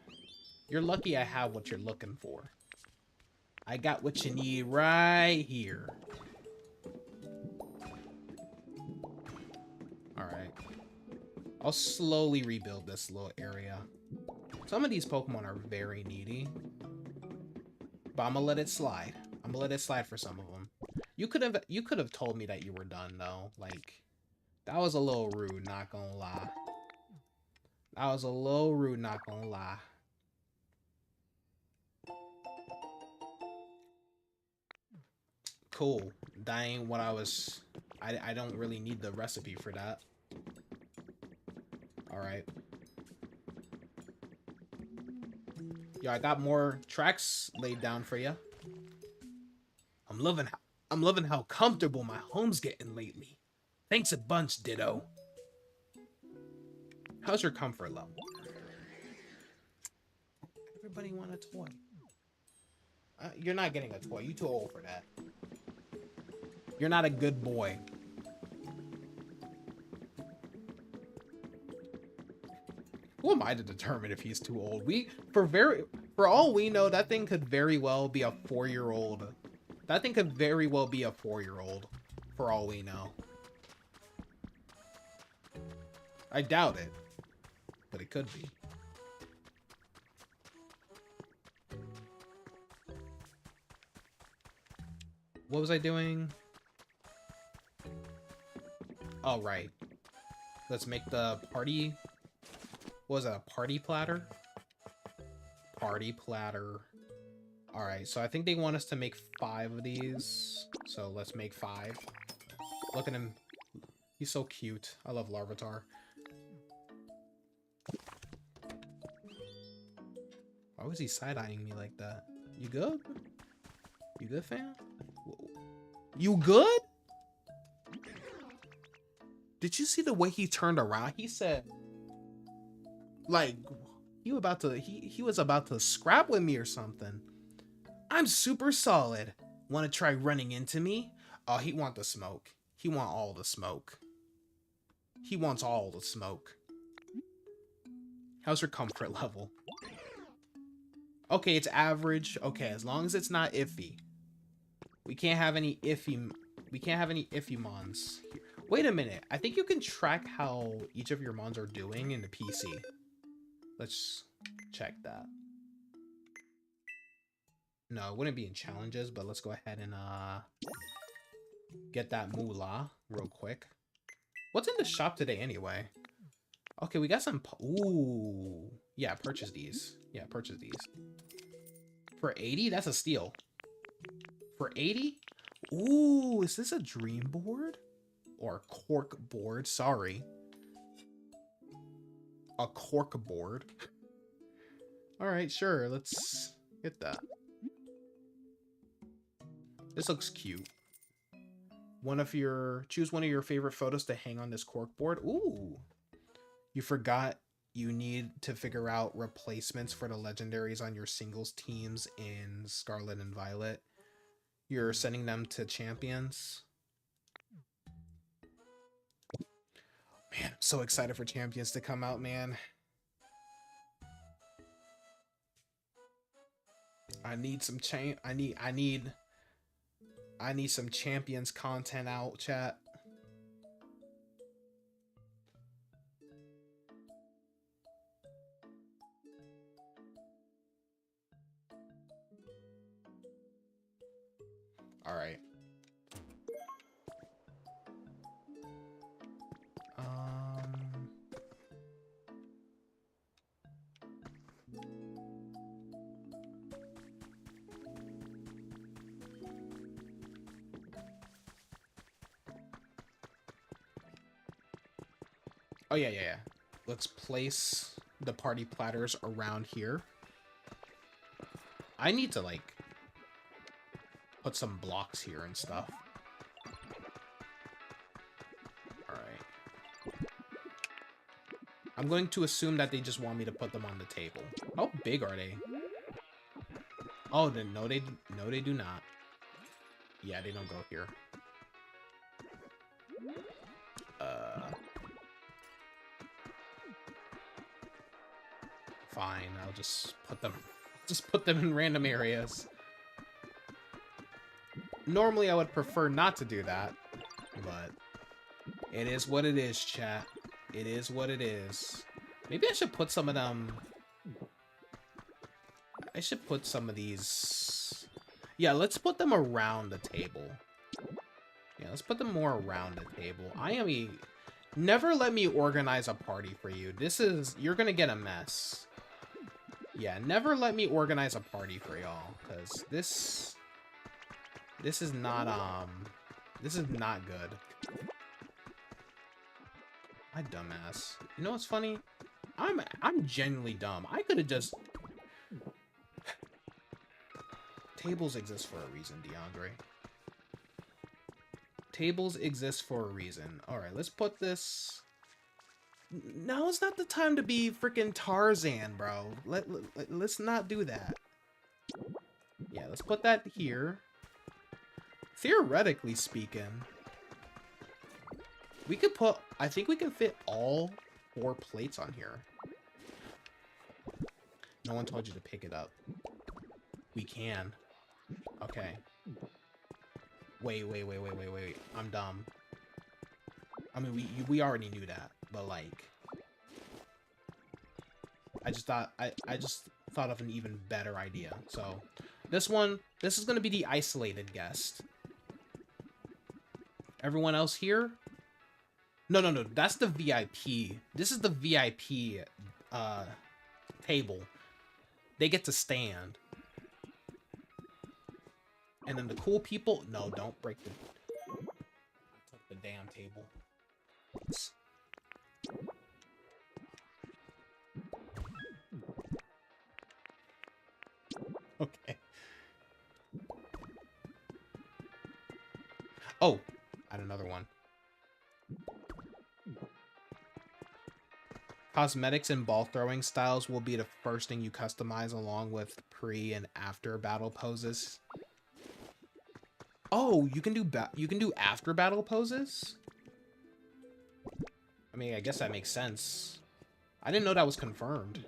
Speaker 1: You're lucky I have what you're looking for. I got what you need right here. Alright. I'll slowly rebuild this little area. Some of these Pokemon are very needy. But I'm gonna let it slide. I'm gonna let it slide for some of them. You could have told me that you were done though. Like, that was a little rude, not gonna lie. That was a little rude, not gonna lie. Cool. That ain't what I was... I don't really need the recipe for that. Alright. Yo, I got more tracks laid down for you. I'm loving how comfortable my home's getting lately.
Speaker 2: Thanks a bunch, Ditto.
Speaker 1: How's your comfort level? Everybody want a toy. You're not getting a toy. You're too old for that. You're not a good boy. Who am I to determine if he's too old? For all we know, that thing could very well be a 4-year-old. That thing could very well be a 4-year-old, for all we know. I doubt it, but it could be. What was I doing? Oh, right. Let's make the party... What was that, a party platter? Party platter. Alright, so I think they want us to make 5 of these. So let's make 5. Look at him. He's so cute. I love Larvitar. Why was he side-eyeing me like that? You good? You good, fam? You good? Did you see the way he turned around? He said, like, he was about to scrap with me or something. I'm super solid. Want to try running into me? Oh, he want the smoke. He want all the smoke. He wants all the smoke. How's your comfort level? Okay, it's average. Okay, as long as it's not iffy. We can't have any iffy mons. Wait a minute. I think you can track how each of your mons are doing in the PC. Let's check that. No, it wouldn't be in challenges, but let's go ahead and get that moolah real quick. What's in the shop today anyway? Okay, we got some... Ooh. Yeah, purchase these. Yeah, purchase these. For 80? That's a steal. For 80? Ooh, is this a dream board? Or a cork board? Sorry. A cork board. Alright, sure. Let's get that. This looks cute. Choose one of your favorite photos to hang on this cork board. Ooh. You forgot you need to figure out replacements for the legendaries on your singles teams in Scarlet and Violet. You're sending them to champions. Man, I'm so excited for champions to come out, man. I need some I need some champions content out, chat. All right. Oh, yeah. Let's place the party platters around here. I need to, like, put some blocks here and stuff. Alright. I'm going to assume that they just want me to put them on the table. How big are they? Oh, no, they do not. Yeah, they don't go here. Fine, I'll just put them in random areas. Normally I would prefer not to do that, but it is what it is, chat. It is what it is. Maybe I should put some of them... I should put some of these... Yeah, let's put them around the table. Yeah, let's put them more around the table. Never let me organize a party for you. You're gonna get a mess. Yeah, never let me organize a party for y'all, because this is not good. My dumbass. You know what's funny? I'm genuinely dumb. I could have just... Tables exist for a reason, DeAndre. Tables exist for a reason. Alright, let's put this... Now is not the time to be freaking Tarzan, bro. Let's not do that. Yeah, let's put that here. Theoretically speaking, we could put... I think we can fit all 4 plates on here. No one told you to pick it up. We can. Okay. Wait. I'm dumb. I mean, we already knew that, but like... I just thought of an even better idea. So, this is going to be the isolated guest. Everyone else here? No, that's the VIP. This is the VIP table. They get to stand. And then the cool people... No, don't break the... I took the damn table. Okay. Oh, I had another one. Cosmetics and ball throwing styles will be the first thing you customize along with pre and after battle poses. Oh, you can do after battle poses? I mean, I guess that makes sense. I didn't know that was confirmed.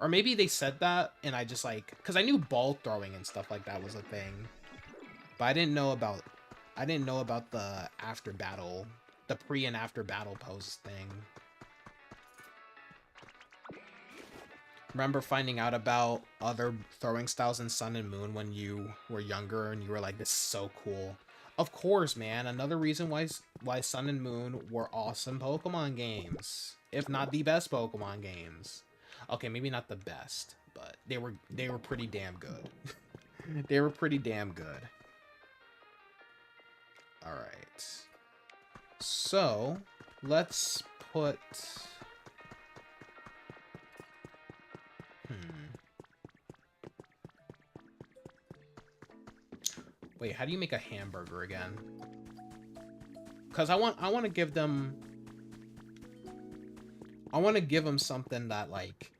Speaker 1: Or maybe they said that and I just like, cuz I knew ball throwing and stuff like that was a thing. But I didn't know about the after battle, the pre and after battle pose thing. Remember finding out about other throwing styles in Sun and Moon when you were younger and you were like, this is so cool. Of course, man. Another reason why Sun and Moon were awesome Pokemon games, if not the best Pokemon games. Okay, maybe not the best, but they were pretty damn good. They were pretty damn good. All right. So, let's put Wait, how do you make a hamburger again? Cuz I want to give them something that like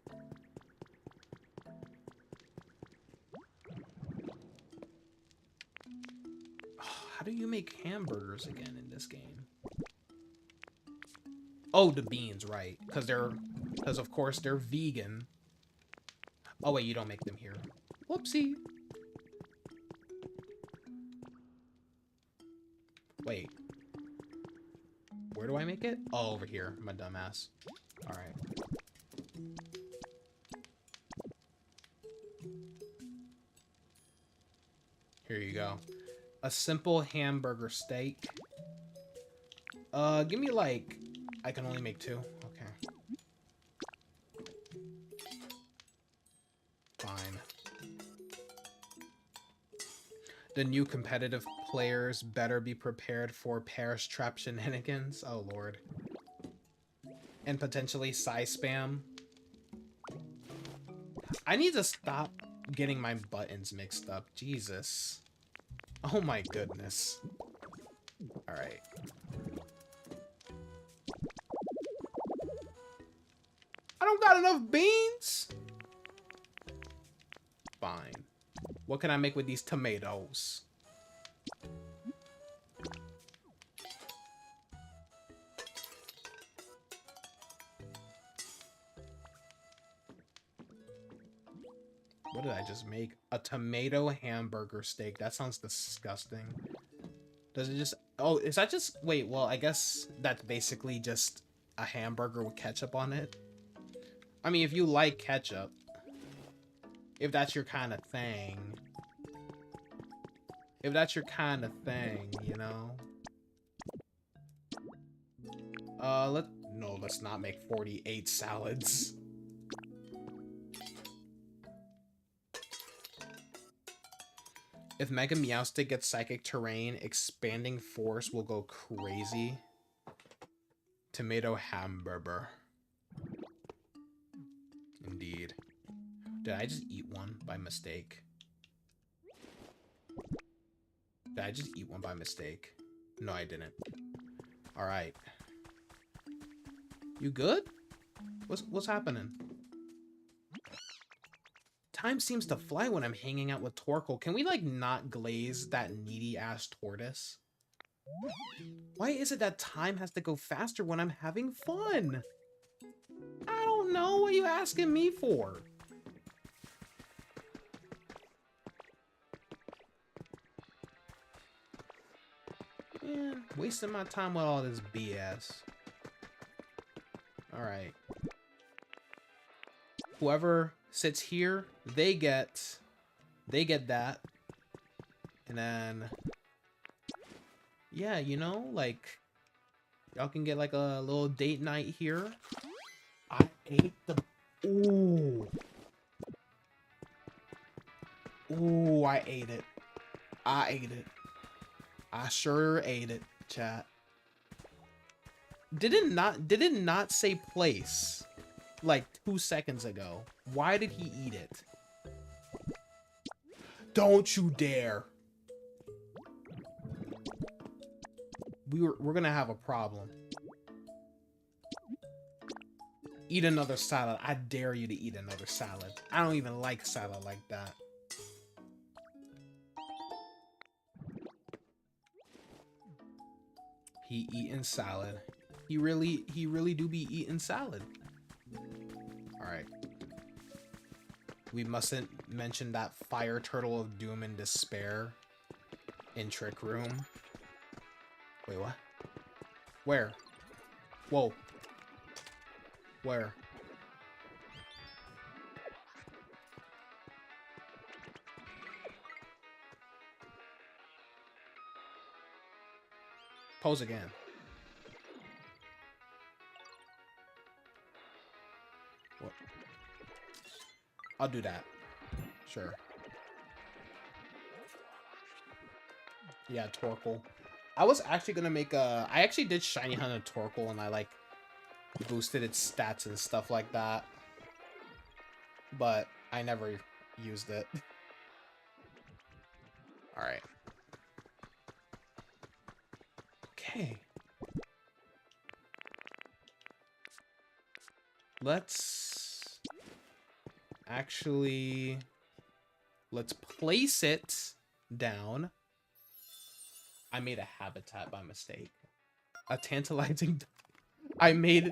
Speaker 1: how do you make hamburgers again in this game? Oh, the beans, right? Cuz of course they're vegan. Oh wait, you don't make them here. Whoopsie. Wait. Where do I make it? Oh, over here. I'm a dumbass. Alright. Here you go. A simple hamburger steak. Give me like... I can only make 2. Okay. Fine. The new competitive players better be prepared for Parish Trap shenanigans. Oh, Lord. And potentially size spam. I need to stop getting my buttons mixed up. Jesus. Oh, my goodness. Alright. I don't got enough beans? Fine. What can I make with these tomatoes? What did I just make? A tomato hamburger steak. That sounds disgusting. Does it just... Oh, is that just... Wait, well, I guess that's basically just a hamburger with ketchup on it. I mean, if you like ketchup. If that's your kind of thing. If that's your kind of thing, you know? Let's not make 48 salads. If Mega Meowstic gets Psychic Terrain, Expanding Force will go crazy. Tomato hamburger. Indeed. Did I just eat one by mistake? Did I just eat one by mistake? No, I didn't. Alright. You good? What's happening? Time seems to fly when I'm hanging out with Torkoal. Can we, like, not glaze that needy-ass tortoise? Why is it that time has to go faster when I'm having fun? I don't know. What are you asking me for? Man, wasting my time with all this BS. Alright. Whoever sits here, they get that. And then, yeah, you know, like, y'all can get like a little date night here. I ate the... Ooh. Ooh, I ate it. I ate it. I sure ate it, chat. Did it not say place like 2 seconds ago? Why did he eat it? Don't you dare. We're gonna have a problem. Eat another salad. I dare you to eat another salad. I don't even like salad like that. He eating salad. He really do be eating salad. Alright. We mustn't mention that fire turtle of doom and despair in Trick Room. Wait, what? Where? Whoa. Where? Pose again. What? I'll do that. Sure. Yeah, Torkoal. I was actually gonna make a... I actually did Shiny Hunt a Torkoal, and I, like, boosted its stats and stuff like that. But I never used it. Alright. Okay. Let's... actually... let's place it down. I made a habitat by mistake. A tantalizing... I made...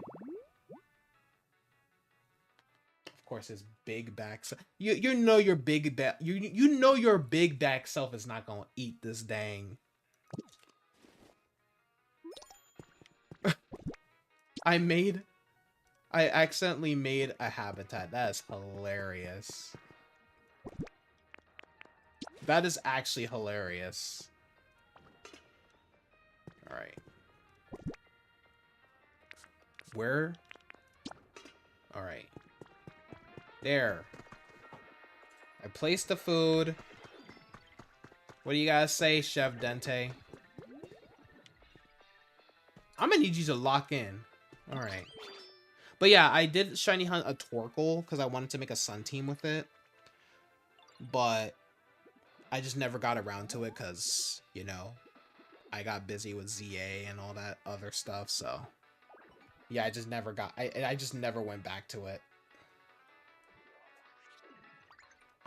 Speaker 1: Of course, his big back... You know your big back... You know your big back self is not gonna eat this dang... I accidentally made a habitat. That is hilarious. That is actually hilarious. Alright. Where? Alright. There. I placed the food. What do you guys say, Chef Dente? I'm gonna need you to lock in. Alright. But yeah, I did Shiny Hunt a Torkoal because I wanted to make a Sun team with it. But I just never got around to it because, you know, I got busy with ZA and all that other stuff, so... yeah, I just never got... I just never went back to it.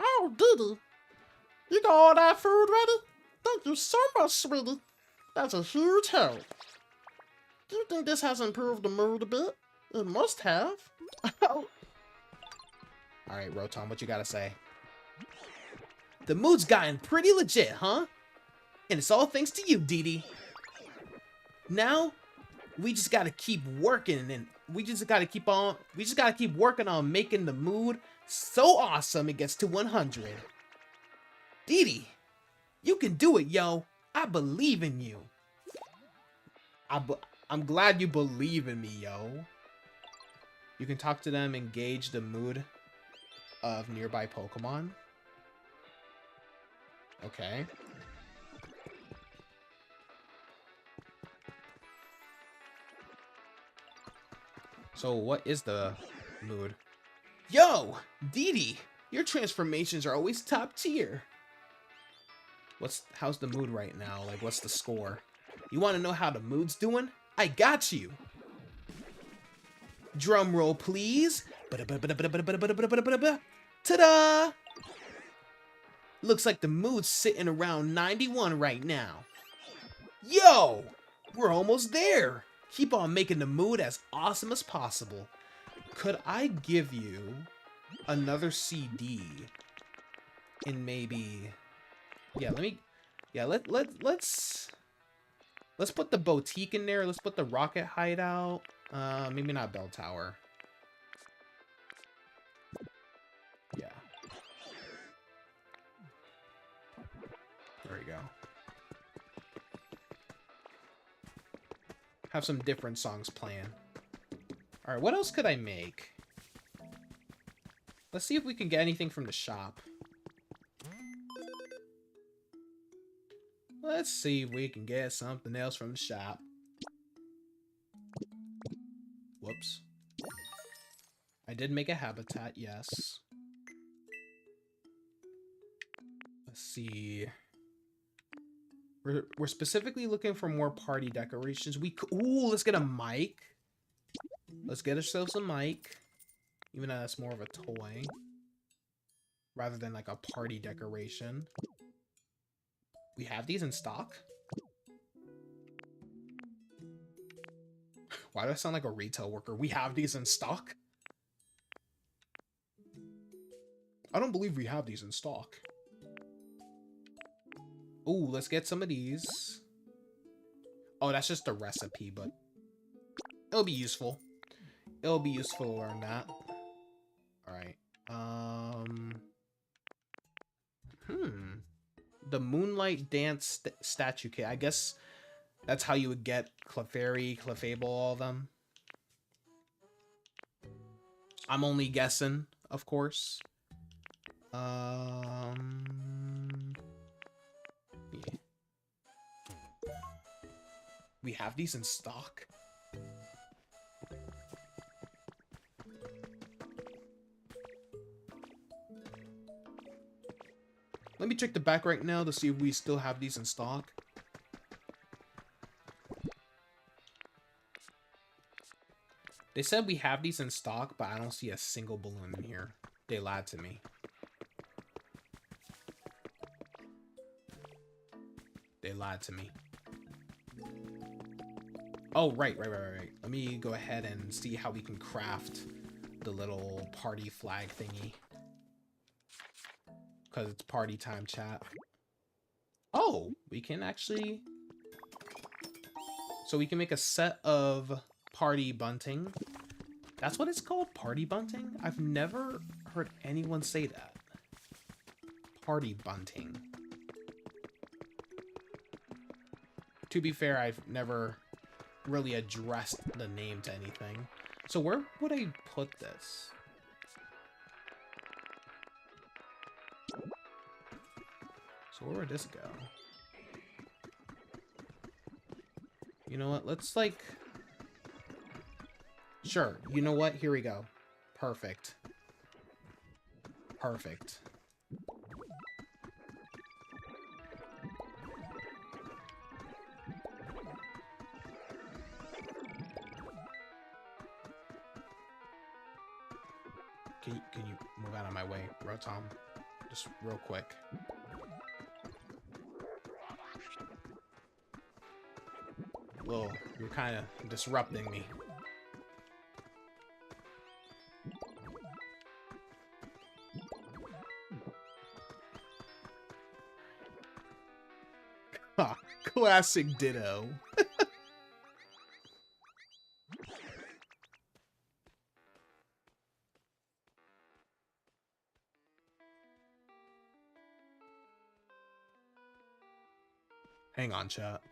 Speaker 1: Oh, Diddy! You got all that food ready? Thank you so much, sweetie. That's a huge help. Do you think this has improved the mood a bit? It must have. Alright, Rotom, what you gotta say? The mood's gotten pretty legit, huh? And it's all thanks to you, Didi. Now, we just gotta keep working, and we just gotta keep working on making the mood so awesome it gets to 100. Didi, you can do it, yo. I believe in you. I'm glad you believe in me, yo. You can talk to them and gauge the mood of nearby Pokemon. Okay. So what is the mood? Yo, Didi, your transformations are always top tier. How's the mood right now? Like, what's the score? You want to know how the mood's doing? I got you. Drum roll, please. Ta-da! Looks like the mood's sitting around 91 right now. Yo, we're almost there. Keep on making the mood as awesome as possible. Could I give you another CD? And maybe... yeah, let me... yeah, let's put the boutique in there. Let's put the rocket hideout. Maybe not Bell Tower. Yeah. There we go. Have some different songs playing. Alright, what else could I make? Let's see if we can get anything from the shop. Let's see if we can get something else from the shop. Whoops. I did make a habitat, yes. Let's see. We're specifically looking for more party decorations. Ooh, let's get a mic. Let's get ourselves a mic. Even though that's more of a toy. Rather than like a party decoration. We have these in stock? Why do I sound like a retail worker? We have these in stock? I don't believe we have these in stock. Ooh, let's get some of these. Oh, that's just a recipe, but it'll be useful. It'll be useful to learn that. Alright. The Moonlight Dance statue kit. I guess That's how you would get Clefairy, Clefable, all of them. I'm only guessing, of course. Yeah. We have these in stock? Let me check the back right now to see if we still have these in stock. They said we have these in stock, but I don't see a single balloon in here. They lied to me. They lied to me. Oh, right. Let me go ahead and see how we can craft the little party flag thingy. Because it's party time, chat. Oh, we can actually... So we can make a set of party bunting. That's what it's called? Party bunting? I've never heard anyone say that. Party bunting. To be fair, I've never really addressed the name to anything. So where would I put this? So where would this go? You know what? Let's like... Sure. You know what? Here we go. Perfect. Perfect. Can you move out of my way, Rotom? Just real quick. Whoa, you're kind of disrupting me. Ha, classic Ditto. Hang on, chat.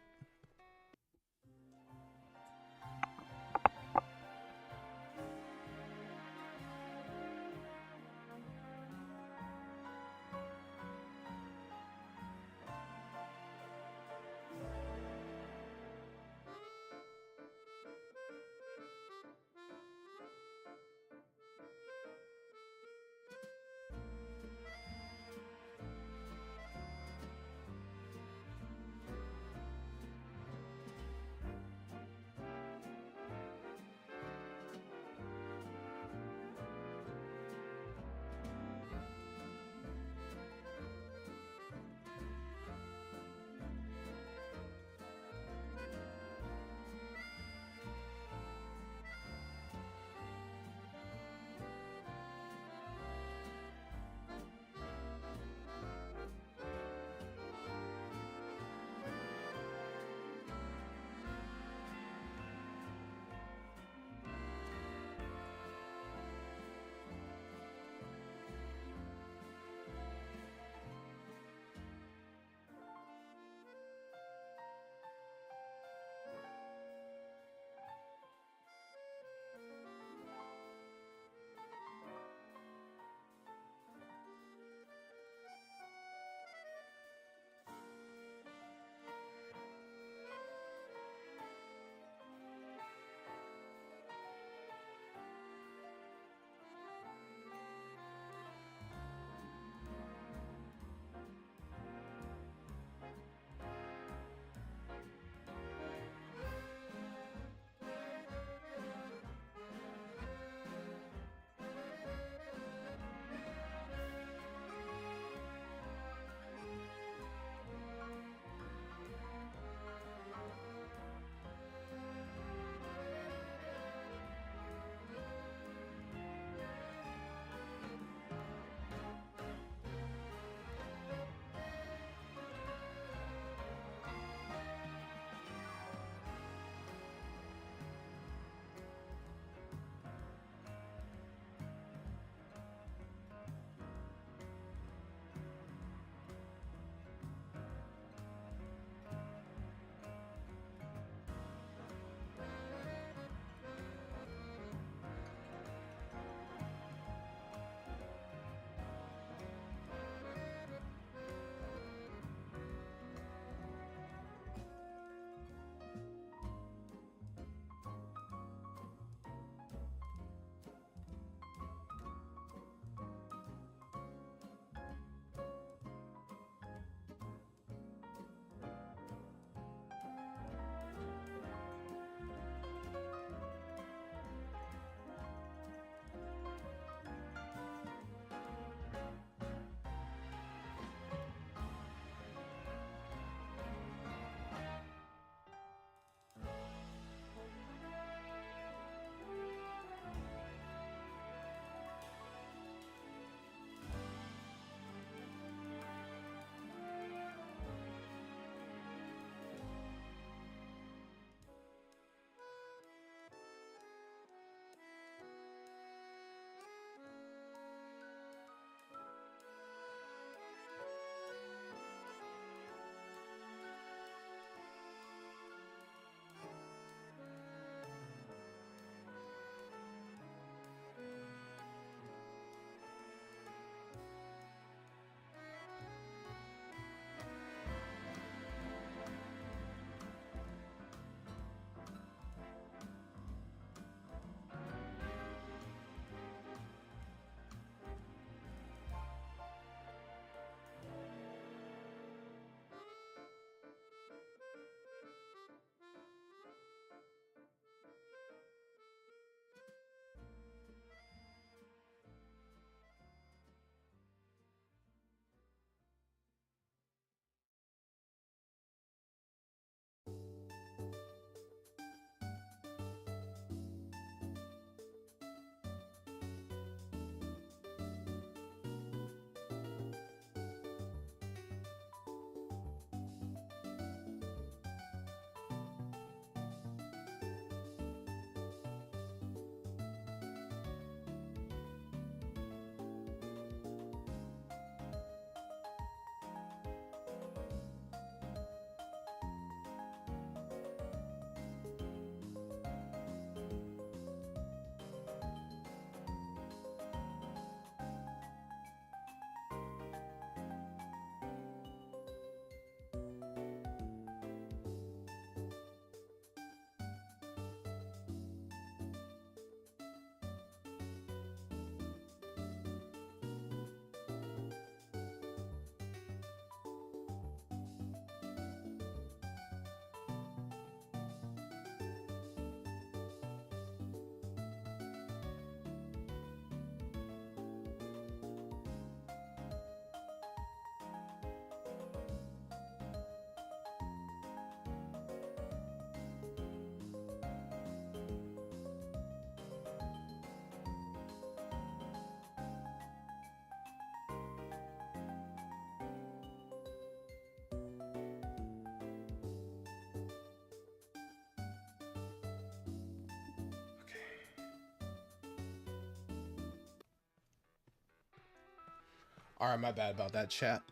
Speaker 1: Alright, my bad about that, chat.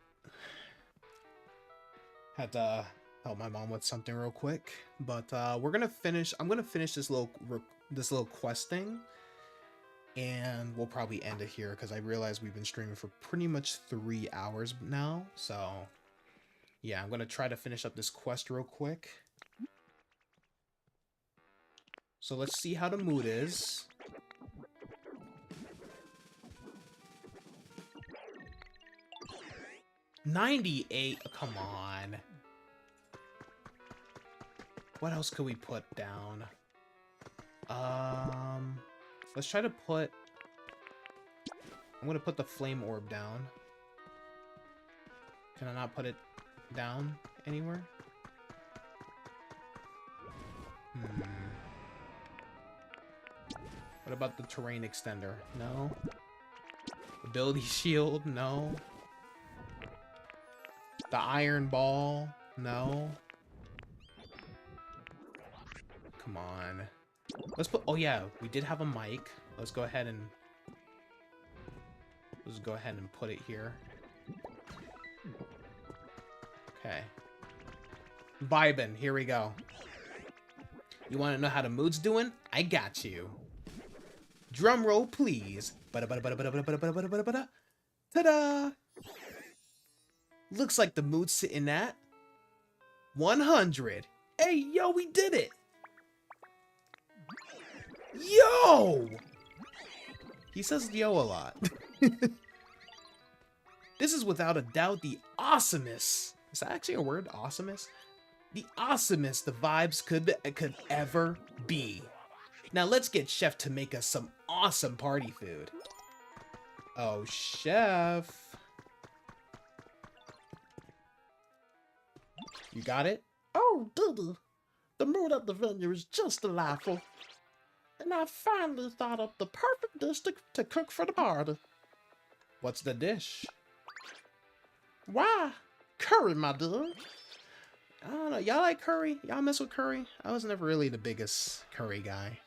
Speaker 1: Had to help my mom with something real quick. But we're gonna finish. I'm gonna finish this little quest thing, and we'll probably end it here because I realize we've been streaming for pretty much 3 hours now. So yeah, I'm gonna try to finish up this quest real quick. So let's see how the mood is. $98. Come on. What else could we put down? Let's try to put... I'm gonna put the flame orb down. Can I not put it down anywhere? What about the terrain extender? No. Ability shield? No. The iron ball? No. Come on. Let's put... Oh yeah, we did have a mic. Let's go ahead and put it here. Okay. Vibin', here we go. You want to know how the mood's doing? I got you. Drum roll, please. Ta-da! Looks like the mood's sitting at 100. Hey, yo, we did it! Yo! He says yo a lot. This is without a doubt the awesomest. Is that actually a word? Awesomest? The awesomest the vibes could ever be. Now let's get Chef to make us some awesome party food. Oh, Chef. You got it?
Speaker 3: Oh, Diddy. The mood at the venue is just delightful. And I finally thought up the perfect dish to cook for the party.
Speaker 1: What's the dish?
Speaker 3: Why? Curry, my dear.
Speaker 1: I don't know. Y'all like curry? Y'all mess with curry? I was never really the biggest curry guy.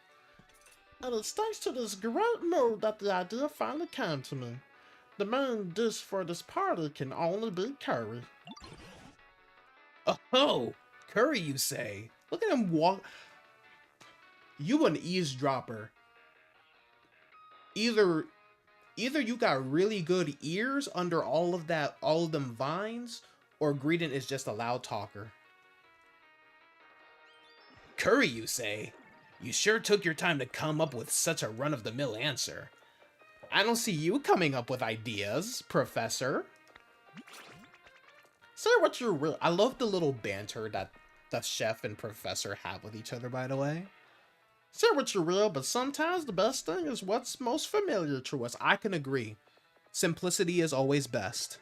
Speaker 3: And it's thanks to this great mood that the idea finally came to me. The main dish for this party can only be curry.
Speaker 1: Oh, curry, you say? Look at him walk. You an eavesdropper. Either you got really good ears under all of them vines, or Greedent is just a loud talker. Curry, you say? You sure took your time to come up with such a run-of-the-mill answer. I don't see you coming up with ideas, Professor.
Speaker 3: Say what you will.
Speaker 1: I love the little banter that the chef and professor have with each other, by the way.
Speaker 3: Say what you will, but sometimes the best thing is what's most familiar to us.
Speaker 1: I can agree. Simplicity is always best.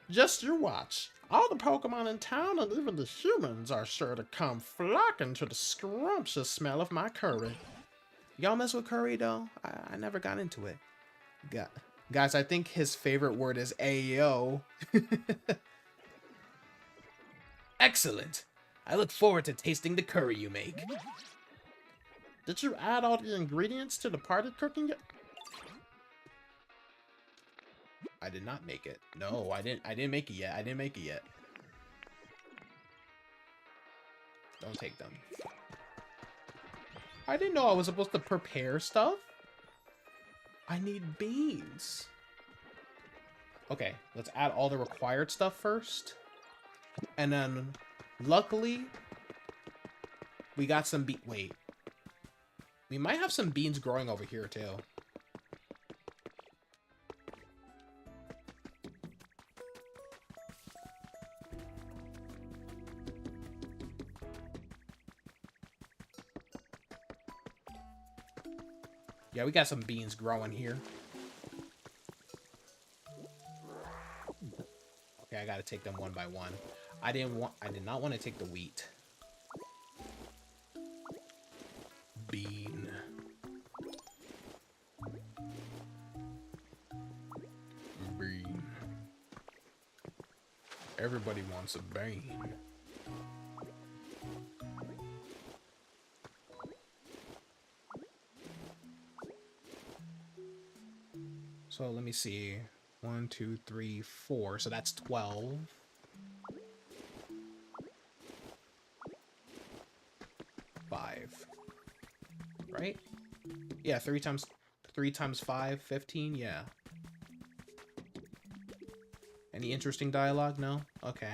Speaker 3: Just you watch. All the Pokemon in town and even the humans are sure to come flocking to the scrumptious smell of my curry.
Speaker 1: Y'all mess with curry, though? I never got into it. Guys, I think his favorite word is Ayo. Excellent. I look forward to tasting the curry you make.
Speaker 3: Did you add all the ingredients to the party cooking yet?
Speaker 1: I did not make it. No, I didn't make it yet. I didn't make it yet. Don't take them. I didn't know I was supposed to prepare stuff. I need beans. Okay, let's add all the required stuff first. And then, luckily, we got some wait. We might have some beans growing over here, too. Yeah, we got some beans growing here. Okay, I gotta take them one by one. I did not want to take the wheat. Bean. Bean. Everybody wants a bean. So let me see. 1, 2, 3, 4. So that's 12. Five. Right? Yeah, 3 times 5, 15, yeah. Any interesting dialogue? No? Okay.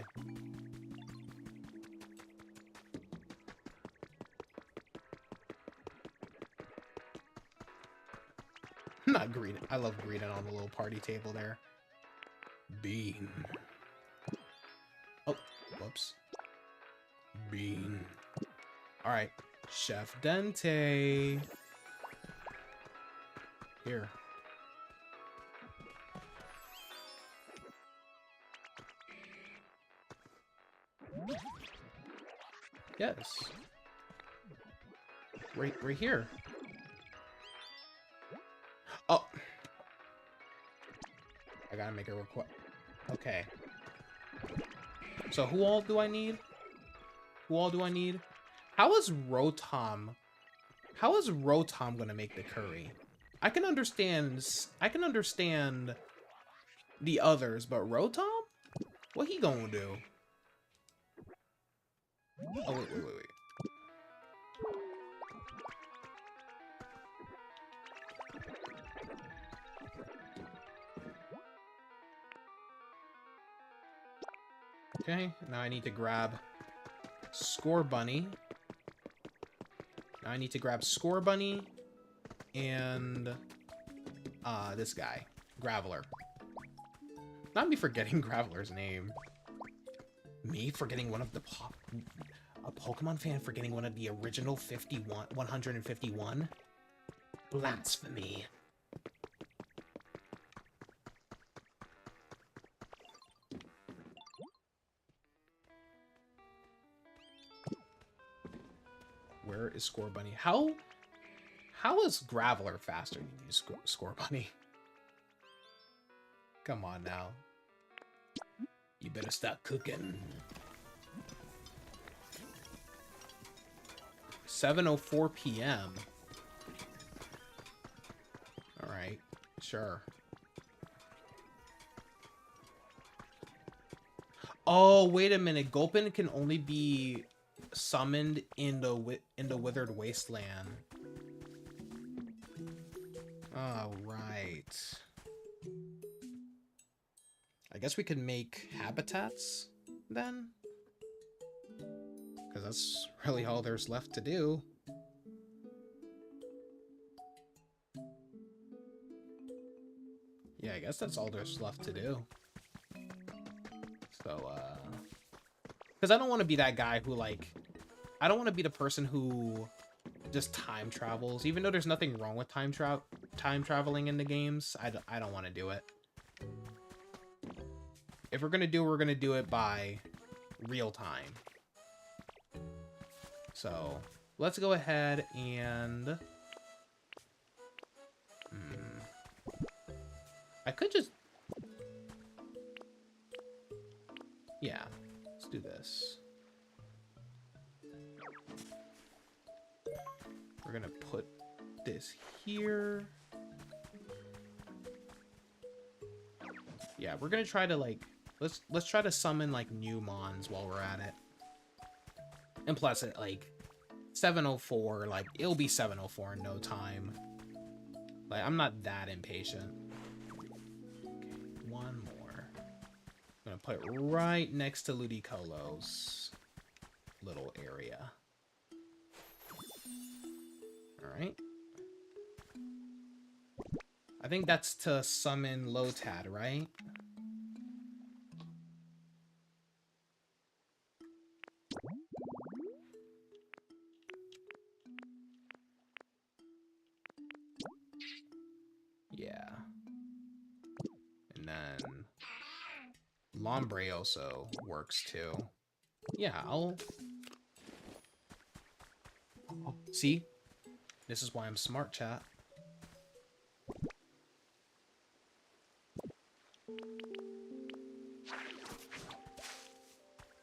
Speaker 1: Not greeting. I love greeting on the little party table there.
Speaker 2: Bean.
Speaker 1: Oh, whoops.
Speaker 2: Bean.
Speaker 1: Alright. Chef Dente. Here. Yes. Right here. Oh. I gotta make a request. Okay. So who all do I need? Who all do I need? How is Rotom gonna make the curry? I can understand the others, but Rotom? What he gonna do? Oh, wait. Okay, now I need to grab Score Bunny. Now I need to grab Score Bunny and this guy, Graveler. Not me forgetting Graveler's name. Me forgetting one of the a Pokemon fan forgetting one of the original 151? Blasphemy. Where is Score Bunny? How is Graveler faster than you, Score Bunny? Come on now.
Speaker 2: You better stop cooking.
Speaker 1: 7:04 p.m. Alright, sure. Oh, wait a minute. Gulpin can only be summoned in the Withered Wasteland. Oh, right. I guess we could make habitats then? Because that's really all there's left to do. Yeah, I guess that's all there's left to do. So, because I don't want to be that guy who, like... I don't want to be the person who just time travels. Even though there's nothing wrong with time traveling in the games, I don't want to do it. If we're going to do it, we're going to do it by real time. So, let's go ahead and... I could just... Yeah, let's do this. We're gonna put this here. Yeah, we're gonna try to, like... Let's try to summon, like, new mons while we're at it. And plus, at, like, 7:04, like, it'll be 7:04 in no time. Like, I'm not that impatient. Okay, one more. I'm gonna put it right next to Ludicolo's little area. Alright. I think that's to summon Lotad, right? Yeah. And then Lombre also works too. Yeah, I'll... Oh, see? This is why I'm smart, chat.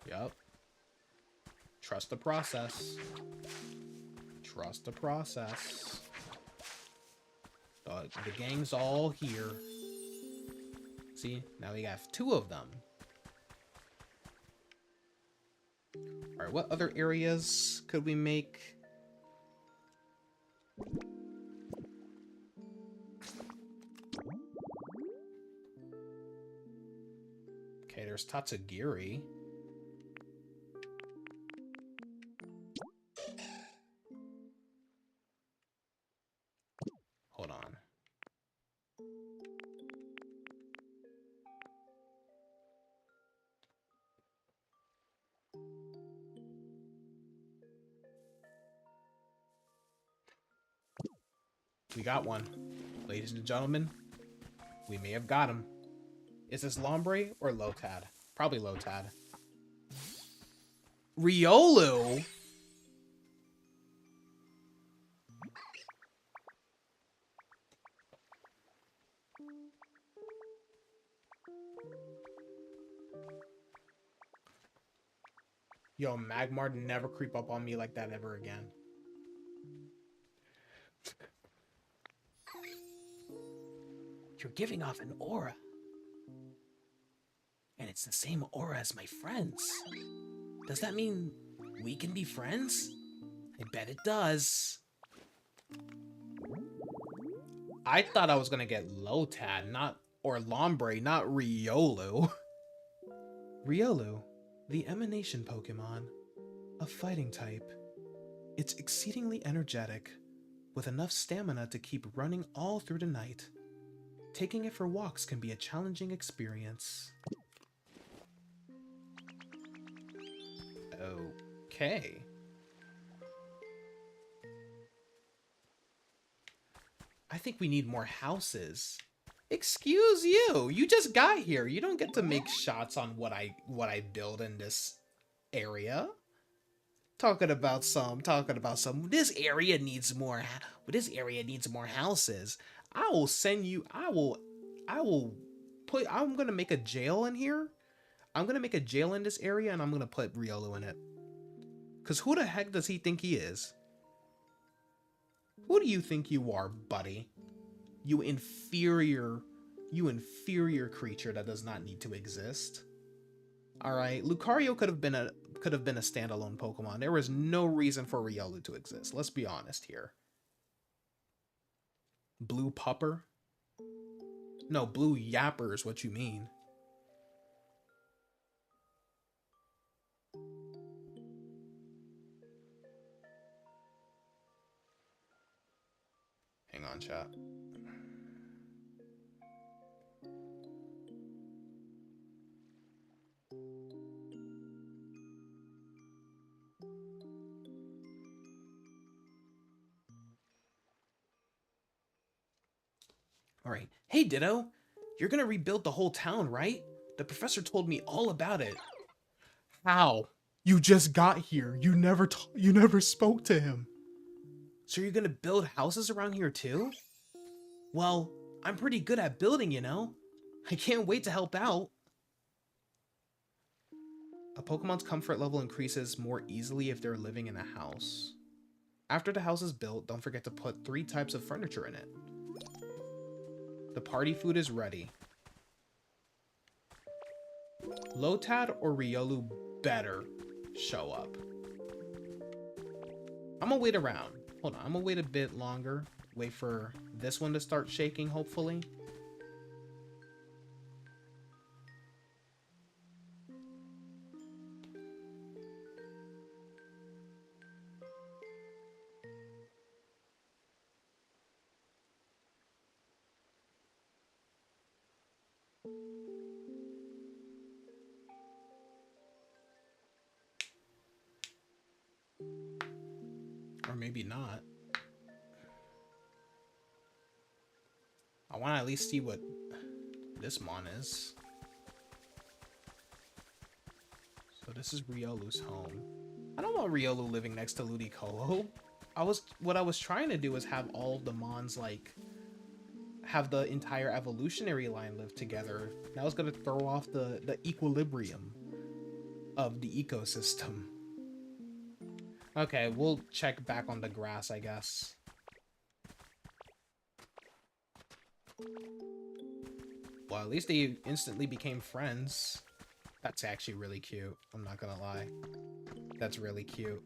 Speaker 1: Yup. Trust the process. Trust the process. The gang's all here. See, now we have 2 of them. Alright, what other areas could we make? Okay, there's Tatsugiri. Hold on. We got one. Ladies and gentlemen, we may have got him. Is this Lombre or Lotad? Probably Lotad. Riolu? Yo, Magmar, never creep up on me like that ever again.
Speaker 2: You're giving off an aura. And it's the same aura as my friends. Does that mean we can be friends? I bet it does.
Speaker 1: I thought I was gonna get Lotad, or Lombre, not Riolu. Riolu, the emanation Pokemon, a fighting type. It's exceedingly energetic, with enough stamina to keep running all through the night. Taking it for walks can be a challenging experience. Okay. I think we need more houses. Excuse you. You just got here. You don't get to make shots on what I build in this area. Talking about some. This area needs more houses. I will send you. I'm gonna make a jail in here. I'm gonna make a jail in this area, and I'm gonna put Riolu in it. Cause who the heck does he think he is? Who do you think you are, buddy? You inferior creature that does not need to exist. All right, Lucario could have been a standalone Pokemon. There was no reason for Riolu to exist. Let's be honest here. Blue Pupper? No, Blue Yapper is what you mean. Hang on, chat. All right. Hey, Ditto. You're gonna rebuild the whole town, right? The professor told me all about it. How? You just got here. You never spoke to him. So you're gonna build houses around here too? Well, I'm pretty good at building, you know? I can't wait to help out. A Pokemon's comfort level increases more easily if they're living in a house. After the house is built, don't forget to put 3 types of furniture in it. The party food is ready. Lotad or Riolu better show up. I'm gonna wait around. Hold on, I'm gonna wait a bit longer. Wait for this one to start shaking, hopefully. Or maybe not. I want to at least see what this mon is. So this is Riolu's home. I don't want Riolu living next to Ludicolo. What I was trying to do is have all of the mons, like, have the entire evolutionary line live together. That was gonna throw off the equilibrium of the ecosystem. Okay, we'll check back on the grass, I guess. Well, at least they instantly became friends. That's actually really cute. I'm not gonna lie. That's really cute.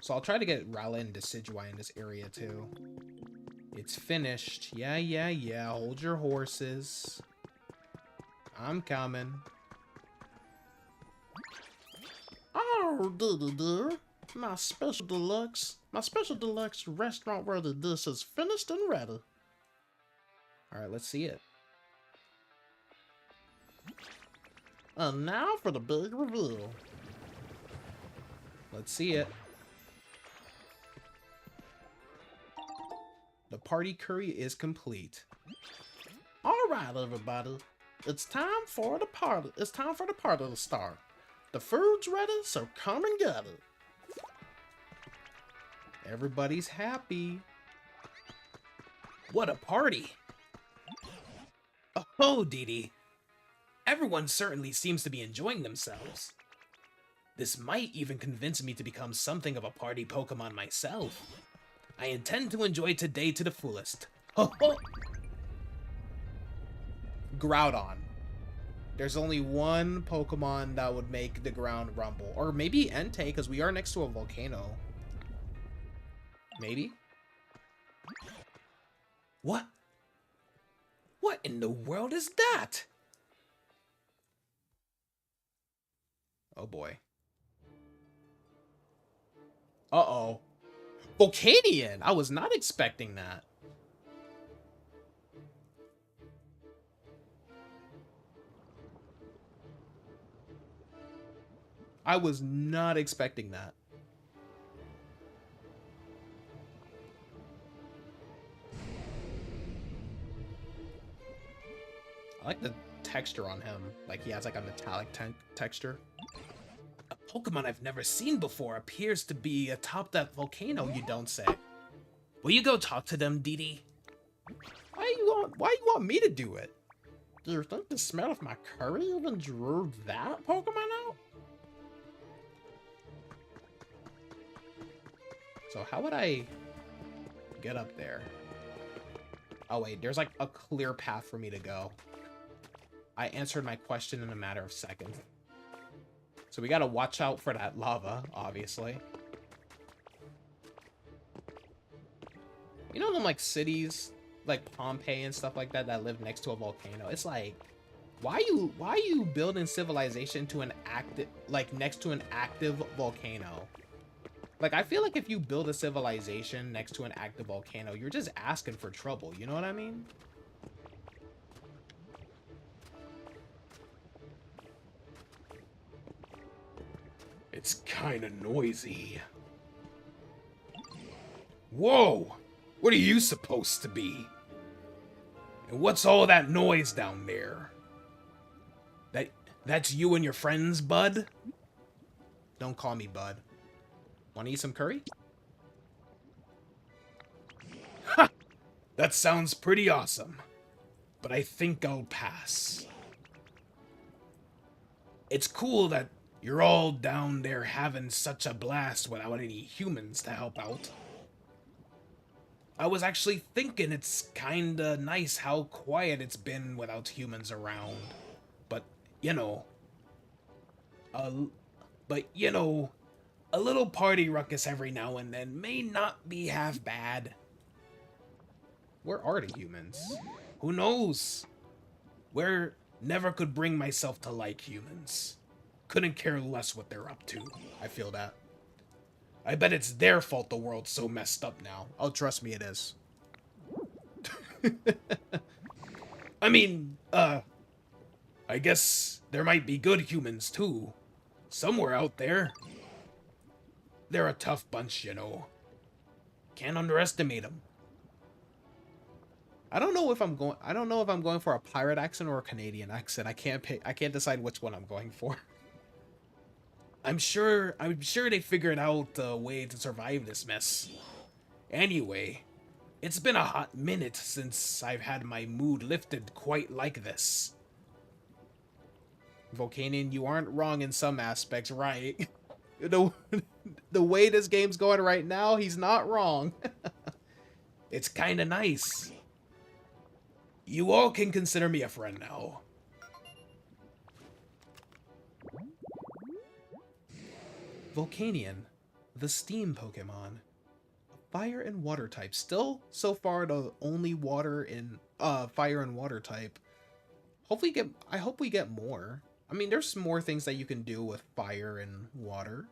Speaker 1: So I'll try to get Rowlet and Decidueye in this area too. It's finished. Yeah. Hold your horses. I'm coming.
Speaker 3: Oh, dear. My special deluxe restaurant worthy dish is finished and ready.
Speaker 1: Alright, let's see it.
Speaker 3: And now for the big reveal.
Speaker 1: Let's see it. The party curry is complete.
Speaker 3: Alright, everybody. It's time for the party. It's time for the party to start. The food's ready, so come and get it.
Speaker 1: Everybody's happy.
Speaker 2: What a party! Oh, Dee Dee. Everyone certainly seems to be enjoying themselves. This might even convince me to become something of a party Pokemon myself. I intend to enjoy today to the fullest. Ho ho!
Speaker 1: Groudon. There's only one Pokemon that would make the ground rumble. Or maybe Entei, because we are next to a volcano. Maybe?
Speaker 2: What? What in the world is that?
Speaker 1: Oh boy. Uh-oh. Volcanion! I was not expecting that. I was not expecting that. I like the texture on him. Like he has like a metallic texture.
Speaker 2: A Pokemon I've never seen before appears to be atop that volcano, you don't say. Will you go talk to them, Dee Dee?
Speaker 1: Why you want me to do it?
Speaker 3: Do you think the smell of my curry even drew that Pokemon out?
Speaker 1: So how would I get up there? Oh wait, there's like a clear path for me to go. I answered my question in a matter of seconds. So we gotta watch out for that lava, obviously. You know them like cities, like Pompeii and stuff like that, that live next to a volcano? It's like, why you building civilization to an active, like next to an active volcano? Like, I feel like if you build a civilization next to an active volcano, you're just asking for trouble, you know what I mean?
Speaker 2: It's kinda noisy. Whoa! What are you supposed to be? And what's all that noise down there? That's you and your friends, bud?
Speaker 1: Don't call me bud. Wanna eat some curry?
Speaker 2: Ha! That sounds pretty awesome. But I think I'll pass. It's cool that you're all down there having such a blast without any humans to help out. I was actually thinking it's kinda nice how quiet it's been without humans around. But, you know... a little party ruckus every now and then may not be half bad.
Speaker 1: Where are the humans?
Speaker 2: Who knows? Where never could bring myself to like humans. Couldn't care less what they're up to.
Speaker 1: I feel that.
Speaker 2: I bet it's their fault the world's so messed up now.
Speaker 1: Oh, trust me, it is.
Speaker 2: I mean, I guess there might be good humans too. Somewhere out there. They're a tough bunch, you know. Can't underestimate them.
Speaker 1: I don't know if I'm going for a pirate accent or a Canadian accent. I can't decide which one I'm going for.
Speaker 2: I'm sure they figured out a way to survive this mess. Anyway, it's been a hot minute since I've had my mood lifted quite like this.
Speaker 1: Volcanion, you aren't wrong in some aspects, right? The way this game's going right now, he's not wrong.
Speaker 2: It's kinda nice. You all can consider me a friend now.
Speaker 1: Volcanion, the steam Pokemon. Fire and water type. Still, so far, the only fire and water type. I hope we get more. I mean, there's more things that you can do with fire and water.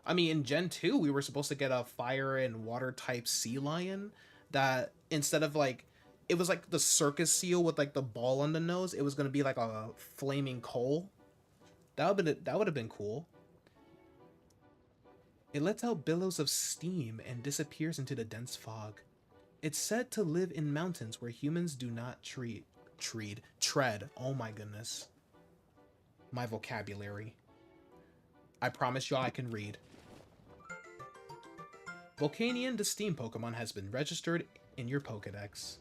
Speaker 1: I mean, in Gen 2, we were supposed to get a fire and water type sea lion that instead of like, it was like the circus seal with like the ball on the nose, it was going to be like a flaming coal. That would have been cool. It lets out billows of steam and disappears into the dense fog. It's said to live in mountains where humans do not tread. Oh my goodness. My vocabulary. I promise y'all I can read. Volcanion, the steam Pokemon, has been registered in your Pokedex.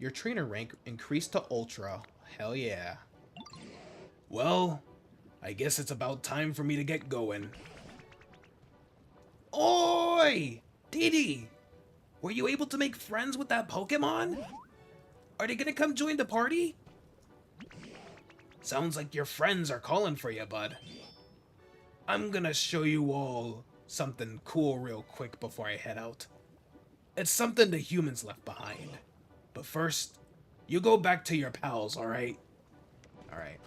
Speaker 1: Your trainer rank increased to Ultra. Hell yeah.
Speaker 2: Well, I guess it's about time for me to get going.
Speaker 1: Oi!
Speaker 2: Didi! Were you able to make friends with that Pokemon? Are they gonna come join the party? Sounds like your friends are calling for you, bud. I'm gonna show you all something cool real quick before I head out. It's something the humans left behind. But first, you go back to your pals, alright?
Speaker 1: Alright.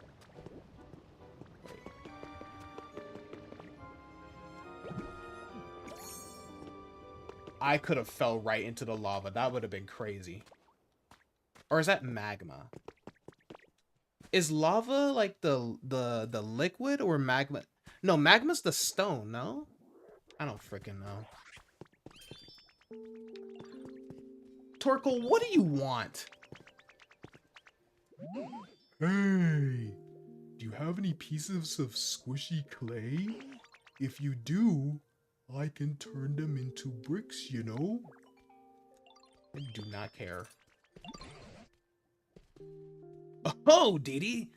Speaker 1: I could have fell right into the lava. That would have been crazy. Or is that magma? Is lava like the liquid or magma? No, magma's the stone, no? I don't freaking know. Torkoal, what do you want? Hey, do you have any pieces of squishy clay? If you do, I can turn them into bricks, you know? I do not care.
Speaker 2: Oh, Didi!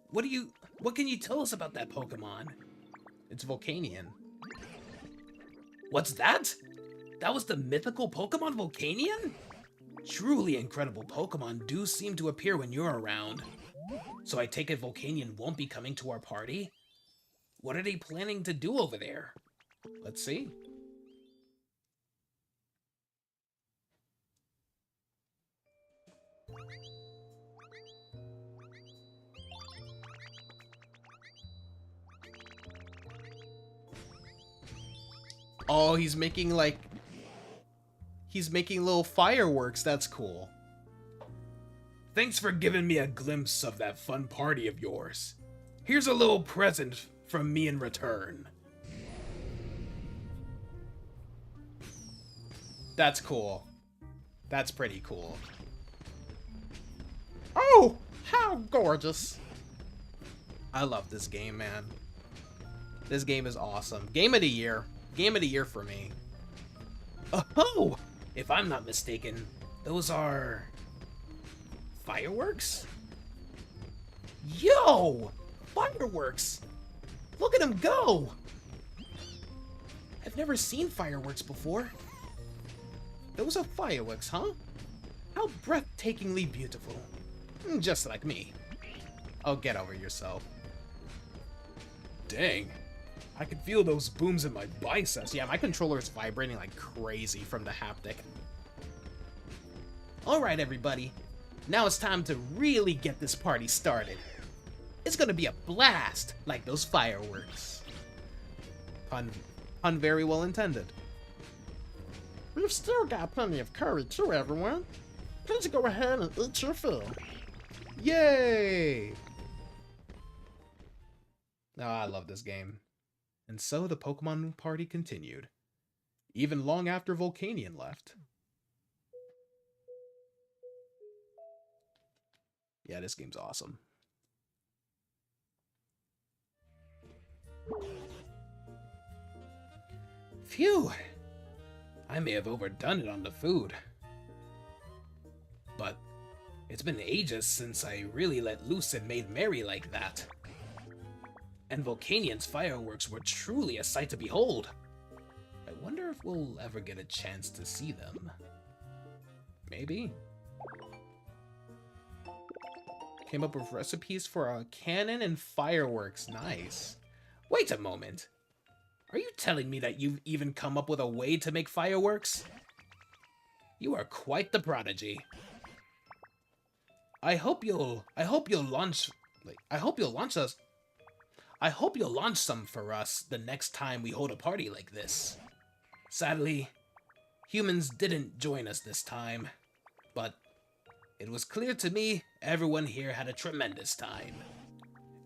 Speaker 2: What can you tell us about that Pokemon?
Speaker 1: It's Volcanion.
Speaker 2: What's that? That was the mythical Pokemon Volcanion? Truly incredible Pokemon do seem to appear when you're around. So I take it Volcanion won't be coming to our party? What are they planning to do over there?
Speaker 1: Let's see. Oh, he's making little fireworks. That's cool.
Speaker 2: Thanks for giving me a glimpse of that fun party of yours. Here's a little present from me in return.
Speaker 1: That's cool. That's pretty cool.
Speaker 3: Oh, how gorgeous.
Speaker 1: I love this game, man. This game is awesome. Game of the year. Game of the year for me.
Speaker 2: Oh! If I'm not mistaken, those are... fireworks? Yo! Fireworks! Look at them go! I've never seen fireworks before.
Speaker 1: Those are fireworks, huh? How breathtakingly beautiful. Just like me. Oh, get over yourself.
Speaker 2: Dang. I can feel those booms in my biceps.
Speaker 1: Yeah, my controller is vibrating like crazy from the haptic. Alright, everybody. Now it's time to really get this party started. It's gonna be a blast, like those fireworks. Pun very well intended.
Speaker 3: We've still got plenty of curry too, everyone. Please go ahead and eat your fill.
Speaker 1: Yay! Oh, I love this game. And so the Pokemon party continued, even long after Volcanion left. Yeah, this game's awesome.
Speaker 2: Phew! I may have overdone it on the food. But it's been ages since I really let loose and made merry like that. And Volcanion's fireworks were truly a sight to behold. I wonder if we'll ever get a chance to see them. Maybe.
Speaker 1: Came up with recipes for a cannon and fireworks. Nice.
Speaker 2: Wait a moment. Are you telling me that you've even come up with a way to make fireworks? You are quite the prodigy. I hope you'll launch some for us the next time we hold a party like this. Sadly, humans didn't join us this time, but it was clear to me everyone here had a tremendous time.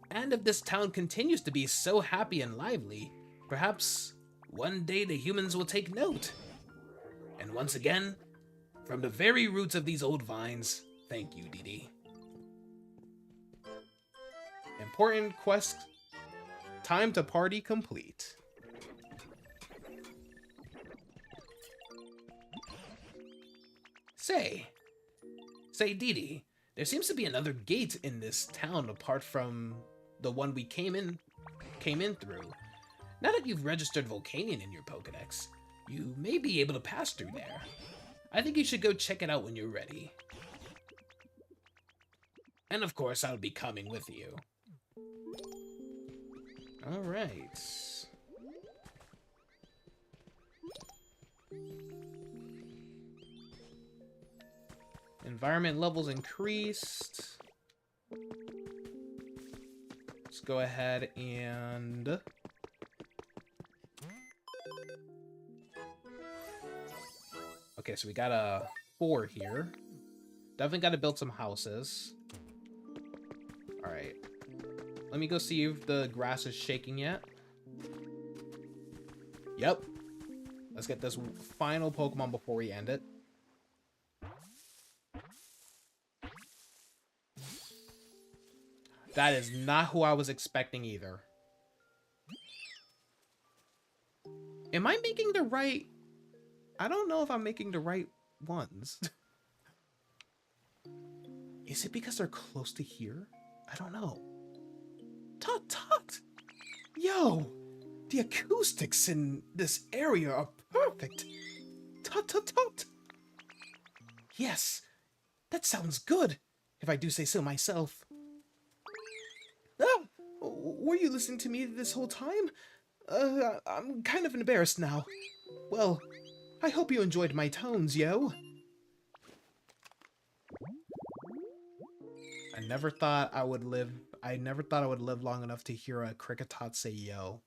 Speaker 2: And if this town continues to be so happy and lively, perhaps one day the humans will take note. And once again, from the very roots of these old vines, thank you, Dee Dee.
Speaker 1: Important quest. Time to party complete.
Speaker 2: Say, Dee Dee, there seems to be another gate in this town apart from the one we came in through. Now that you've registered Volcanion in your Pokedex, you may be able to pass through there. I think you should go check it out when you're ready. And of course, I'll be coming with you.
Speaker 1: Alright. Environment levels increased. Let's go ahead and... Okay, so we got a 4 here. Definitely got to build some houses. Alright. Let me go see if the grass is shaking yet. Yep. Let's get this final Pokemon before we end it. That is not who I was expecting either. Am I making the right... I don't know if I'm making the right ones. Is it because they're close to here? I don't know. Tut tut! Yo! The acoustics in this area are perfect! Tut tut tut! Yes! That sounds good, if I do say so myself. Oh! Were you listening to me this whole time? I'm kind of embarrassed now. Well, I hope you enjoyed my tones, yo. I never thought I would live long enough to hear a Kricketot say yo.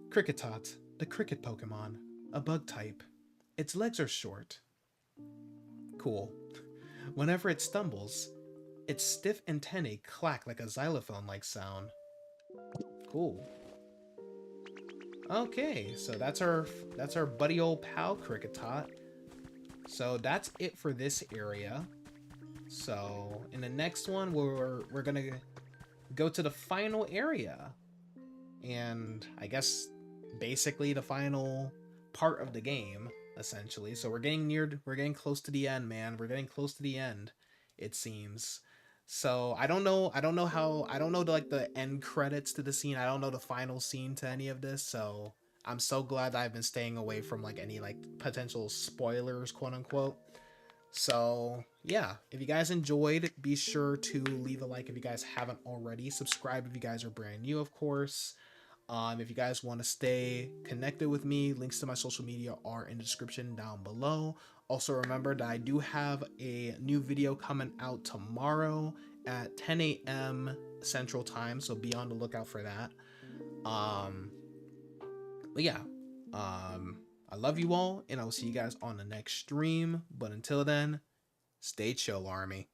Speaker 1: Kricketot, the cricket Pokemon, a bug type. Its legs are short. Cool. Whenever it stumbles, its stiff antennae clack like a xylophone-like sound. Cool. Okay, so that's our buddy old pal Kricketot. So that's it for this area. So in the next one, we're gonna go to the final area, and I guess basically the final part of the game, essentially. So we're getting close to the end, man. We're getting close to the end, it seems. So I don't know like the end credits to the scene. I don't know the final scene to any of this. So I'm so glad that I've been staying away from like any like potential spoilers, quote unquote. So yeah, if you guys enjoyed, be sure to leave a like if you guys haven't already. Subscribe if you guys are brand new, of course. If you guys want to stay connected with me, links to my social media are in the description down below. Also remember that I do have a new video coming out tomorrow at 10 a.m. Central Time, so be on the lookout for that. But yeah, I love you all, and I will see you guys on the next stream. But until then, stay chill, Army.